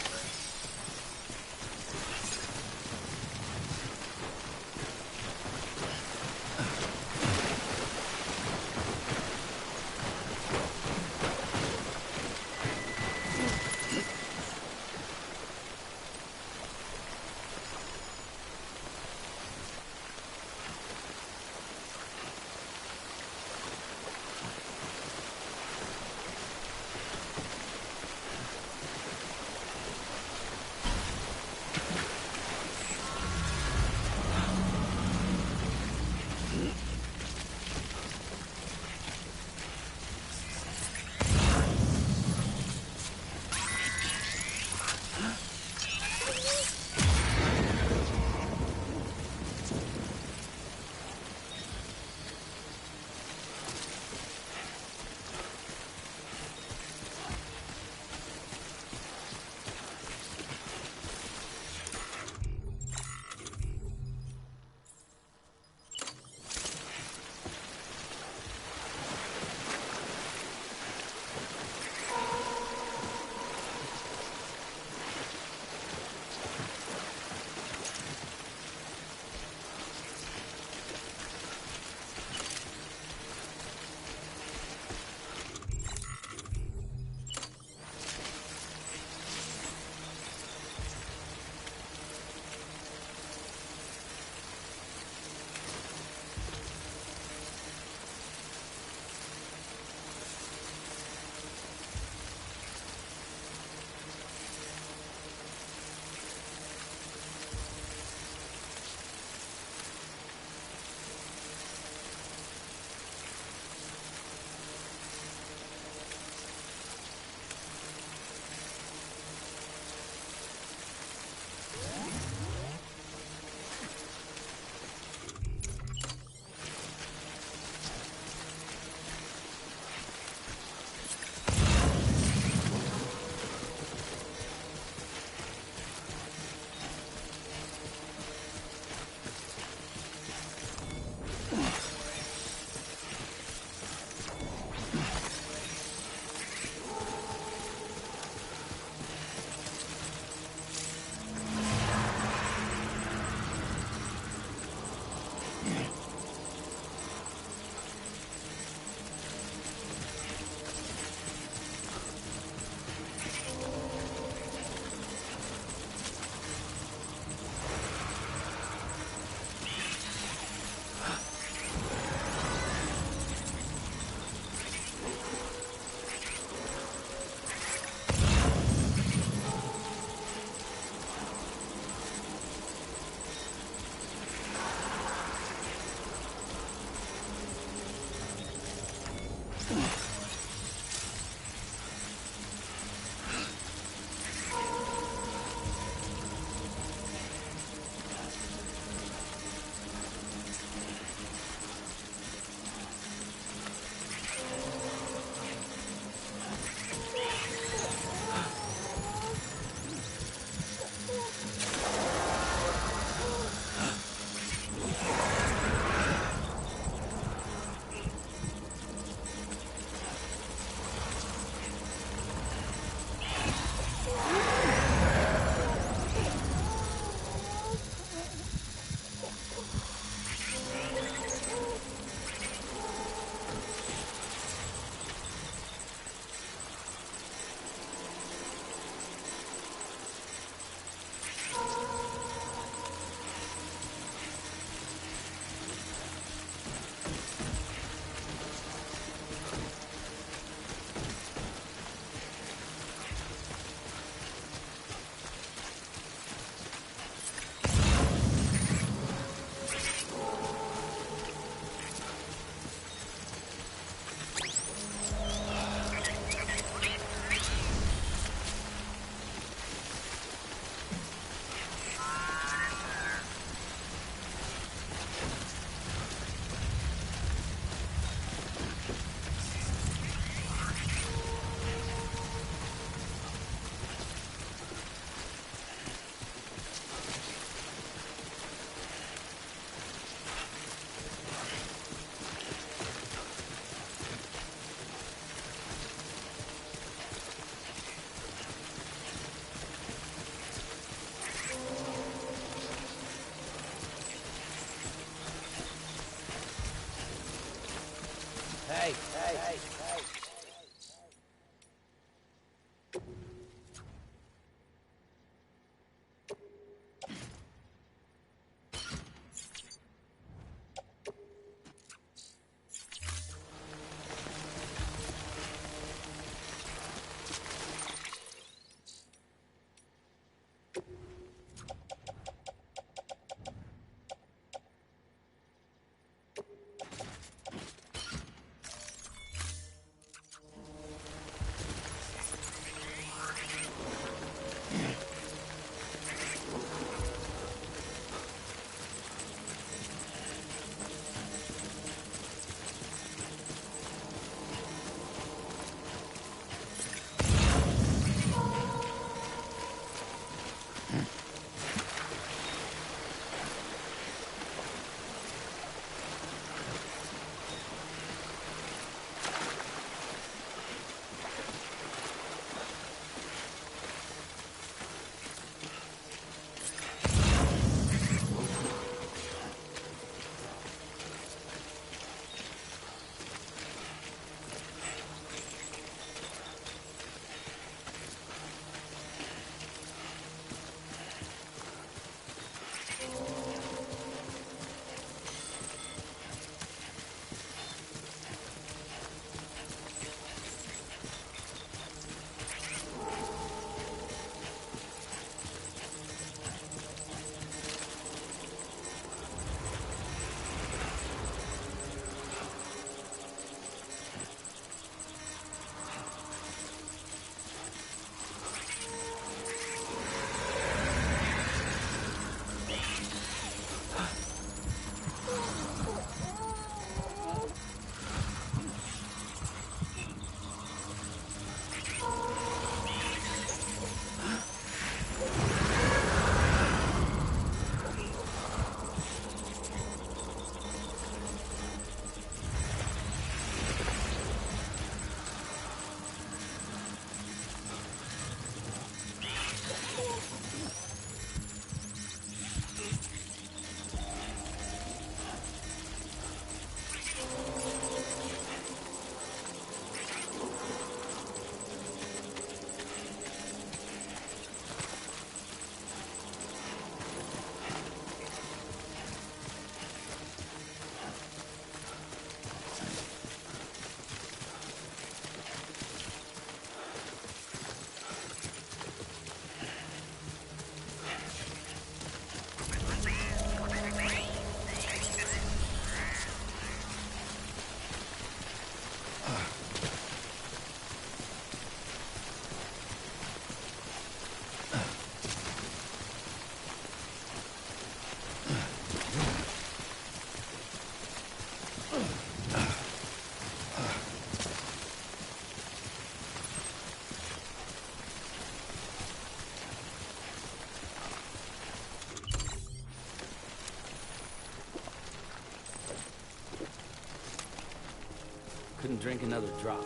Couldn't drink another drop.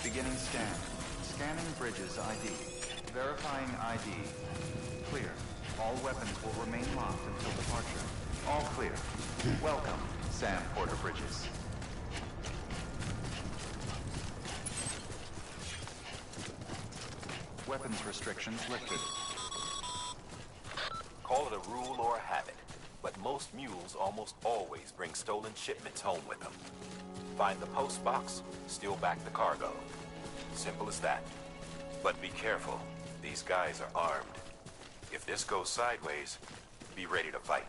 Beginning scan. Scanning bridges ID. Verifying ID. Clear. All weapons will remain locked until departure. All clear. Welcome, Sam Porter Bridges. Weapons restrictions lifted. Call it a rule or a habit, but most mules almost always bring stolen shipments home with them. Find the post box, steal back the cargo. Simple as that. But be careful. These guys are armed. If this goes sideways, be ready to fight.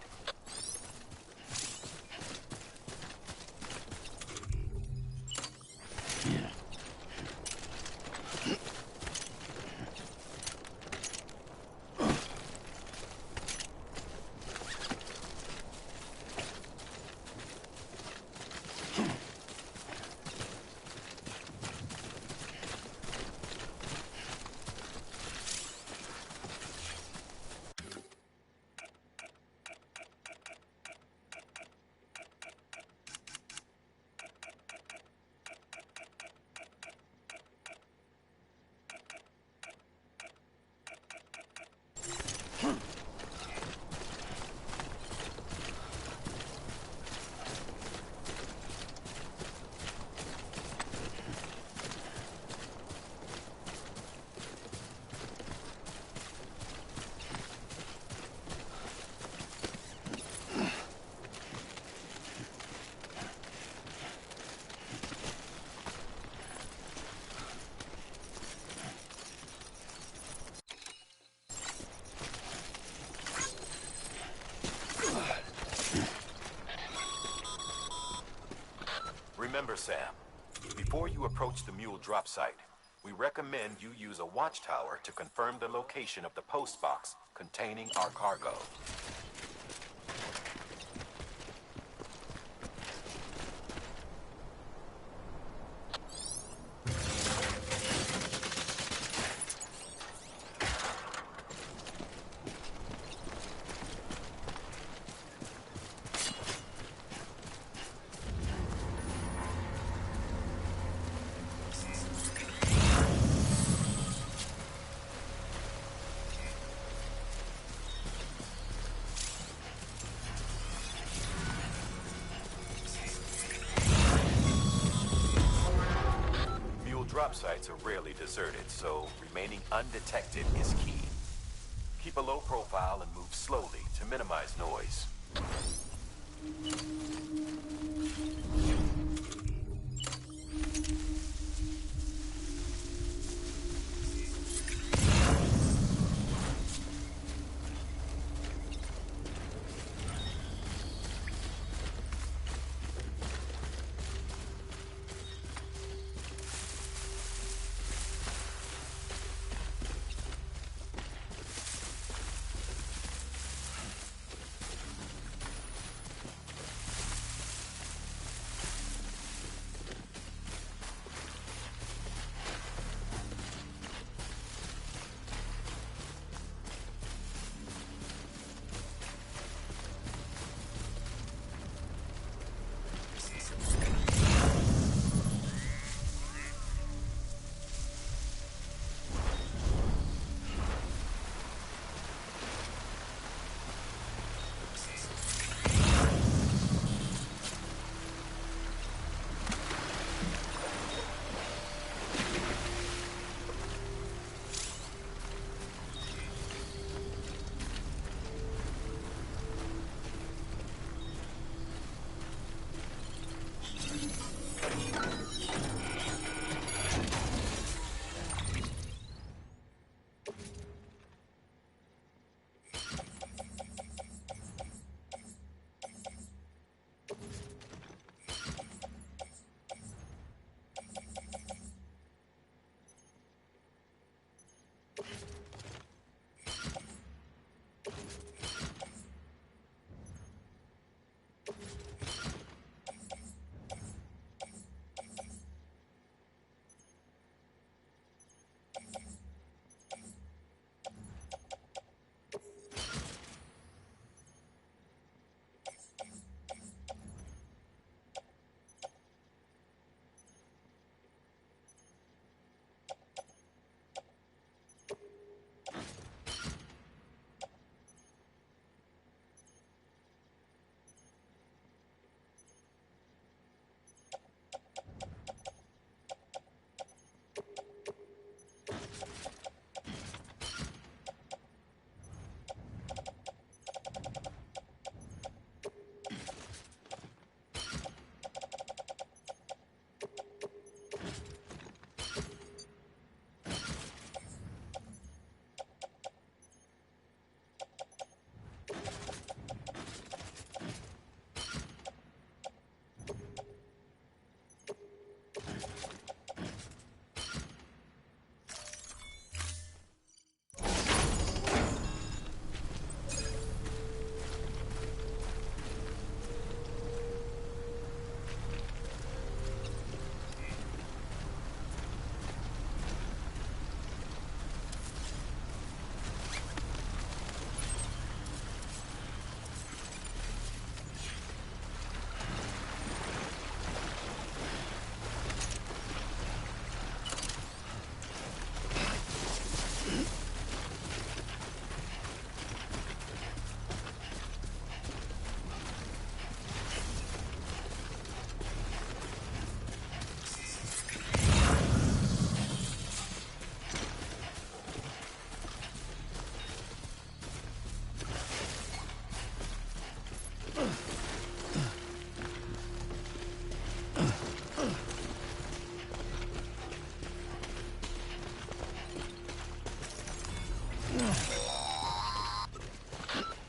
Remember, Sam, before you approach the mule drop site, we recommend you use a watchtower to confirm the location of the post box containing our cargo. Drop sites are rarely deserted, so remaining undetected is key. Keep a low profile and move slowly to minimize noise.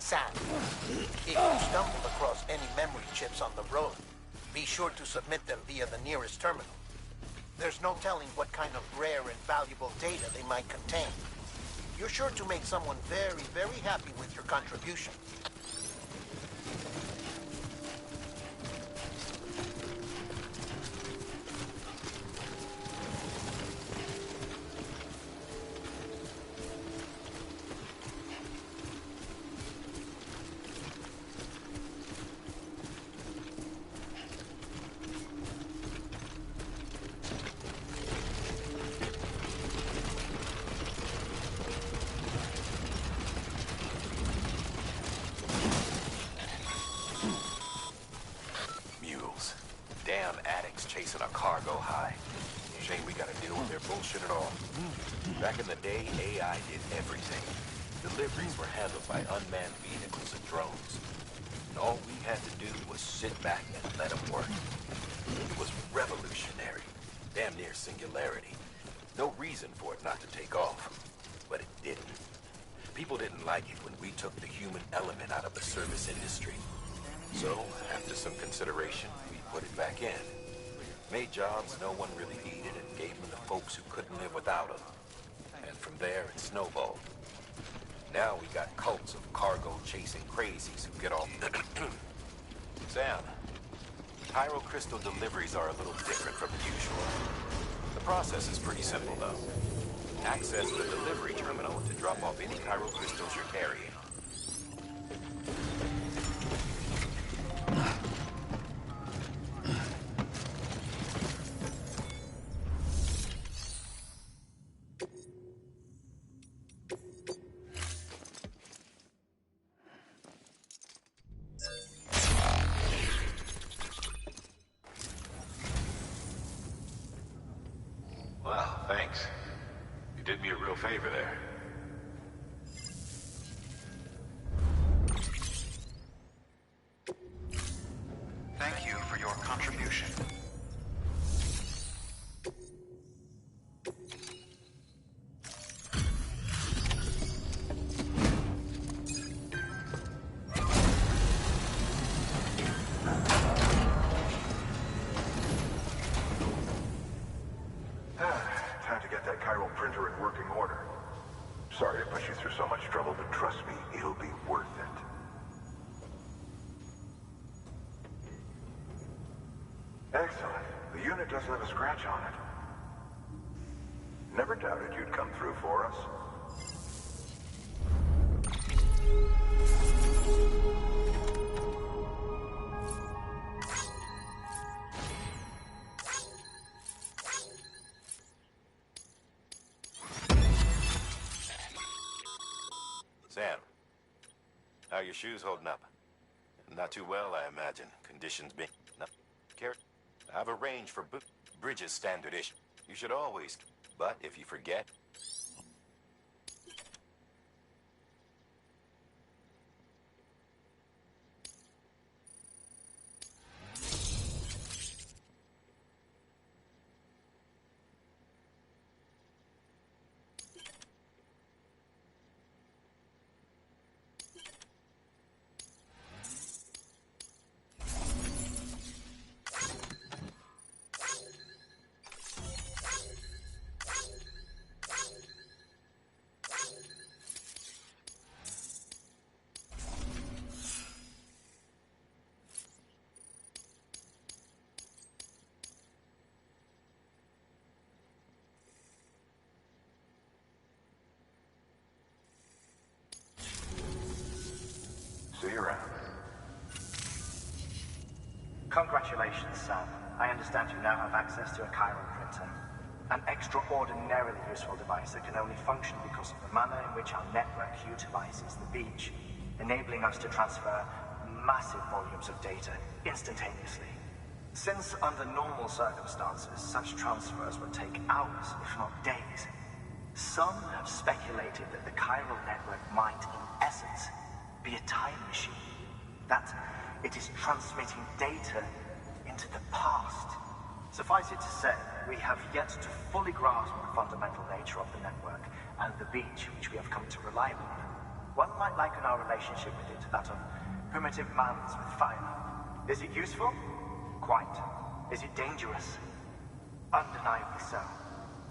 Sam, if you stumble across any memory chips on the road, be sure to submit them via the nearest terminal. There's no telling what kind of rare and valuable data they might contain. You're sure to make someone very, very happy with your contribution. Chasing a cargo high. Shame we gotta deal with their bullshit at all. Back in the day, AI did everything. Deliveries were handled by unmanned vehicles and drones. And all we had to do was sit back and let them work. It was revolutionary. Damn near singularity. No reason for it not to take off. But it didn't. People didn't like it when we took the human element out of the service industry. So, after some consideration, we put it back in. Made jobs no one really needed and gave them to folks who couldn't live without them. And from there, it snowballed. Now we got cults of cargo-chasing crazies who get all... Sam, Pyro Crystal deliveries are a little different from the usual. The process is pretty simple, though. Access the delivery terminal to drop off any Pyro Crystals you're carrying. Well, thanks. You did me a real favor there. Thank you for your contribution. Time to get that chiral printer in working order. Sorry to put you through so much trouble, but trust me, it'll be worth it. Excellent. The unit doesn't have a scratch on it. Never doubted you'd come through for us. Sam, how are your shoes holding up? Not too well, I imagine. Conditions being... No. Care? I've arranged for Bridges standard issue. You should always... But if you forget... See you around. Congratulations, Sam. I understand you now have access to a chiral printer. An extraordinarily useful device that can only function because of the manner in which our network utilizes the beach, enabling us to transfer massive volumes of data instantaneously. Since under normal circumstances, such transfers would take hours, if not days, some have speculated that the chiral network might, in essence, be a time machine. That it is transmitting data into the past. Suffice it to say, we have yet to fully grasp the fundamental nature of the network and the beach which we have come to rely upon. One might liken our relationship with it to that of primitive mans with fire. Is it useful? Quite. Is it dangerous? Undeniably so.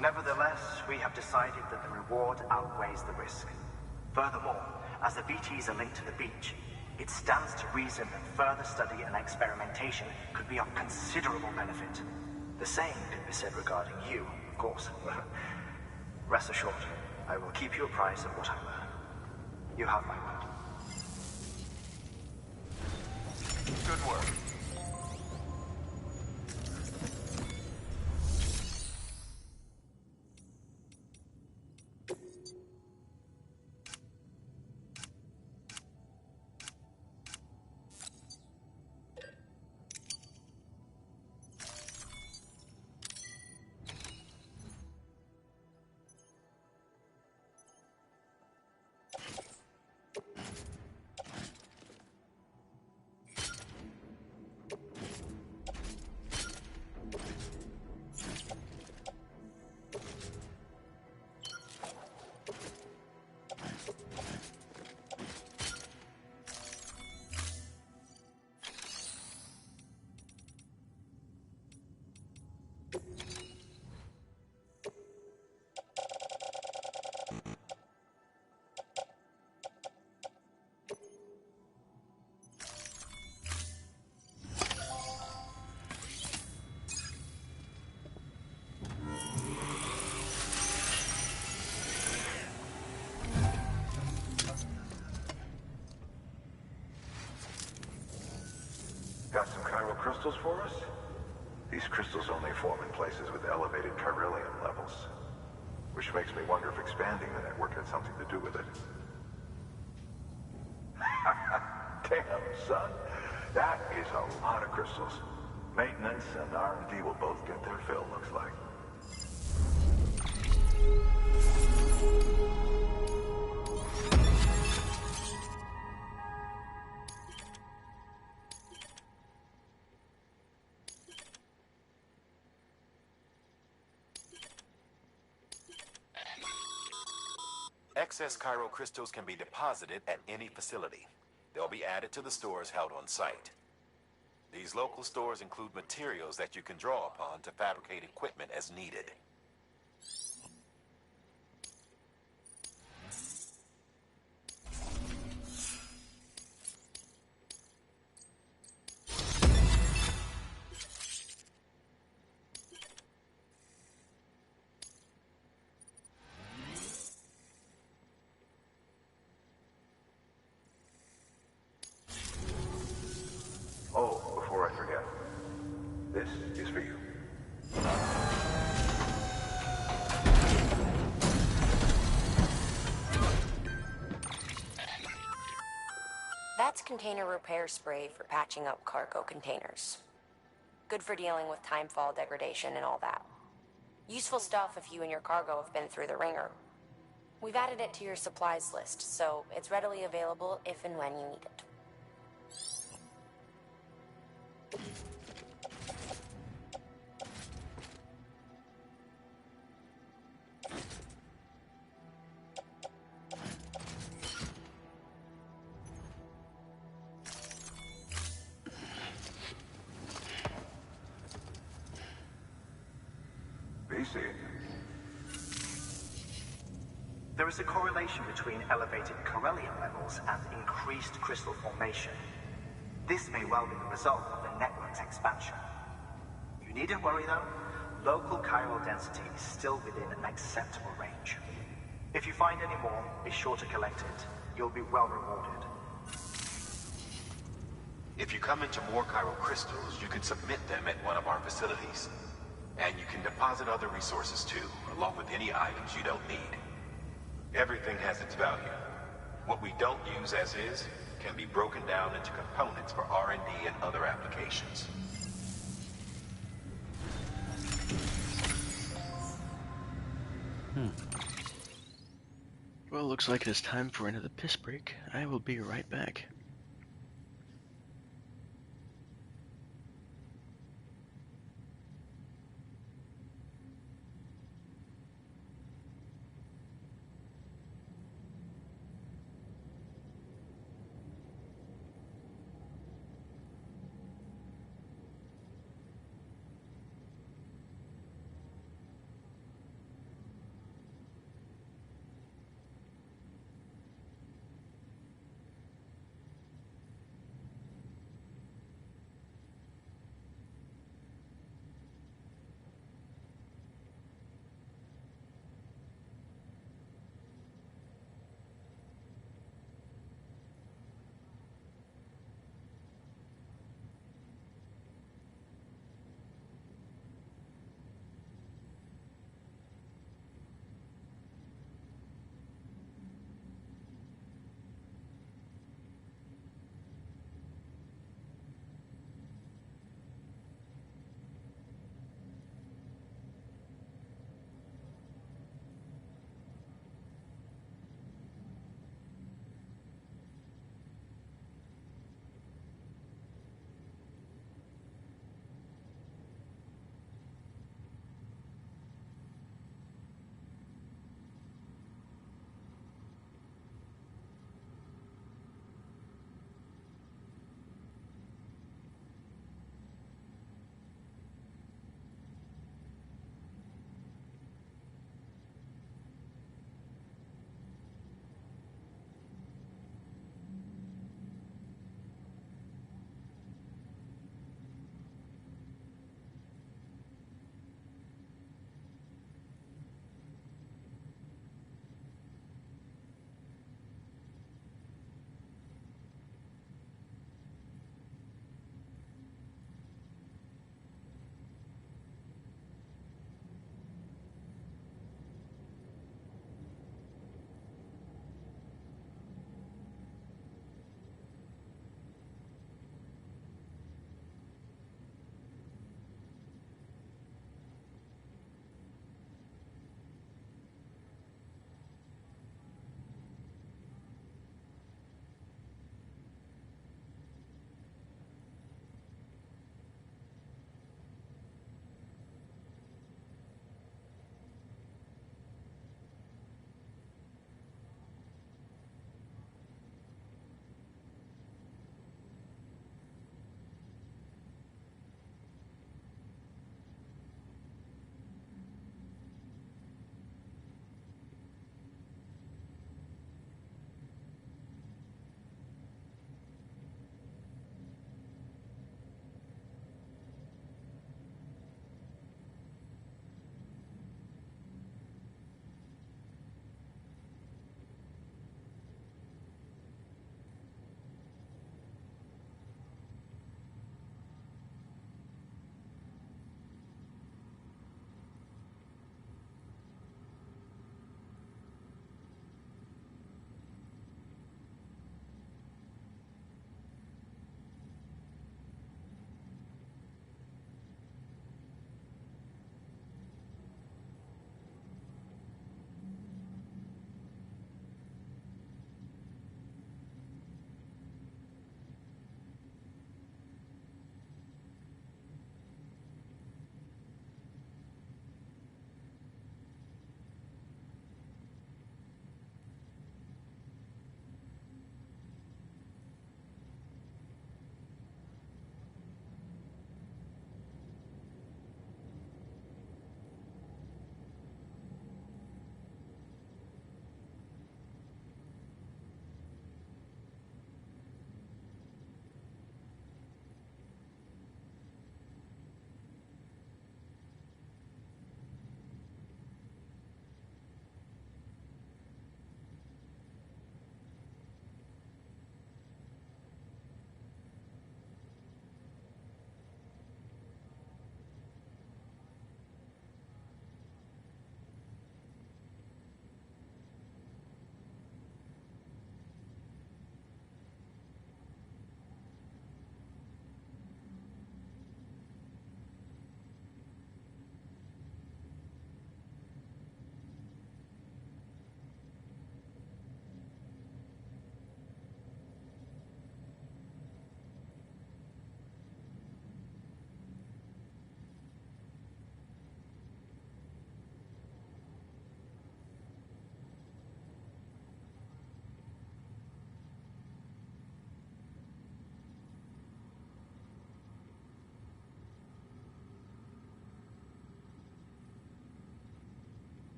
Nevertheless, we have decided that the reward outweighs the risk. Furthermore, as the BTs are linked to the beach, it stands to reason that further study and experimentation could be of considerable benefit. The same can be said regarding you, of course. Rest assured, I will keep you apprised of what I learn. You have my word. Good work. Got some chiral crystals for us? These crystals only form in places with elevated chiralium levels. Which makes me wonder if expanding the network had something to do with it. Damn, son. That is a lot of crystals. Maintenance and R&D will both get their fill, looks like. Excess chiral crystals can be deposited at any facility. They'll be added to the stores held on site. These local stores include materials that you can draw upon to fabricate equipment as needed. Oh, before I forget, this is for you. That's container repair spray for patching up cargo containers. Good for dealing with timefall degradation and all that. Useful stuff if you and your cargo have been through the ringer. We've added it to your supplies list, so it's readily available if and when you need it. BC. There is a correlation between elevated chiralium levels and increased crystal formation. This may well be the result of the network's expansion. You needn't worry though. Local chiral density is still within an acceptable range. If you find any more, be sure to collect it. You'll be well rewarded. If you come into more chiral crystals, you can submit them at one of our facilities. And you can deposit other resources too, along with any items you don't need. Everything has its value. What we don't use as is can be broken down into components for R&D and other applications. Well, looks like it is time for another piss break. I will be right back.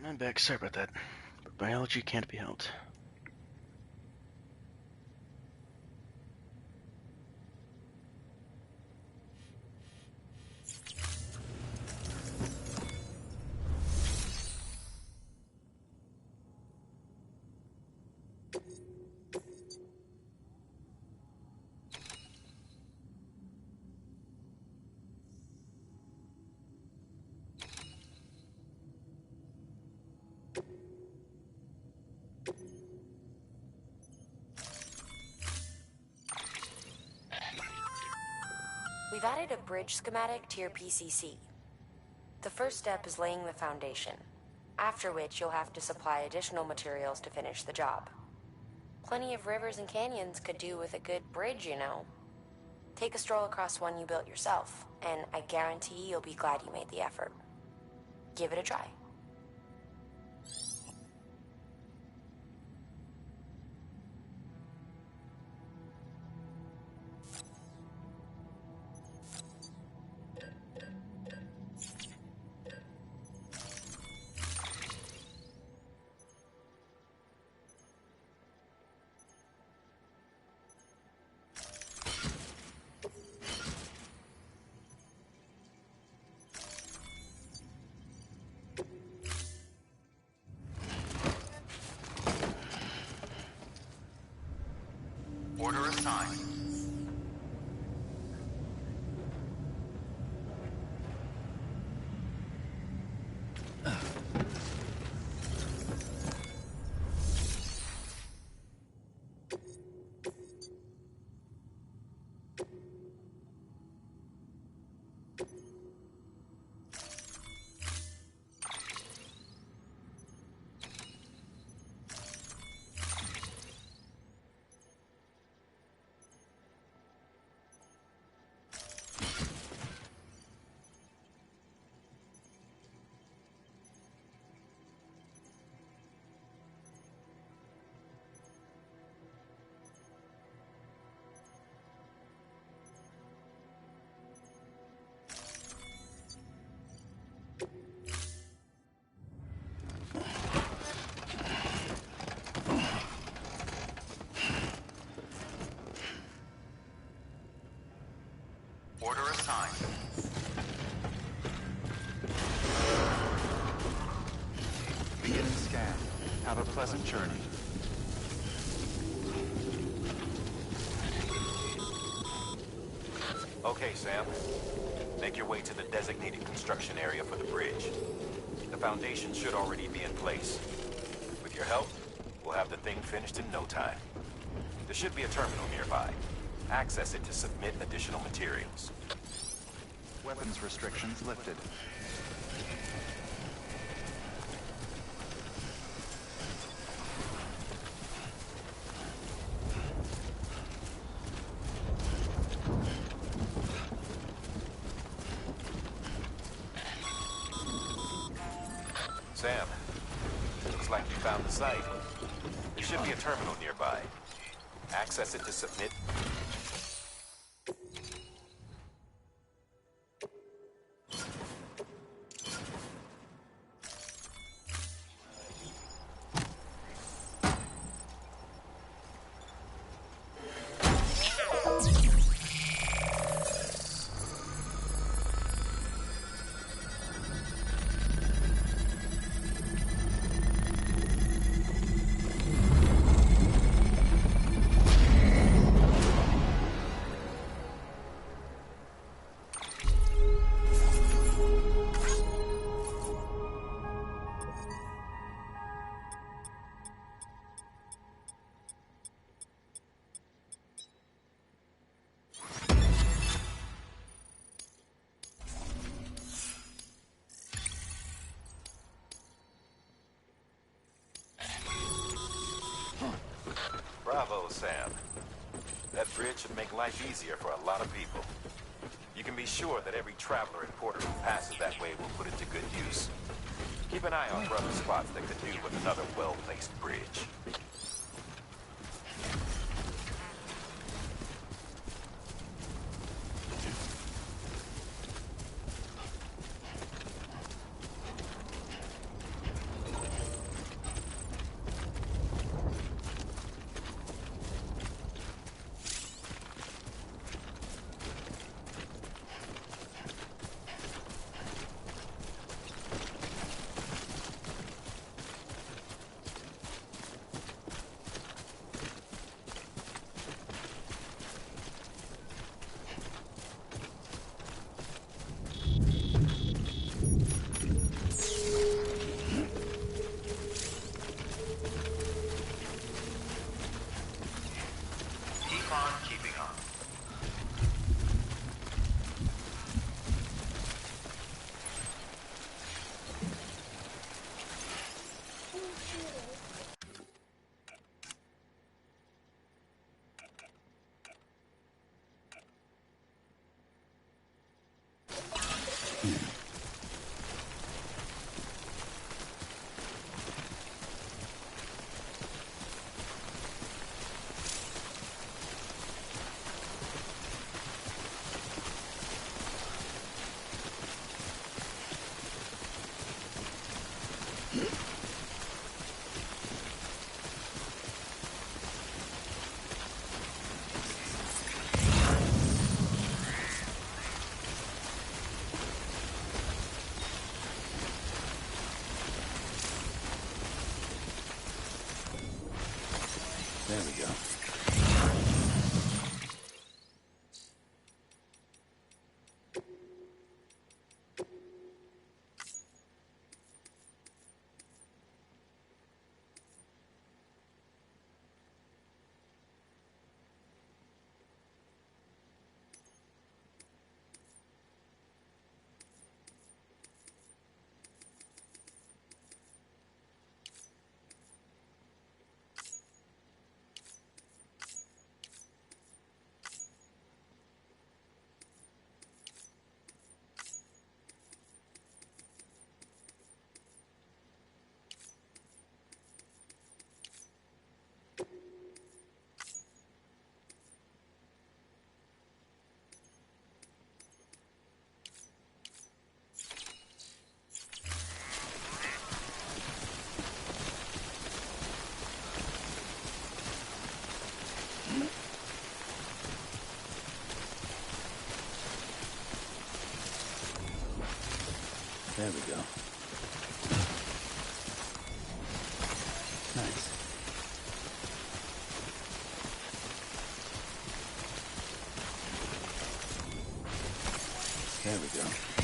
I'm back. Sorry about that. But biology can't be helped. We've added a bridge schematic to your PCC. The first step is laying the foundation, after which you'll have to supply additional materials to finish the job. Plenty of rivers and canyons could do with a good bridge, you know. Take a stroll across one you built yourself, and I guarantee you'll be glad you made the effort. Give it a try. Order assigned. Order assigned. Beginning scan. Have a pleasant journey. Okay, Sam. Make your way to the designated construction area for the bridge. The foundation should already be in place. With your help, we'll have the thing finished in no time. There should be a terminal nearby. Access it to submit additional materials. Weapons restrictions lifted. Sam, looks like you found the site. There should be a terminal nearby. Access it to submit. Bravo, Sam. That bridge should make life easier for a lot of people. You can be sure that every traveler and porter who passes that way will put it to good use. Keep an eye out for other spots that could do with another well-placed bridge. There we go. There we go. Nice. There we go.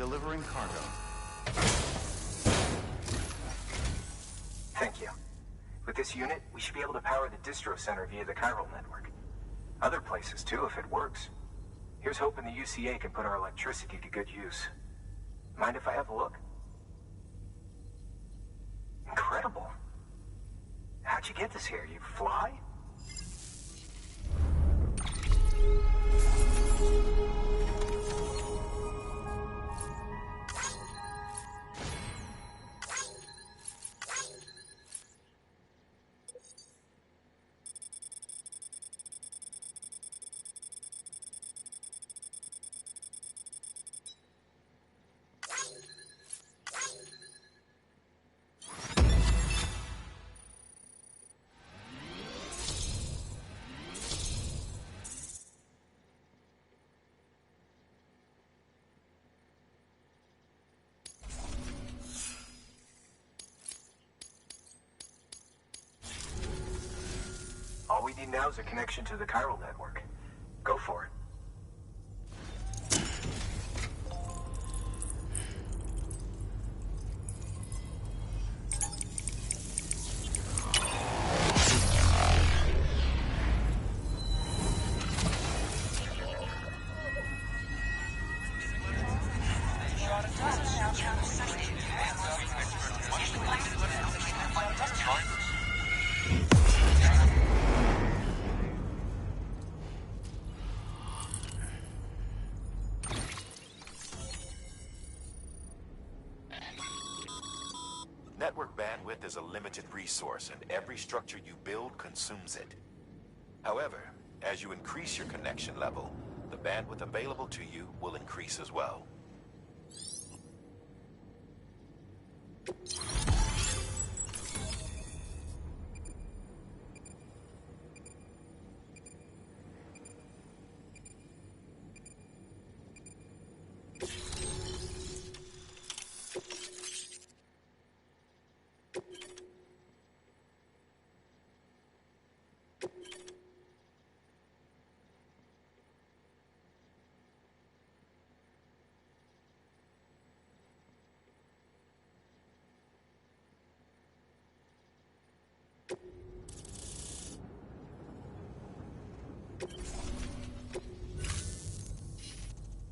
delivering cargo. Thank you. With this unit, we should be able to power the distro center via the chiral network. Other places too, if it works. Here's hoping the UCA can put our electricity to good use. Mind if I have a look? Incredible. How'd you get this here? You fly? All we need now is a connection to the chiral network. Go for it. Network bandwidth is a limited resource, and every structure you build consumes it. However, as you increase your connection level, the bandwidth available to you will increase as well.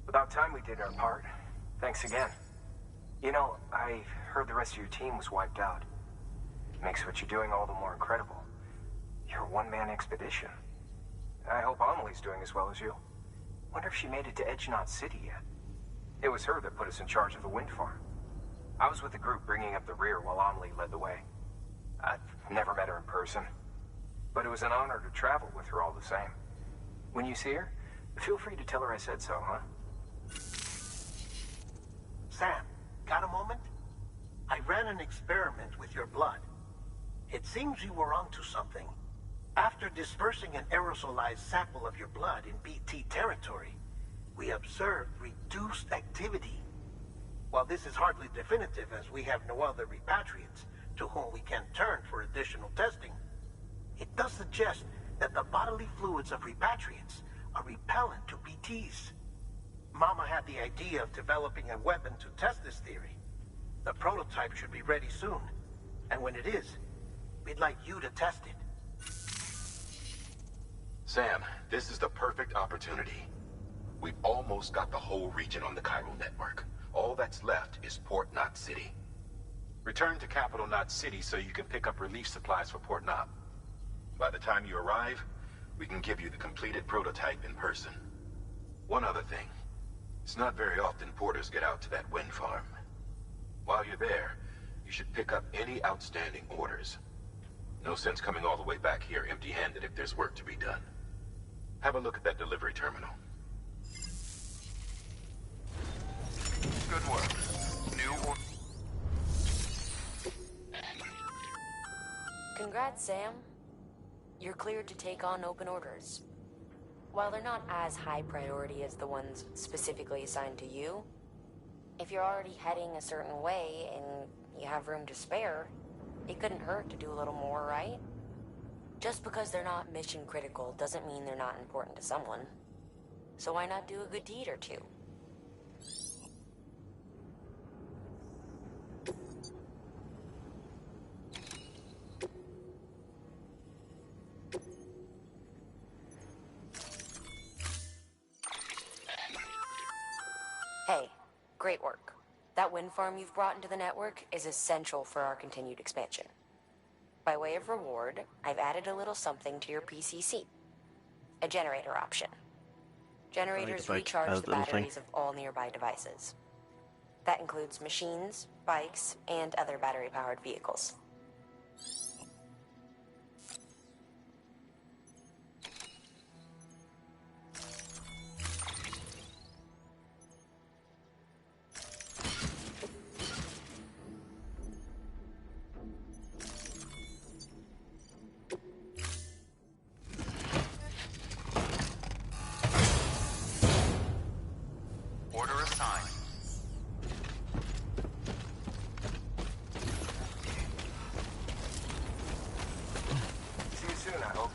About time we did our part. Thanks again. You know, I heard the rest of your team was wiped out. Makes what you're doing all the more incredible. You're a one-man expedition. I hope Amelie's doing as well as you. Wonder if she made it to Edge Knot City yet. It was her that put us in charge of the wind farm. I was with the group bringing up the rear while Amelie led the way. I've never met her in person, but it was an honor to travel with her all the same. When you see her, feel free to tell her I said so, huh? Sam, got a moment? I ran an experiment with your blood. It seems you were onto something. After dispersing an aerosolized sample of your blood in BT territory, we observed reduced activity. While this is hardly definitive, as we have no other repatriates to whom we can turn for additional testing, it does suggest that the bodily fluids of repatriates are repellent to BTs. Mama had the idea of developing a weapon to test this theory. The prototype should be ready soon, and when it is, we'd like you to test it. Sam, this is the perfect opportunity. We've almost got the whole region on the chiral network. All that's left is Port Knot City. Return to Capital Knot City so you can pick up relief supplies for Port Knot. By the time you arrive, we can give you the completed prototype in person. One other thing. It's not very often porters get out to that wind farm. While you're there, you should pick up any outstanding orders. No sense coming all the way back here empty-handed if there's work to be done. Have a look at that delivery terminal. Good work. New order. Congrats, Sam. You're cleared to take on open orders. While they're not as high priority as the ones specifically assigned to you, if you're already heading a certain way and you have room to spare, it couldn't hurt to do a little more, right? Just because they're not mission critical doesn't mean they're not important to someone. So why not do a good deed or two? Hey, great work. That wind farm you've brought into the network is essential for our continued expansion. By way of reward, I've added a little something to your PCC. A generator option. Generators recharge the little thing. batteries of all nearby devices. That includes machines, bikes, and other battery-powered vehicles. Order assigned. See you soon, I hope.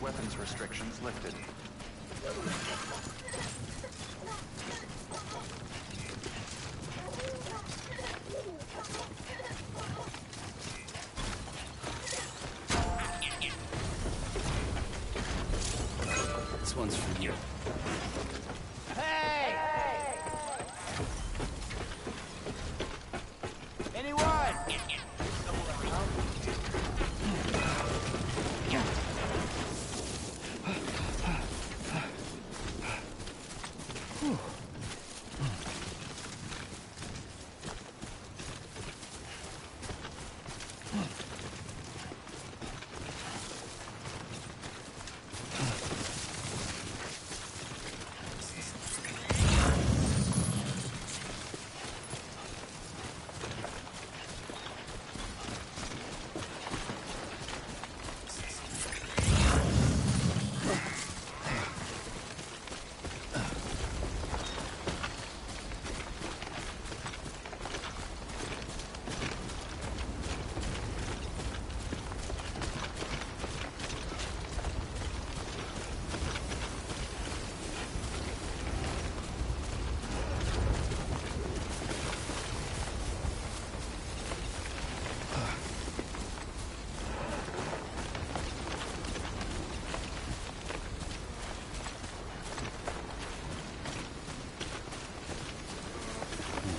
Weapons restrictions lifted. This one's for you. Hey! Anyone?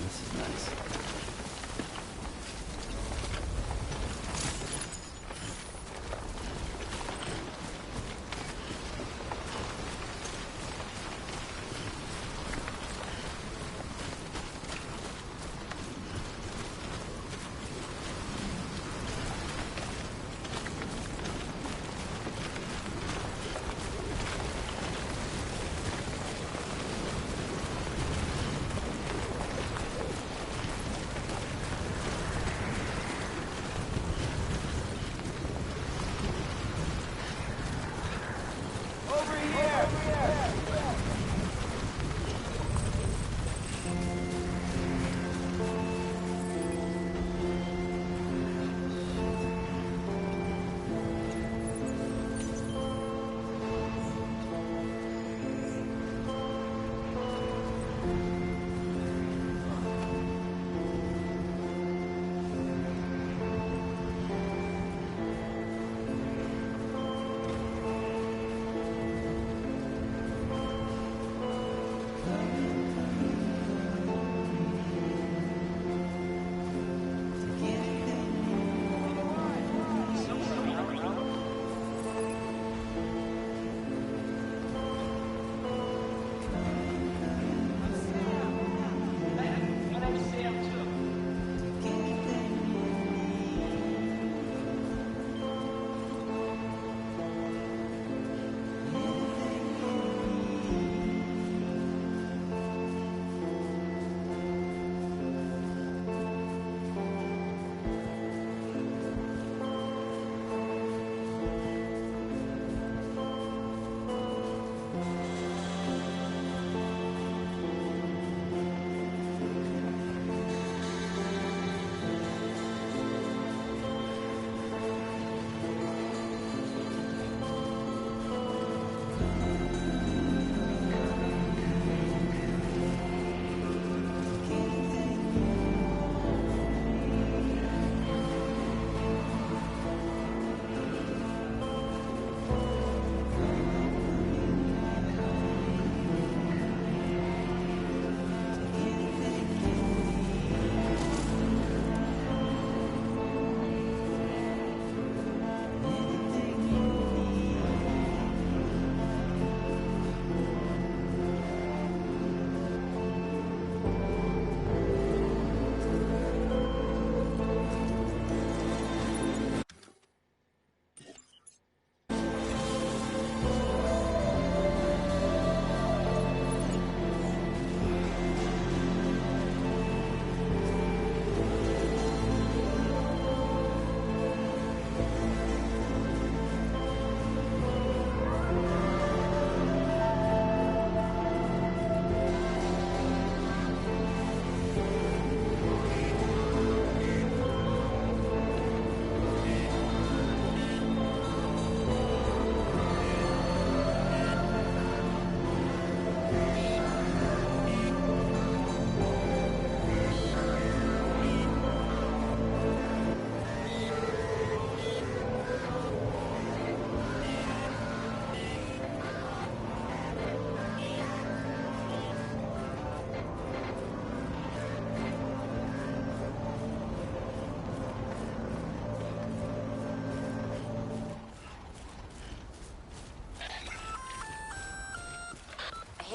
This is nice.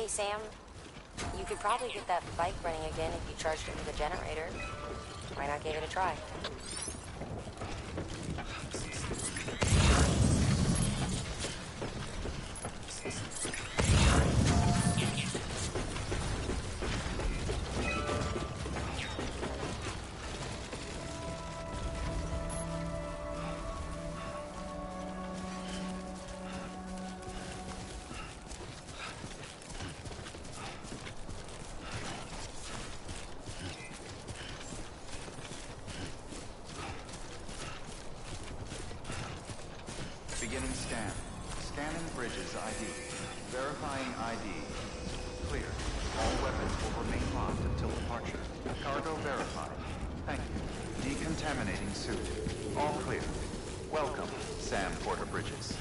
Hey, Sam. You could probably get that bike running again if you charged it with a generator. Why not give it a try? Beginning scan. Scanning bridges ID. Verifying ID. Clear. All weapons will remain locked until departure. Cargo verified. Thank you. Decontaminating suit. All clear. Welcome, Sam Porter Bridges.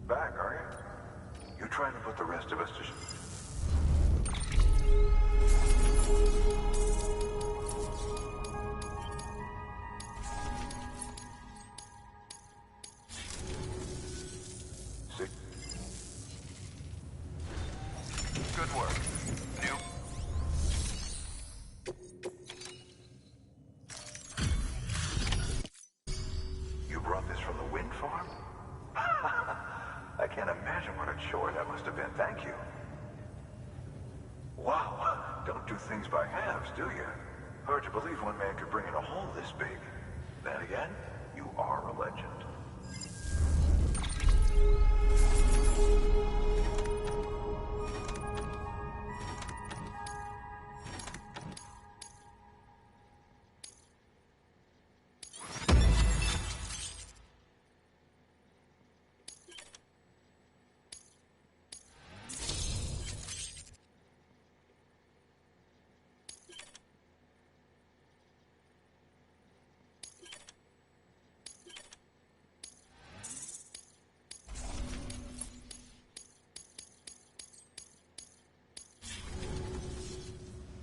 Back, are you? You trying to put the rest of us to... Good work. New... You brought this from the wind farm? I can't imagine what a chore that must have been. Thank you. Wow. Don't do things by halves, do you? Hard to believe one man could bring in a hole this big. Then again, you are a legend.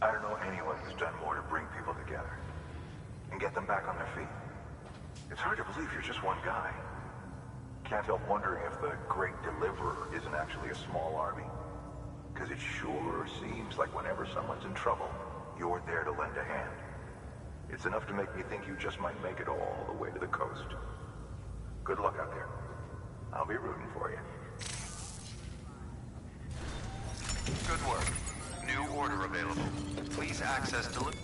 I don't know anyone who's done more to bring people together and get them back on their feet. It's hard to believe you're just one guy. Can't help wondering if the Great Deliverer isn't actually a small army. Because it sure seems like whenever someone's in trouble, you're there to lend a hand. It's enough to make me think you just might make it all the way to the coast. Good luck out there. I'll be rooting for you. Good work. New order available. Please access delivery.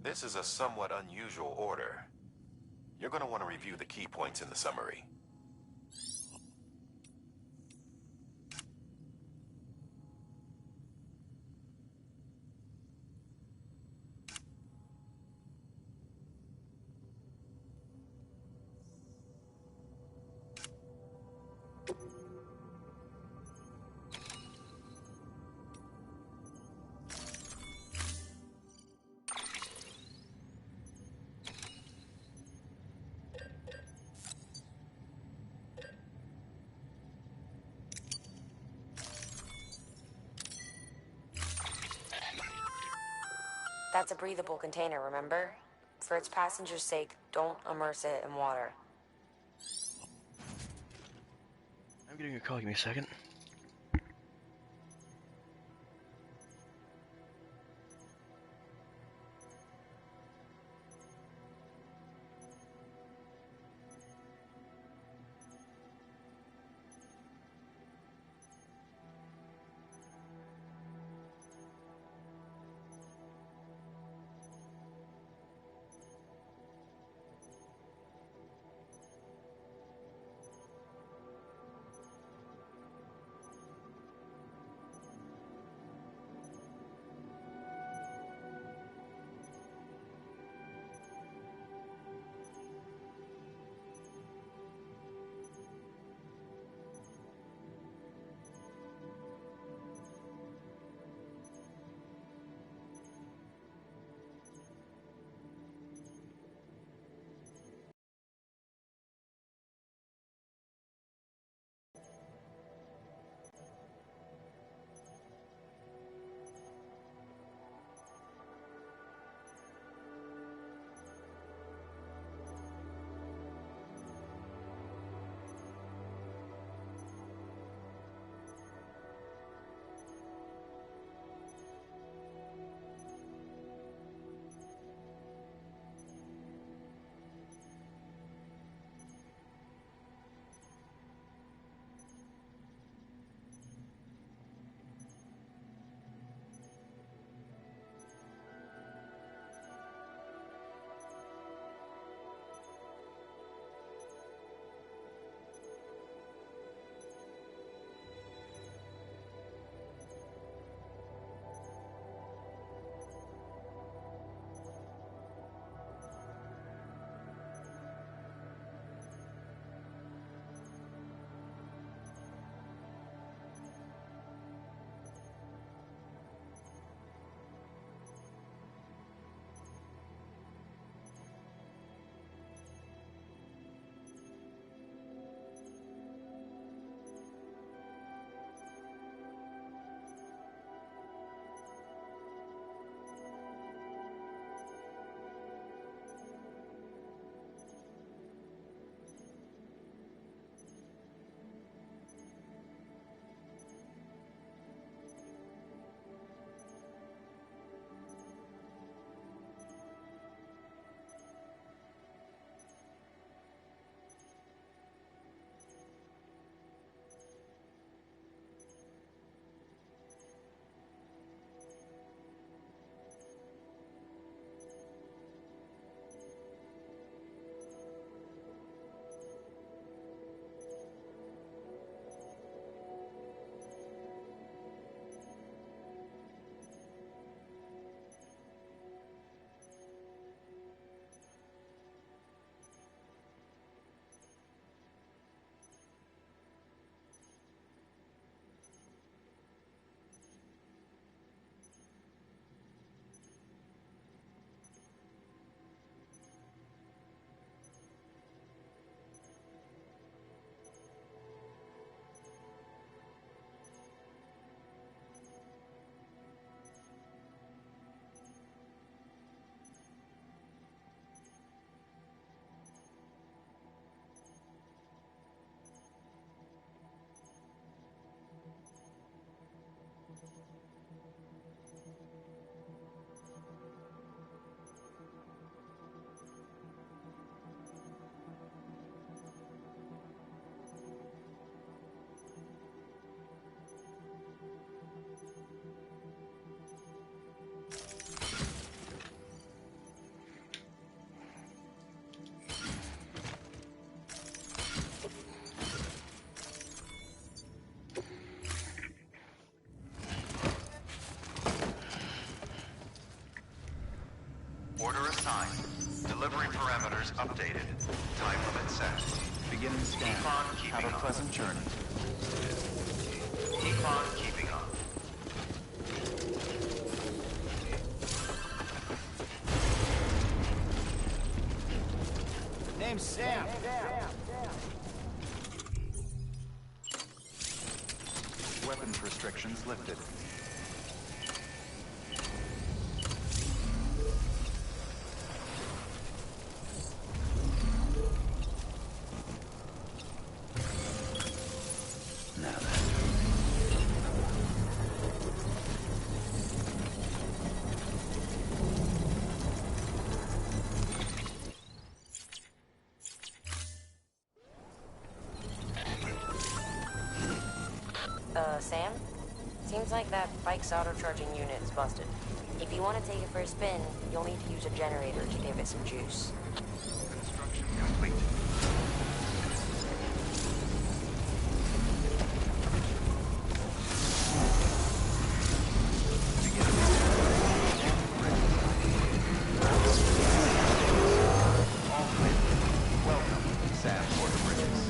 This is a somewhat unusual order. You're going to want to review the key points in the summary. That's a breathable container, remember? For its passengers' sake, don't immerse it in water. I'm getting a call. Give me a second. Parameters updated. Time limit set. Beginning scan. Keep on keeping on. Have a pleasant journey. Keep on keeping on. Name's Sam. Weapons restrictions lifted. Now Sam? Seems like that bike's auto-charging unit is busted. If you want to take it for a spin, you'll need to use a generator to give it some juice. Construction complete. All clear. Welcome, Sam Porter Bridges.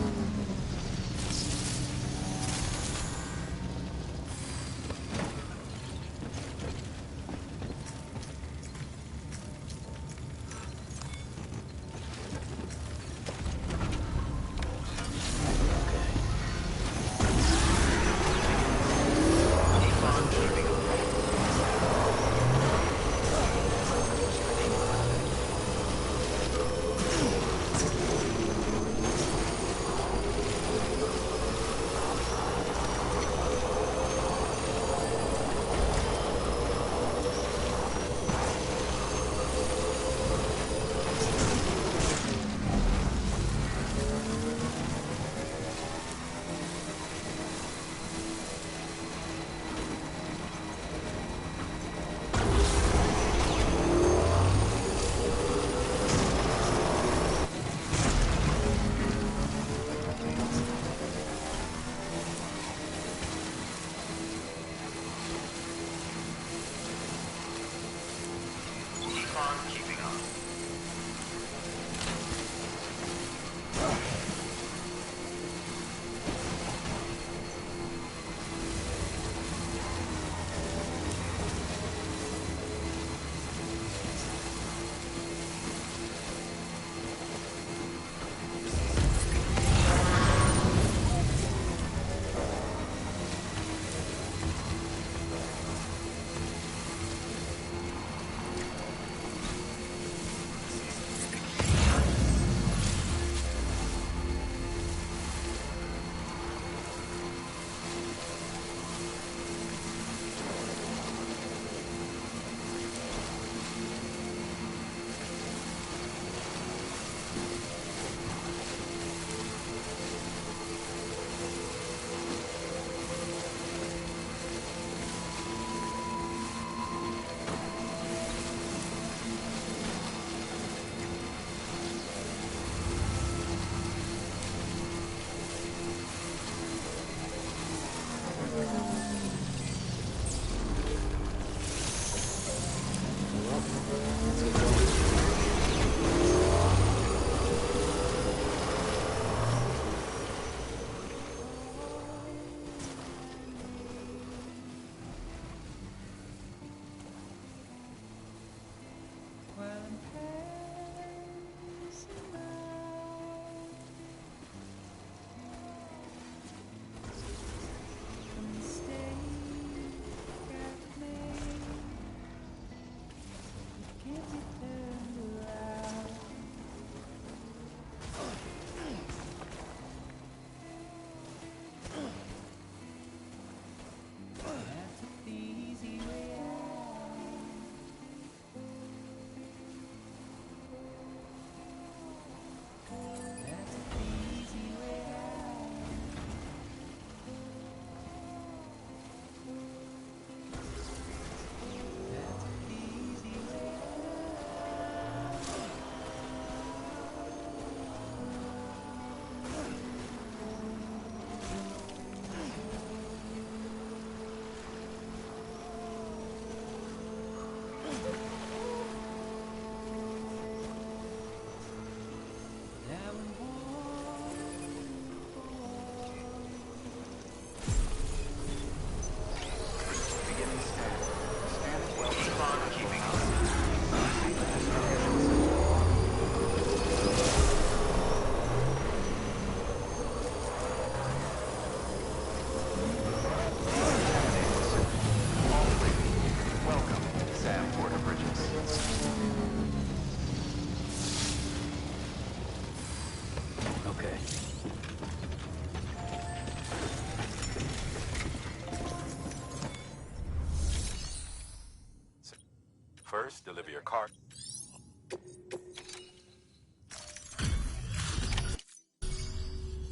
tourists deliver your car.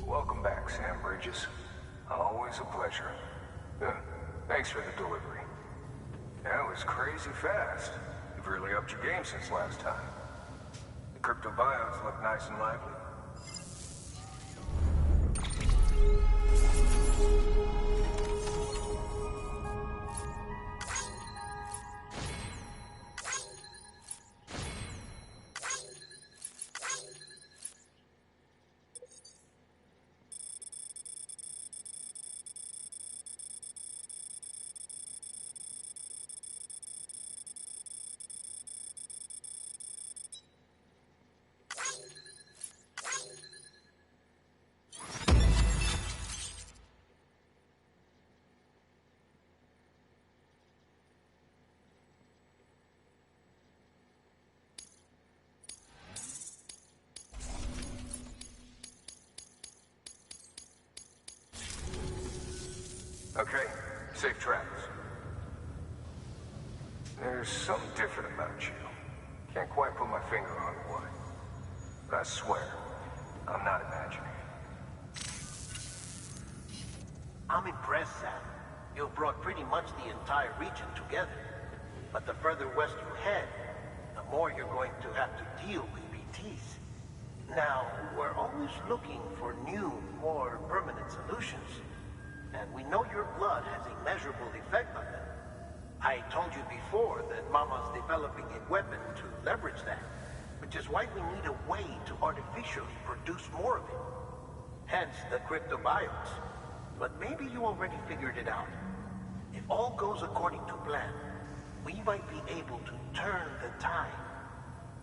Welcome back, Sam Bridges. Always a pleasure. Thanks for the delivery. That was crazy fast. You've really upped your game since last time. The crypto bios look nice and lively. Okay, safe travels. There's something different about you. Can't quite put my finger on what. But I swear, I'm not imagining. I'm impressed, Sam. You've brought pretty much the entire region together. But the further west you head, the more you're going to have to deal with BTs. Now, we're always looking for new, more permanent solutions. And we know your blood has a measurable effect on them. I told you before that Mama's developing a weapon to leverage that, which is why we need a way to artificially produce more of it. Hence the cryptobiotes. But maybe you already figured it out. If all goes according to plan, we might be able to turn the tide.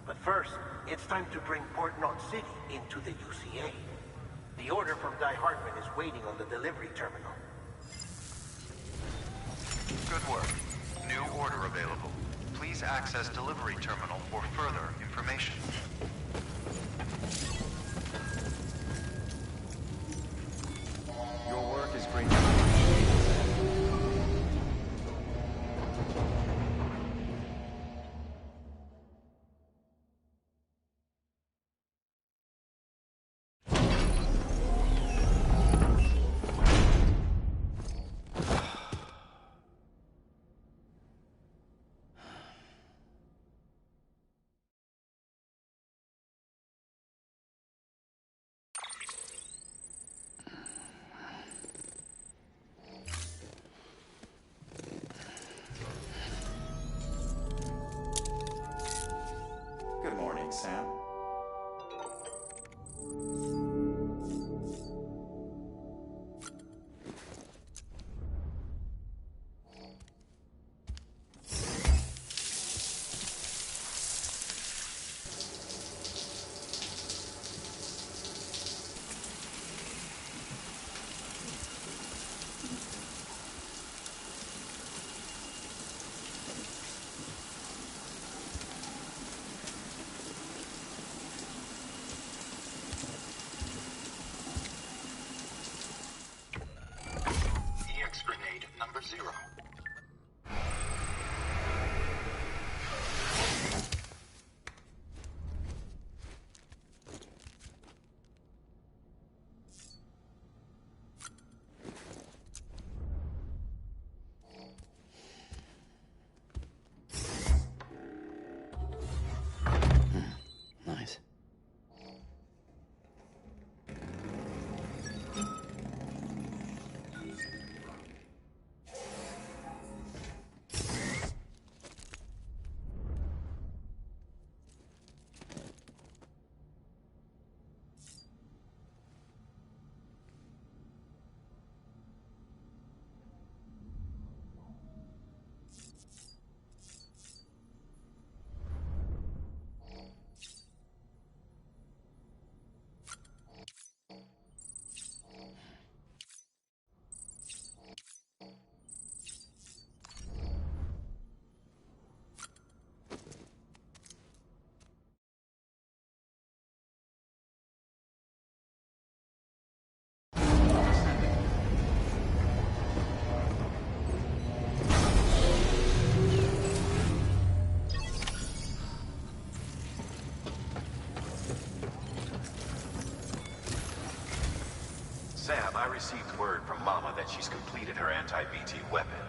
But first, it's time to bring Port Knot City into the UCA. The order from Die Hartman is waiting on the delivery terminal. Good work. New order available. Please access delivery terminal for further information. Your work is greatly appreciated. Good morning, Sam. EX grenade number 0. Nice. Sam, I received word from Mama that she's completed her anti-BT weapon.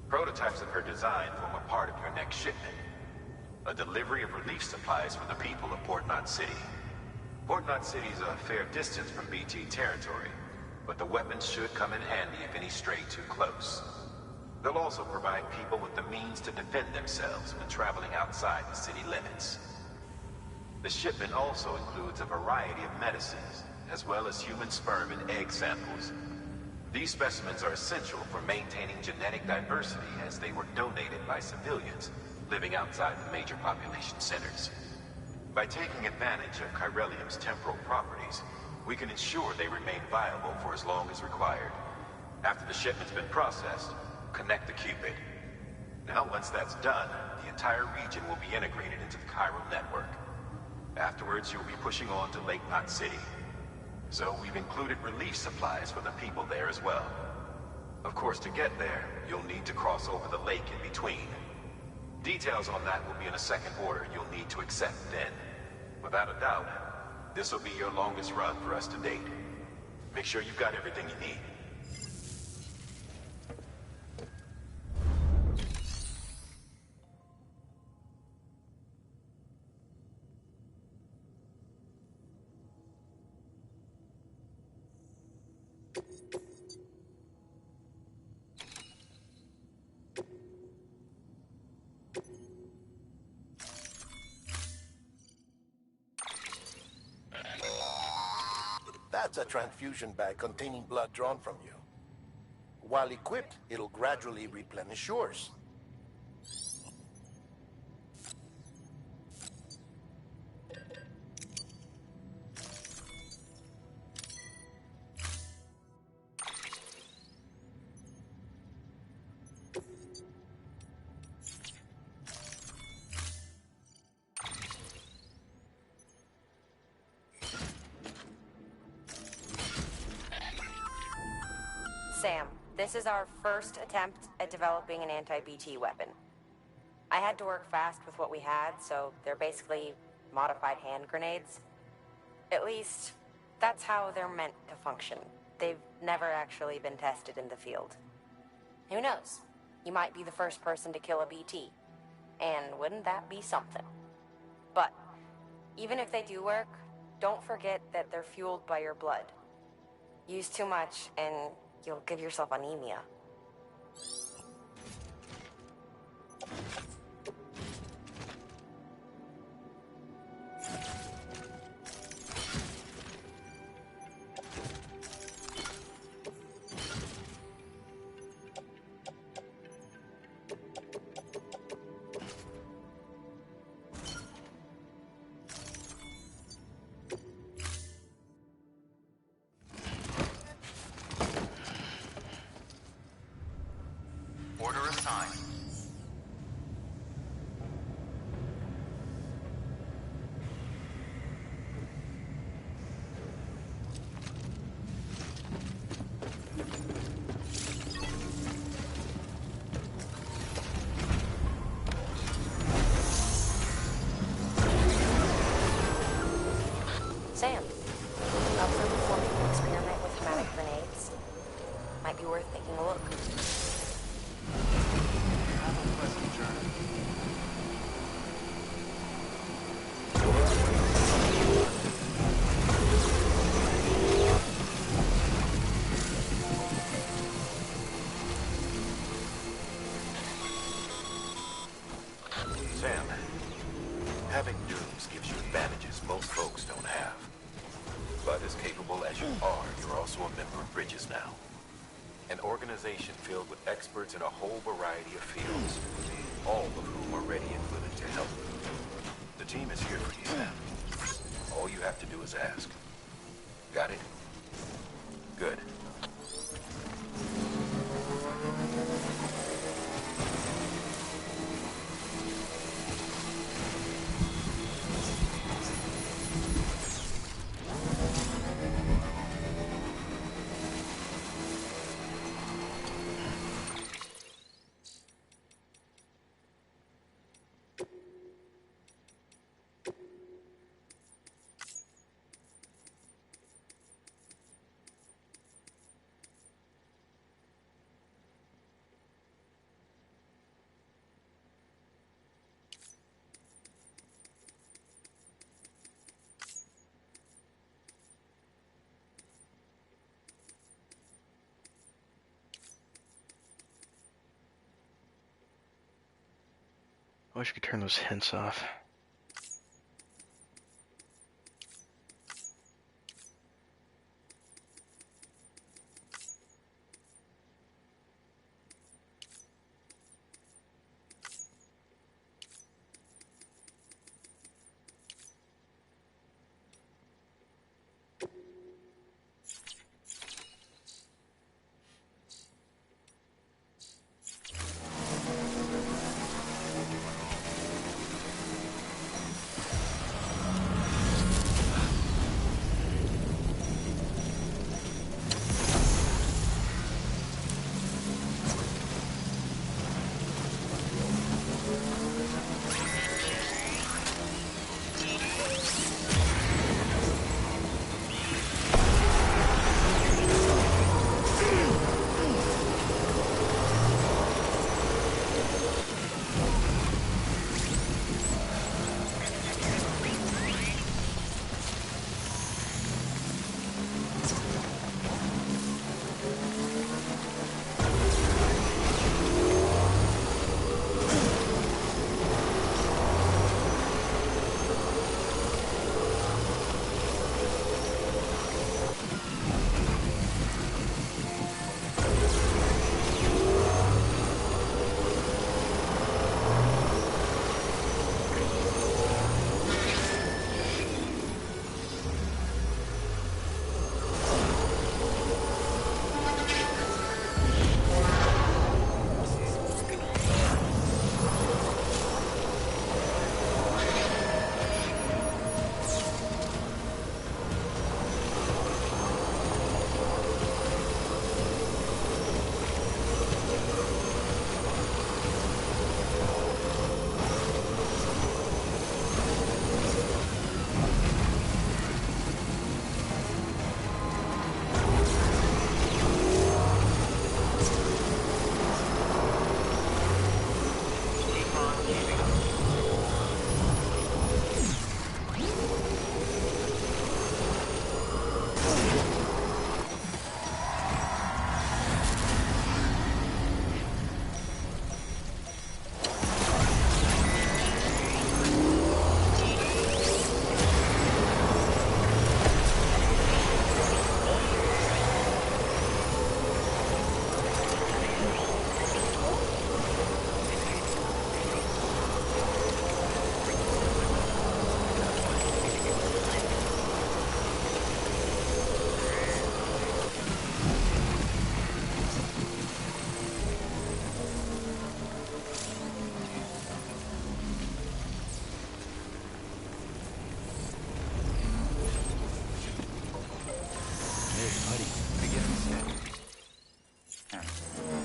Prototypes of her design form a part of your next shipment. A delivery of relief supplies for the people of Port Knot City. Port Knot City is a fair distance from BT territory, but the weapons should come in handy if any stray too close. They'll also provide people with the means to defend themselves when traveling outside the city limits. The shipment also includes a variety of medicines, as well as human sperm and egg samples. These specimens are essential for maintaining genetic diversity as they were donated by civilians living outside the major population centers. By taking advantage of Chiralium's temporal properties, we can ensure they remain viable for as long as required. After the shipment's been processed, connect the Cupid. Now, once that's done, the entire region will be integrated into the chiral network. Afterwards, you'll be pushing on to Lake Knot City. So we've included relief supplies for the people there as well. Of course, to get there, you'll need to cross over the lake in between. Details on that will be in a second order you'll need to accept then. Without a doubt, this will be your longest run for us to date. Make sure you've got everything you need. That's a transfusion bag containing blood drawn from you. While equipped, it'll gradually replenish yours. Sam, this is our first attempt at developing an anti-BT weapon. I had to work fast with what we had, so they're basically modified hand grenades. At least, that's how they're meant to function. They've never actually been tested in the field. Who knows? You might be the first person to kill a BT. And wouldn't that be something? But, even if they do work, don't forget that they're fueled by your blood. Use too much, and you'll give yourself anemia. Order assigned. Sam, up for performing an experiment with pneumatic grenades? Might be worth taking a look. Have a pleasant journey. Sam, having dooms gives you advantages most folks don't have. But as capable as you are, you're also a member of Bridges now. An organization filled with experts in a whole variety of fields, all of whom are ready and willing to help. The team is here for you, Sam. All you have to do is ask. Got it? Good. wish I could turn those hints off.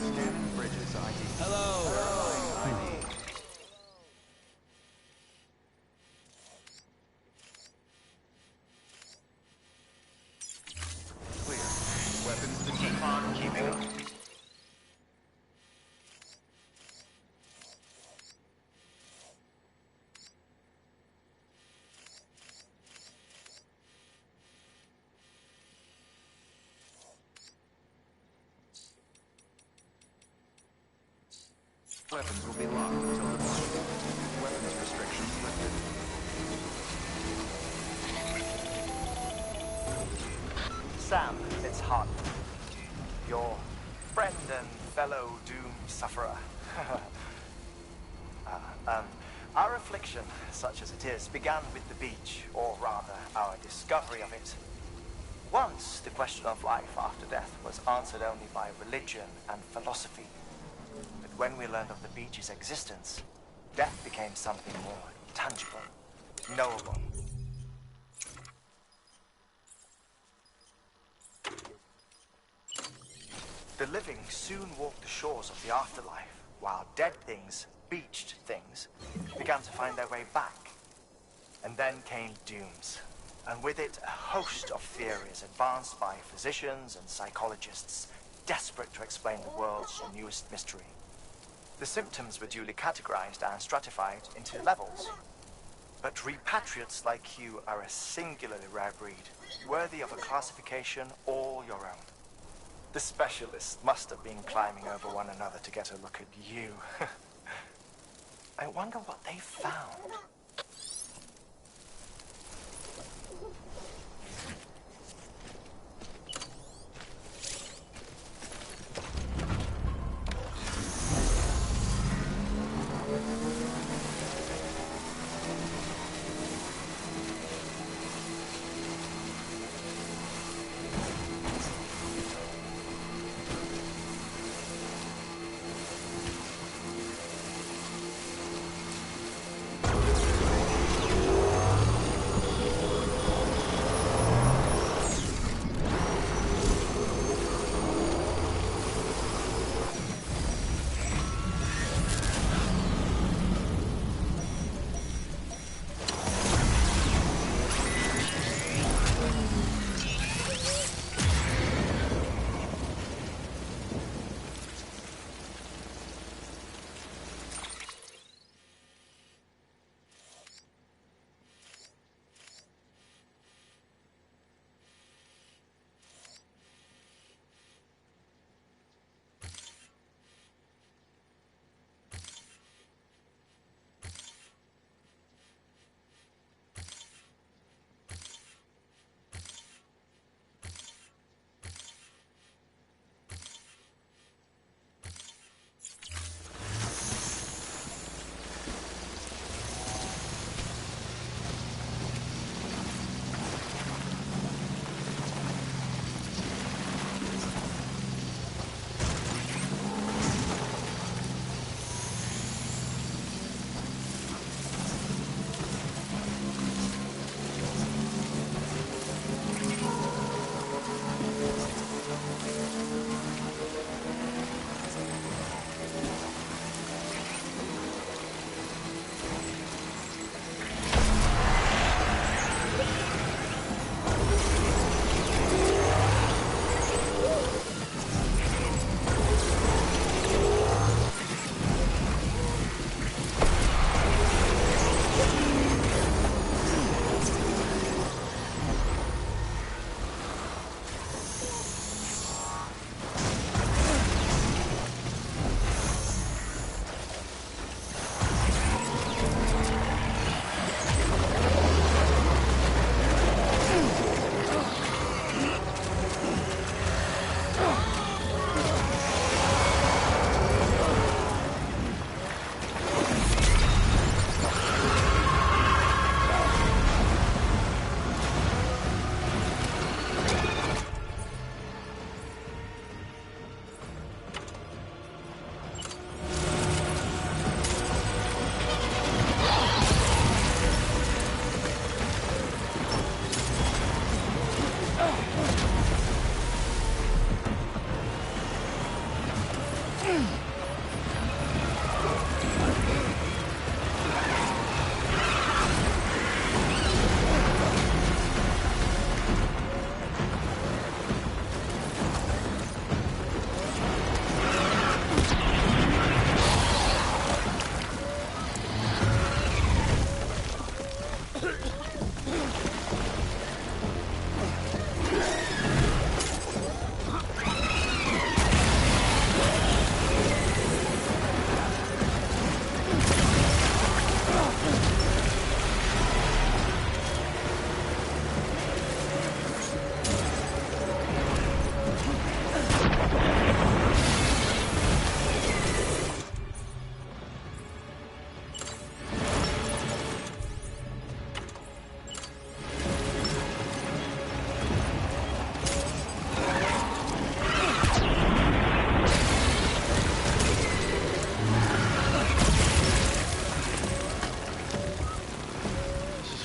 Scanning Bridges ID. Hello. Clear. Weapons detected. Keeping up. Weapons will be locked until the morning. Weapons restrictions lifted. Sam, it's hard. Your friend and fellow doom sufferer. Our affliction, such as it is, began with the beach, or rather, our discovery of it. Once, the question of life after death was answered only by religion and philosophy. But when we learned of the beach's existence, death became something more tangible, knowable. The living soon walked the shores of the afterlife, while dead things, beached things, began to find their way back. And then came dooms, and with it a host of theories advanced by physicians and psychologists, desperate to explain the world's newest mystery. The symptoms were duly categorized and stratified into levels. But repatriates like you are a singularly rare breed, worthy of a classification all your own. The specialists must have been climbing over one another to get a look at you. I wonder what they found.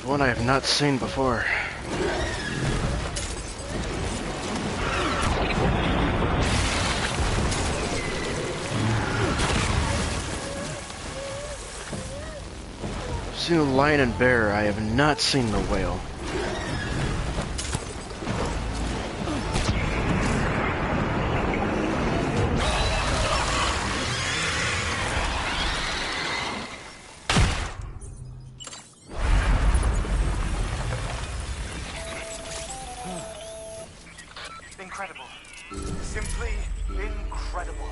One I have not seen before. I've seen a lion and bear, I have not seen the whale. Incredible. Simply incredible.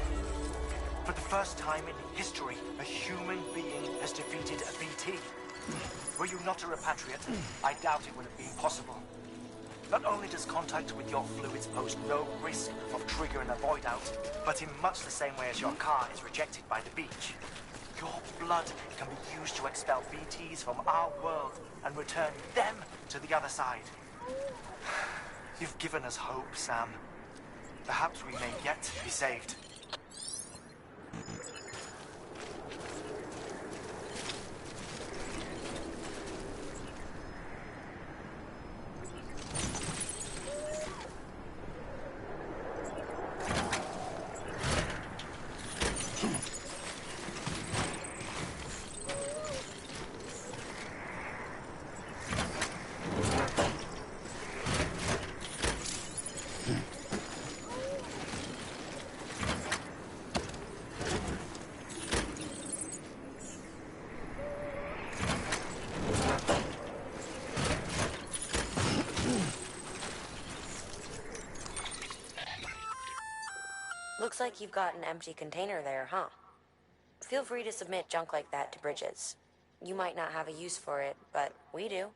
For the first time in history, a human being has defeated a BT. Were you not a repatriate, I doubt it would have been possible. Not only does contact with your fluids pose no risk of triggering a void out, but in much the same way as your car is rejected by the beach, your blood can be used to expel BTs from our world and return them to the other side. You've given us hope, Sam. Perhaps we may yet be saved. Looks like you've got an empty container there, huh? Feel free to submit junk like that to Bridges. You might not have a use for it, but we do.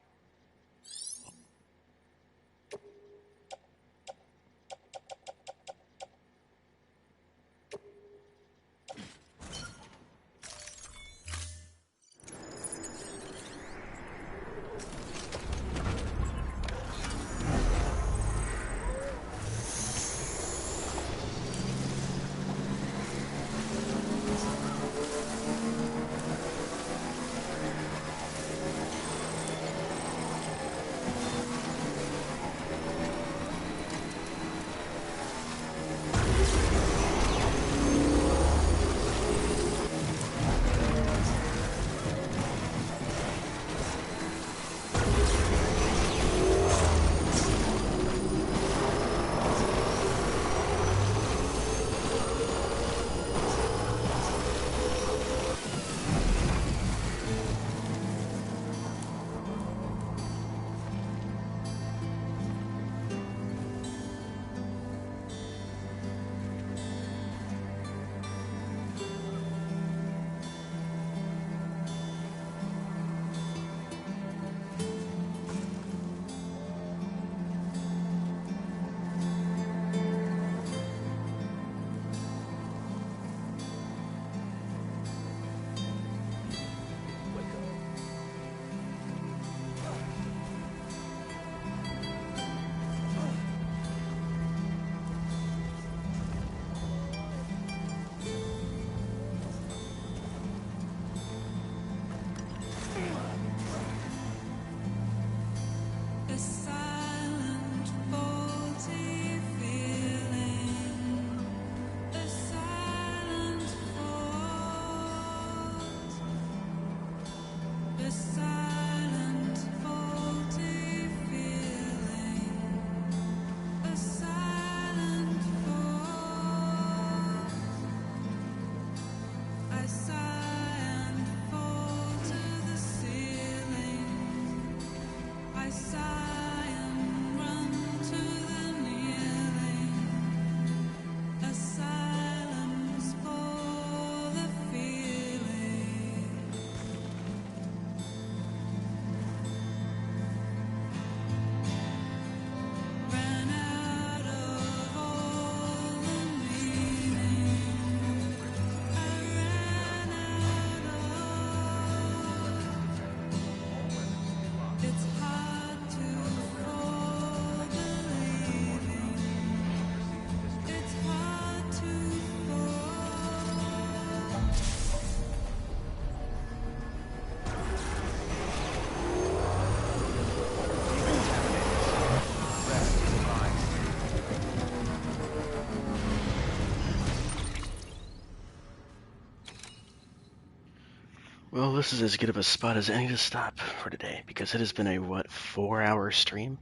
Well, this is as good of a spot as any to stop for today, because it has been a, 4-hour stream?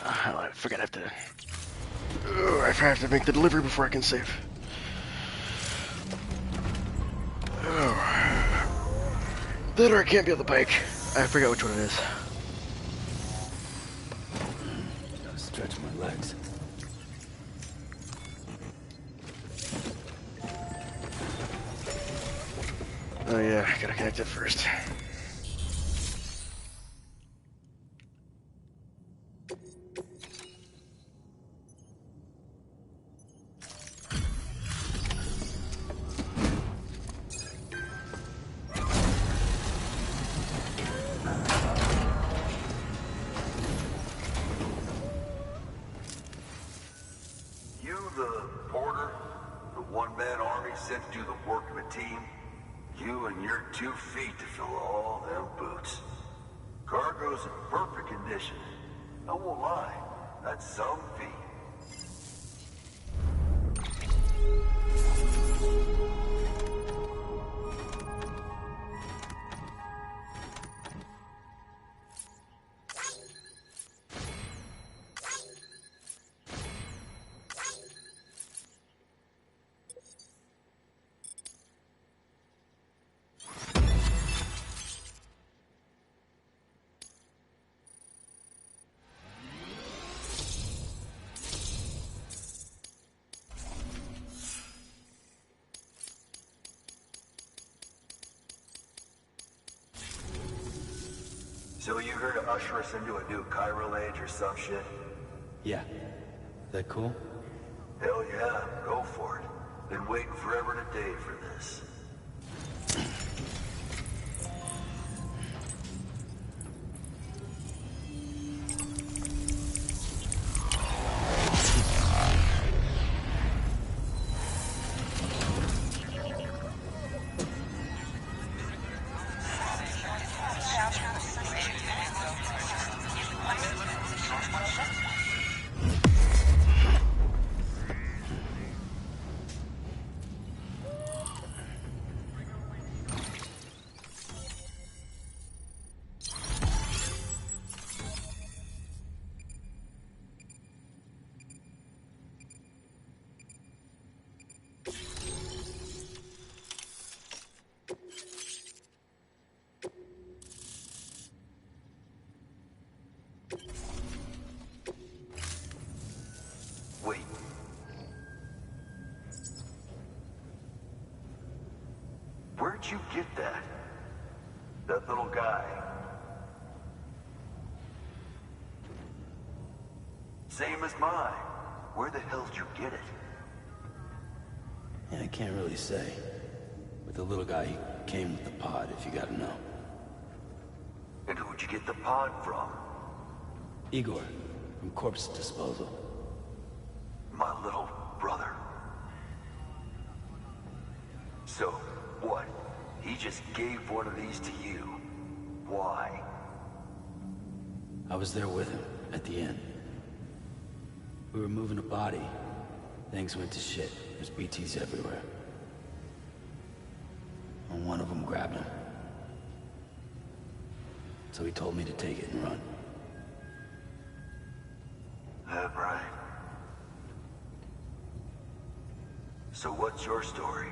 I forgot I have to... I have to make the delivery before I can save. That or I can't be on the bike. I forgot which one it is. Gotta stretch my legs. Oh yeah, gotta connect it first. You the porter? The one-man army sent to do the work of a team? You and your 2 feet to fill all them boots. Cargo's in perfect condition. I won't lie, that's some feat. So you here to usher us into a new chiral age or some shit? Yeah. Is that cool? Hell yeah, go for it. Been waiting forever and a day for this. Wait. Where'd you get that? That little guy? Same as mine. Where the hell did you get it? Yeah, I can't really say. But the little guy, he came with the pod, if you gotta know. And who'd you get the pod from? Igor, from Corpse Disposal. My little brother. So, what? He just gave one of these to you. Why? I was there with him, at the end. We were moving a body. Things went to shit. There's BTs everywhere. And one of them grabbed him. So he told me to take it and run. That right. So what's your story?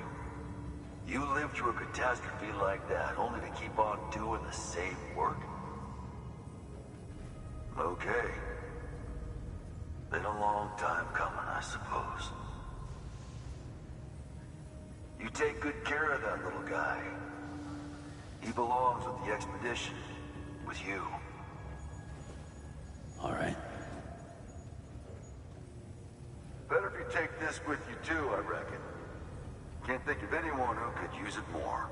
You lived through a catastrophe like that, only to keep on doing the same work? Okay. Been a long time coming, I suppose. You take good care of that little guy. He belongs with the expedition, with you. All right. Better if you take this with you too, I reckon. Can't think of anyone who could use it more.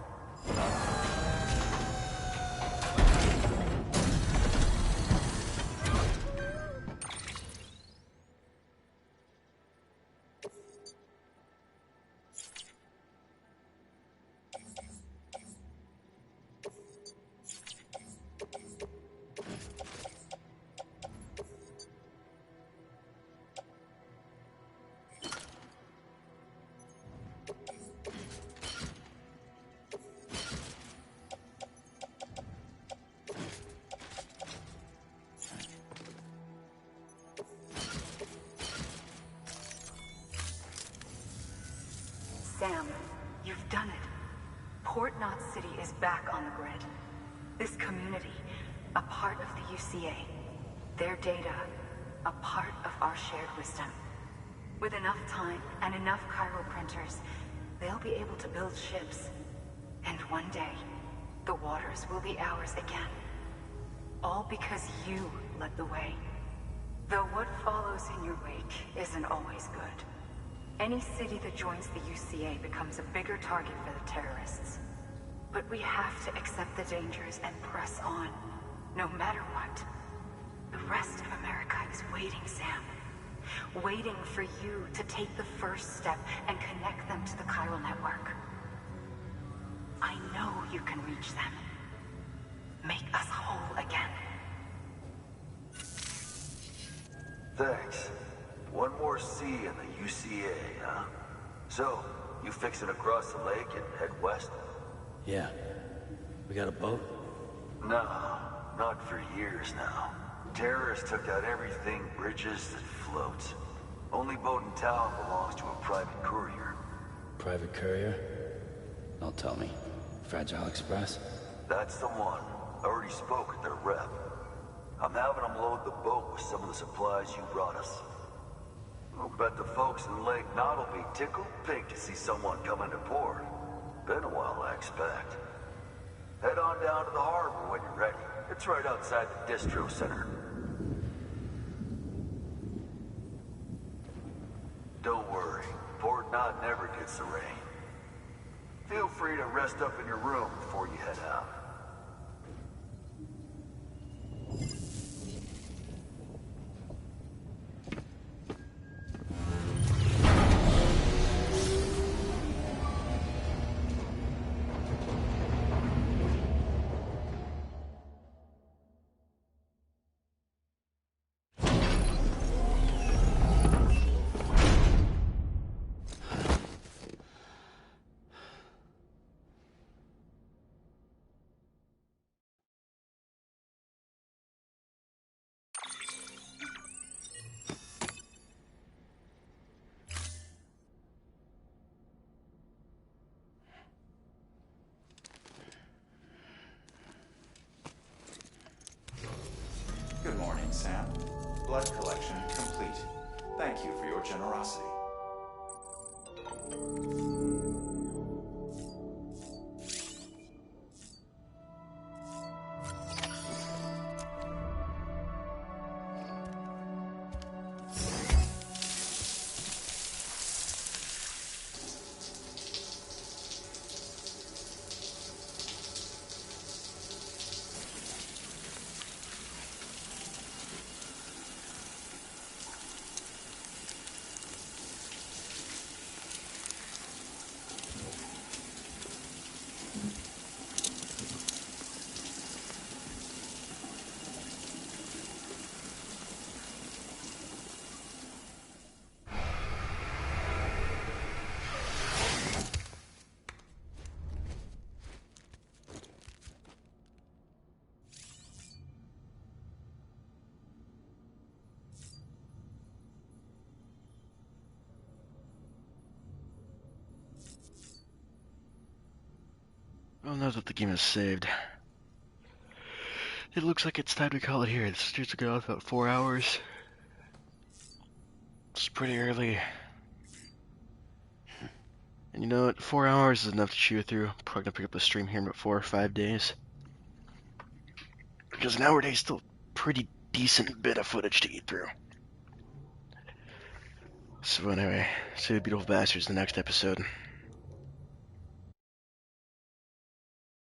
Sam, you've done it. Port Knot City is back on the grid. This community, a part of the UCA. Their data, a part of our shared wisdom. With enough time and enough chiral printers, they'll be able to build ships. And one day, the waters will be ours again. All because you led the way. Though what follows in your wake isn't always good. Any city that joins the UCA becomes a bigger target for the terrorists. But we have to accept the dangers and press on, no matter what. The rest of America is waiting, Sam. Waiting for you to take the first step and connect them to the chiral network. I know you can reach them. Make us whole again. Thanks. One more C in the UCA, huh? So, you fixing to cross the lake and head west? Yeah. We got a boat? No, not for years now. Terrorists took out everything bridges that floats. Only boat in town belongs to a private courier. Private courier? Don't tell me. Fragile Express? That's the one. I already spoke with their rep. I'm having them load the boat with some of the supplies you brought us. I'll bet the folks in Lake Knot will be tickled pink to see someone come into port. Been a while, I expect. Head on down to the harbor when you're ready. It's right outside the distro center. Don't worry, Port Knot never gets the rain. Feel free to rest up in your room before you head out. Good morning, Sam. Blood collection complete. Thank you for your generosity. Well, now that the game is saved, it looks like it's time to call it here. The streets will go off about 4 hours. It's pretty early. And you know what? 4 hours is enough to chew through. I'm probably gonna pick up the stream here in about 4 or 5 days. Because nowadays, still pretty decent bit of footage to eat through. So anyway, see the beautiful bastards in the next episode.